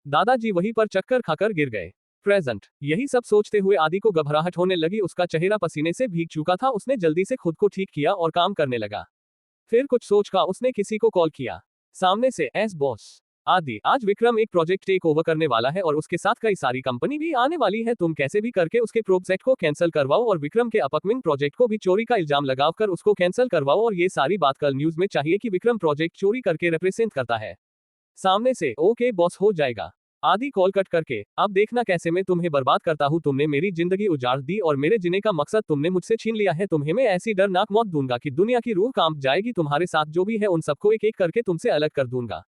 दादाजी वहीं पर चक्कर खाकर गिर गए। प्रेजेंट यही सब सोचते हुए आदि को घबराहट होने लगी। उसका चेहरा पसीने से भीग चुका था। उसने जल्दी से खुद को ठीक किया और काम करने लगा। फिर कुछ सोचकर उसने किसी को कॉल किया। सामने से, एस बॉस आदि, आज विक्रम एक प्रोजेक्ट टेक ओवर करने वाला है और उसके साथ कई सारी कंपनी भी आने वाली है। तुम कैसे भी करके उसके प्रोजेक्ट को कैंसिल करवाओ और विक्रम के अपकमिंग प्रोजेक्ट को भी चोरी का इल्जाम लगाकर उसको कैंसिल करवाओ। और ये सारी बात कल न्यूज में चाहिए कि विक्रम प्रोजेक्ट चोरी करके रिप्रेजेंट करता है। सामने से, ओके बॉस हो जाएगा। आदि कॉल कट करके, अब देखना कैसे मैं तुम्हें बर्बाद करता हूँ। तुमने मेरी जिंदगी उजाड़ दी और मेरे जीने का मकसद तुमने मुझसे छीन लिया है। तुम्हें मैं ऐसी डरनाक मौत दूंगा कि दुनिया की रूह कांप जाएगी। तुम्हारे साथ जो भी है उन सबको एक एक करके तुमसे अलग कर दूंगा।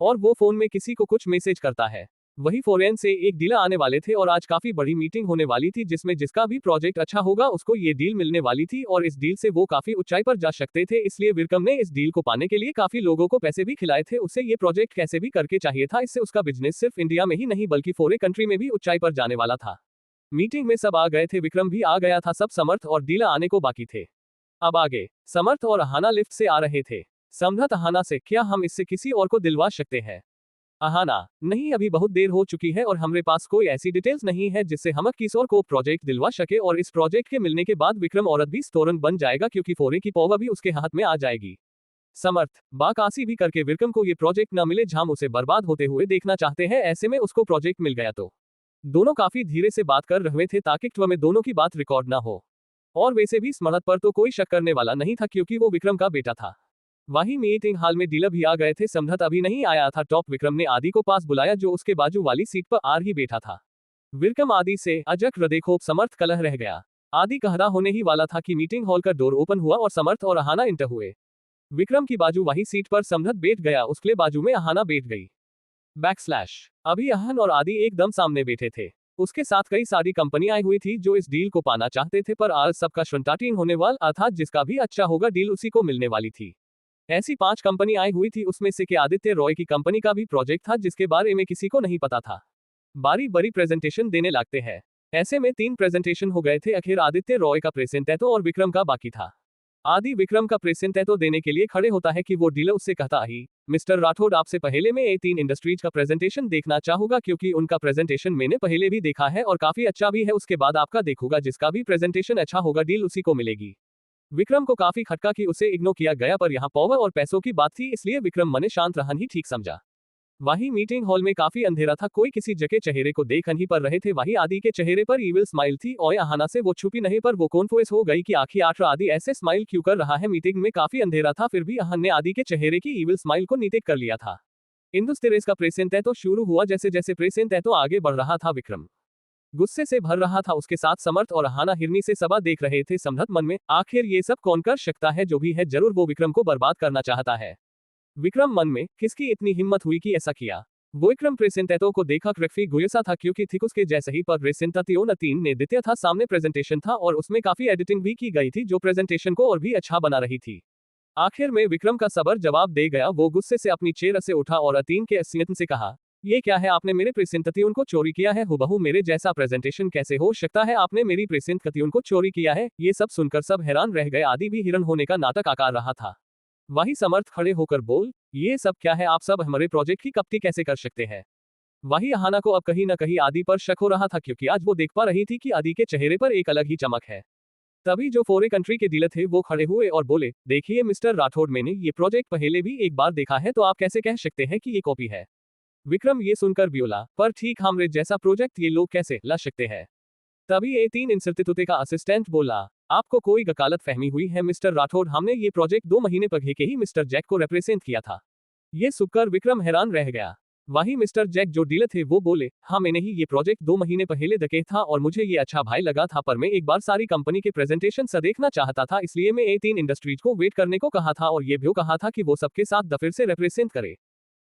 और वो फोन में किसी को कुछ मैसेज करता है। वही फॉरेन से एक डीलर आने वाले थे और आज काफी बड़ी मीटिंग होने वाली थी जिसमें जिसका भी प्रोजेक्ट अच्छा होगा उसको ये डील मिलने वाली थी और इस डील से वो काफी ऊंचाई पर जा सकते थे। इसलिए विक्रम ने इस डील को पाने के लिए काफी लोगों को पैसे भी खिलाए थे। उसे ये प्रोजेक्ट कैसे भी करके चाहिए था। इससे उसका बिजनेस सिर्फ इंडिया में ही नहीं बल्कि पूरे कंट्री में भी ऊंचाई पर जाने वाला था। मीटिंग में सब आ गए थे, विक्रम भी आ गया था। सब समर्थ और डीलर आने को बाकी थे। अब आगे समर्थ और अहाना लिफ्ट से आ रहे थे। समर्थ अहाना से, क्या हम इससे किसी और को दिलवा सकते हैं? अहाना, नहीं अभी बहुत देर हो चुकी है और हमारे पास कोई ऐसी डिटेल्स नहीं है जिससे हम किसी को प्रोजेक्ट दिलवा सके। और इस प्रोजेक्ट के मिलने के बाद विक्रम औरत भी स्तोरन बन जाएगा क्योंकि फोरे की पावर भी उसके हाथ में आ जाएगी। समर्थ, बाकासी भी करके विक्रम को ये प्रोजेक्ट न मिले। हम उसे बर्बाद होते हुए देखना चाहते हैं। ऐसे में उसको प्रोजेक्ट मिल गया तो। दोनों काफी धीरे से बात कर रहे थे ताकि में दोनों की बात रिकॉर्ड ना हो। और वैसे भी समर्थ पर तो कोई शक करने वाला नहीं था क्योंकि वो विक्रम का बेटा था। वहीं मीटिंग हॉल में डीलर भी आ गए थे। समर्थ अभी नहीं आया था। टॉप विक्रम ने आदि को पास बुलाया जो उसके बाजू वाली सीट पर आर ही बैठा था। विक्रम आदि से अजक देखो समर्थ कलह रह गया। आदि कहरा होने ही वाला था कि मीटिंग हॉल का डोर ओपन हुआ और समर्थ और अहाना इंटर हुए। विक्रम की बाजू वही सीट पर समर्थ बैठ गया, उसके बाजू में अहाना बैठ गई। बैकस्लैश अभी अहन और आदि एकदम सामने बैठे थे। उसके साथ कई सारी कंपनी आई हुई थी जो इस डील को पाना चाहते थे पर आज सबका शंटाटीन होने वाला अर्थात जिसका भी अच्छा होगा डील उसी को मिलने वाली थी। ऐसी 5 कंपनी आई हुई थी, उसमें से के आदित्य रॉय की कंपनी का भी प्रोजेक्ट था जिसके बारे में किसी को नहीं पता था। बारी बारी प्रेजेंटेशन देने लगते हैं। ऐसे में 3 प्रेजेंटेशन हो गए थे। आखिर आदित्य रॉय का प्रेजेंटेटो और विक्रम का बाकी था। आदि विक्रम का प्रेजेंटेटो देने के लिए खड़े होता है कि वो डीलर उससे कहता ही, मिस्टर राठौड़ आपसे पहले मैं A3 इंडस्ट्रीज का प्रेजेंटेशन देखना चाहूंगा क्योंकि उनका प्रेजेंटेशन मैंने पहले भी देखा है और काफी अच्छा भी है। उसके बाद आपका देखूंगा, जिसका भी प्रेजेंटेशन अच्छा होगा डील उसी को मिलेगी। विक्रम को काफी खटका कि उसे इग्नोर किया गया पर यहाँ पावर और पैसों की बात थी इसलिए विक्रम मने शांत रहन ही ठीक समझा। वहीं मीटिंग हॉल में काफी अंधेरा था, कोई किसी जगह चेहरे को देख नहीं पर रहे थे। वहीं आदि के चेहरे पर ईविल स्माइल थी और अहाना से वो छुपी नहीं पर वो कॉन्फ्यूज हो गई कि आखिर आदि ऐसे स्माइल क्यों कर रहा है। मीटिंग में काफी अंधेरा था फिर भी अहन ने आदि के चेहरे की ईविल स्माइल को नीतेक कर लिया था। इंडस्ट्रीज का प्रेजेंटेटो शुरू हुआ। जैसे जैसे प्रेजेंटेटो आगे बढ़ रहा था विक्रम गुस्से से भर रहा था। उसके साथ समर्थ और अहाना हिरनी से सबा देख रहे थे। समर्थ मन में, आखिर ये सब कौन कर सकता है, जो भी है जरूर वो विक्रम को बर्बाद करना चाहता है। विक्रम मन में, किसकी इतनी हिम्मत हुई कि ऐसा किया। वो विक्रम प्रेजेंटेटो को देखा काफी गुस्सा था क्योंकि थिक उसके जैसे ही पर प्रेजेंटेटो न ने द्वितीय था। सामने प्रेजेंटेशन था और उसमें काफी एडिटिंग भी की गई थी जो प्रेजेंटेशन को और भी अच्छा बना रही थी। आखिर में विक्रम का सबर जवाब दे गया। वो गुस्से से अपनी चेयर से उठा और अतीन के असियतन से कहा, ये क्या है, आपने मेरे प्रेजेंटेशन को चोरी किया है? हुबहू मेरे जैसा प्रेजेंटेशन कैसे हो सकता है? आपने मेरी प्रेजेंटेशन को चोरी किया है? ये सब सुनकर सब हैरान रह गए। आदि भी हिरन होने का नाटक आकार रहा था। वही समर्थ खड़े होकर बोल, ये सब क्या है? आप सब हमारे प्रोजेक्ट की कपटी कैसे कर सकते हैं? वही अहाना को अब कहीं न कहीं आदि पर शक हो रहा था, क्योंकि आज वो देख पा रही थी कि आदि के चेहरे पर एक अलग ही चमक है। तभी जो फॉरेन कंट्री के डीलर थे वो खड़े हुए और बोले, देखिए मिस्टर राठौड़, मैंने ये प्रोजेक्ट पहले भी एक बार देखा है, तो आप कैसे कह सकते हैं कि ये कॉपी है? विक्रम ये सुनकर बोला, पर ठीक हमरे जैसा प्रोजेक्ट ये लोग कैसे ला सकते हैं? तभी A3 इंस्टीट्यूट का असिस्टेंट बोला, आपको कोई गलत फहमी हुई है मिस्टर राठौड़, हमने ये प्रोजेक्ट 2 महीने पहले के ही मिस्टर जैक को रिप्रेजेंट किया था। ये सुनकर विक्रम हैरान रह गया। वहीं मिस्टर जैक जो डीलर थे वो बोले, हाँ मैंने ही ये प्रोजेक्ट 2 महीने पहले देखे था और मुझे ये अच्छा भाई लगा था, पर मैं एक बार सारी कंपनी के प्रेजेंटेशन से देखना चाहता था, इसलिए मैं A3 इंडस्ट्रीज को वेट करने को कहा था और ये भी कहा था कि वो सबके साथ दफिर से रिप्रेजेंट करे।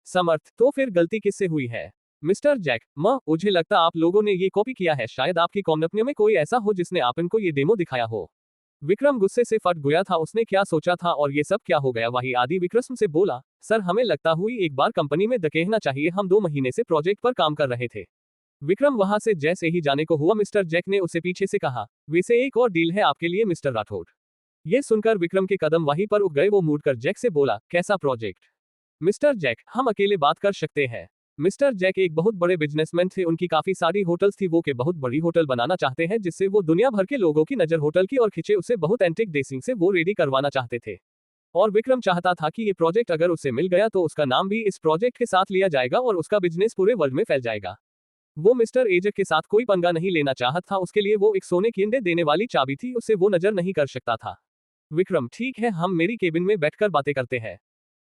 समर्थ, तो फिर गलती किससे हुई है? मिस्टर जैक, मुझे लगता आप लोगों ने ये कॉपी किया है, शायद आपकी कंपनी में कोई ऐसा हो जिसने आप इनको ये डेमो दिखाया हो। विक्रम गुस्से से फट गया था, उसने क्या सोचा था और ये सब क्या हो गया? वही आदि विक्रम से बोला, सर हमें लगता हुई एक बार कंपनी में दकेहना चाहिए, हम 2 महीने से प्रोजेक्ट पर काम कर रहे थे। विक्रम वहां से जैसे ही जाने को हुआ, मिस्टर जैक ने उसे पीछे से कहा, वैसे एक और डील है आपके लिए मिस्टर राठौड़। ये सुनकर विक्रम के कदम वहीं पर उठ गए। वो मुड़कर जैक से बोला, कैसा प्रोजेक्ट? मिस्टर जैक, हम अकेले बात कर सकते हैं। मिस्टर जैक एक बहुत बड़े बिजनेसमैन थे, उनकी काफी सारी होटल्स थी, वो के बहुत बड़ी होटल बनाना चाहते हैं जिससे वो दुनिया भर के लोगों की नजर होटल की और खिंचे, उसे बहुत एंटिक ड्रेसिंग से वो रेडी करवाना चाहते थे। और विक्रम चाहता था कि ये प्रोजेक्ट अगर उसे मिल गया तो उसका नाम भी इस प्रोजेक्ट के साथ लिया जाएगा और उसका बिजनेस पूरे वर्ल्ड में फैल जाएगा। वो मिस्टर एजक के साथ कोई पंगा नहीं लेना चाहता था, उसके लिए वो एक सोने की अंडे देने वाली चाबी थी, उससे वो नजर नहीं कर सकता था। विक्रम, ठीक है, हम मेरी केबिन में बैठकर बातें करते हैं।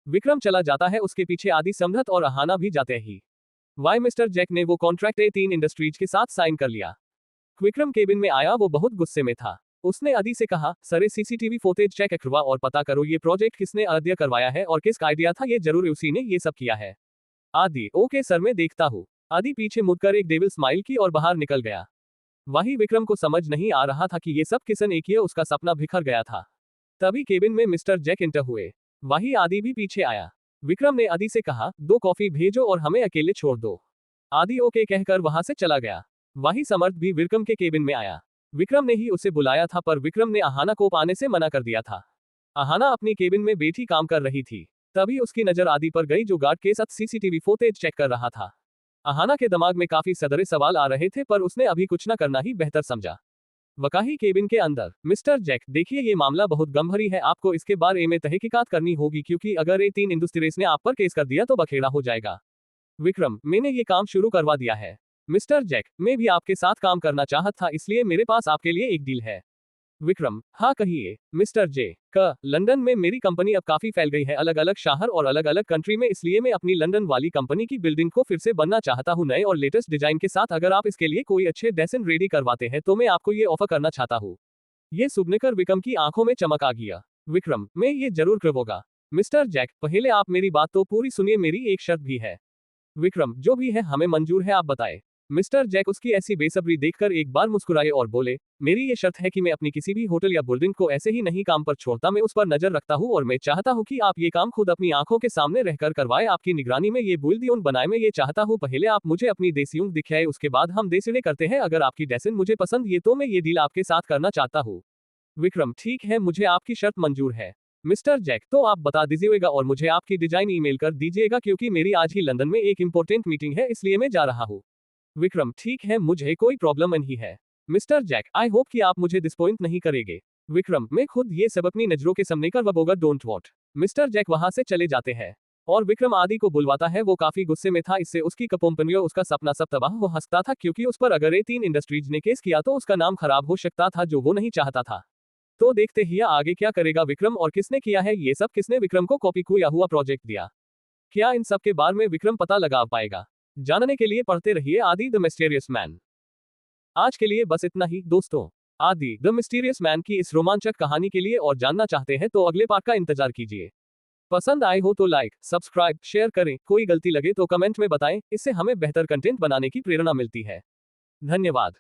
विक्रम चला जाता है, उसके पीछे आदि, समर्थ और अहाना भी जाते ही। वाई मिस्टर जैक ने वो कॉन्ट्रैक्ट A3 इंडस्ट्रीज के साथ साइन कर लिया। विक्रम केबिन में आया, वो बहुत गुस्से में था। उसने आदि से कहा, सर CCTV फुटेज चेक करवा और पता करो ये प्रोजेक्ट किसने आइडिया करवाया है और किस आइडिया था, ये जरूर उसी ने ये सब किया है। आदि, ओके सर, मैं देखता हूँ। आदि पीछे मुड़कर एक डेविल स्माइल की और बाहर निकल गया। वही विक्रम को समझ नहीं आ रहा था कि ये सब किसन एक ही, उसका सपना बिखर गया था। तभी केबिन में मिस्टर जैक इंटर हुए। वही आदि भी पीछे आया। विक्रम ने आदि से कहा, 2 कॉफी भेजो और हमें अकेले छोड़ दो। आदि ओके कहकर वहां से चला गया। वही समर्थ भी विक्रम के केबिन में आया। विक्रम ने ही उसे बुलाया था, पर विक्रम ने अहाना को आने से मना कर दिया था। अहाना अपनी केबिन में बैठी काम कर रही थी। तभी उसकी नजर आदि पर गई, जो गार्ड के साथ CCTV फुटेज चेक कर रहा था। अहाना के दिमाग में काफी सदरे सवाल आ रहे थे, पर उसने अभी कुछ न करना ही बेहतर समझा। वकाही केबिन के अंदर, मिस्टर जैक, देखिए ये मामला बहुत गंभीर है, आपको इसके बारे में तहकीकात करनी होगी, क्योंकि अगर A3 इंडस्ट्रीज ने आप पर केस कर दिया तो बखेड़ा हो जाएगा। विक्रम, मैंने ये काम शुरू करवा दिया है। मिस्टर जैक, मैं भी आपके साथ काम करना चाहता था, इसलिए मेरे पास आपके लिए एक डील है। विक्रम, हाँ कहिए। मिस्टर जे का लंदन में मेरी कंपनी अब काफी फैल गई है, अलग अलग शहर और अलग अलग कंट्री में, इसलिए मैं अपनी लंदन वाली कंपनी की बिल्डिंग को फिर से बनना चाहता हूँ नए और लेटेस्ट डिजाइन के साथ। अगर आप इसके लिए कोई अच्छे डिजाइन रेडी करवाते हैं तो मैं आपको ये ऑफर करना चाहता हूँ। ये सुनकर विक्रम की आंखों में चमक आ गया। विक्रम, मैं ये जरूर करवाऊंगा। मिस्टर जैक, पहले आप मेरी बात तो पूरी सुनिए, मेरी एक शर्त भी है। विक्रम, जो भी है हमें मंजूर है, आप बताएं। मिस्टर जैक उसकी ऐसी बेसब्री देखकर एक बार मुस्कुराए और बोले, मेरी ये शर्त है कि मैं अपनी किसी भी होटल या बिल्डिंग को ऐसे ही नहीं काम पर छोड़ता, मैं उस पर नजर रखता हूँ और मैं चाहता हूँ कि आप ये काम खुद अपनी आंखों के सामने रहकर करवाए, आपकी निगरानी में ये बिल्डिंग बनाए। मैं ये चाहता हूँ पहले आप मुझे अपनी देसियों दिखाए, उसके बाद हम देसिड़े करते हैं। अगर आपकी डेसिन मुझे पसंद ये तो मैं ये डील आपके साथ करना चाहता हूँ। विक्रम, ठीक है, मुझे आपकी शर्त मंजूर है। मिस्टर जैक, तो आप बता दीजिएगा और मुझे आपकी डिजाइन ईमेल कर दीजिएगा, क्योंकि मेरी आज ही लंदन में एक इंपॉर्टेंट मीटिंग है, इसलिए मैं जा रहा हूँ। विक्रम, ठीक है, मुझे कोई प्रॉब्लम नहीं है। मिस्टर जैक, आई होप कि आप मुझे डिसपॉइंट नहीं करेंगे। विक्रम, मैं खुद ये सब अपनी नजरों के सामने करवाऊंगा, डोंट वॉट। मिस्टर जैक वहां से चले जाते हैं और विक्रम आदि को बुलवाता है। वो काफी गुस्से में था, इससे उसकी कंपनी और उसका सपना सब तबाह हो हंसता था, क्योंकि उस पर अगर A3 इंडस्ट्रीज ने केस किया तो उसका नाम खराब हो सकता था, जो वो नहीं चाहता था। तो देखते ही आगे क्या करेगा विक्रम और किसने किया है ये सब, किसने विक्रम को कॉपी किया हुआ प्रोजेक्ट दिया। क्या इन सब के बारे में विक्रम पता लगा पाएगा? जानने के लिए पढ़ते रहिए आदि द मिस्टीरियस मैन। आज के लिए बस इतना ही दोस्तों। आदि द मिस्टीरियस मैन की इस रोमांचक कहानी के लिए और जानना चाहते हैं तो अगले पार्ट का इंतजार कीजिए। पसंद आए हो तो लाइक, सब्सक्राइब, शेयर करें, कोई गलती लगे तो कमेंट में बताएं, इससे हमें बेहतर कंटेंट बनाने की प्रेरणा मिलती है। धन्यवाद।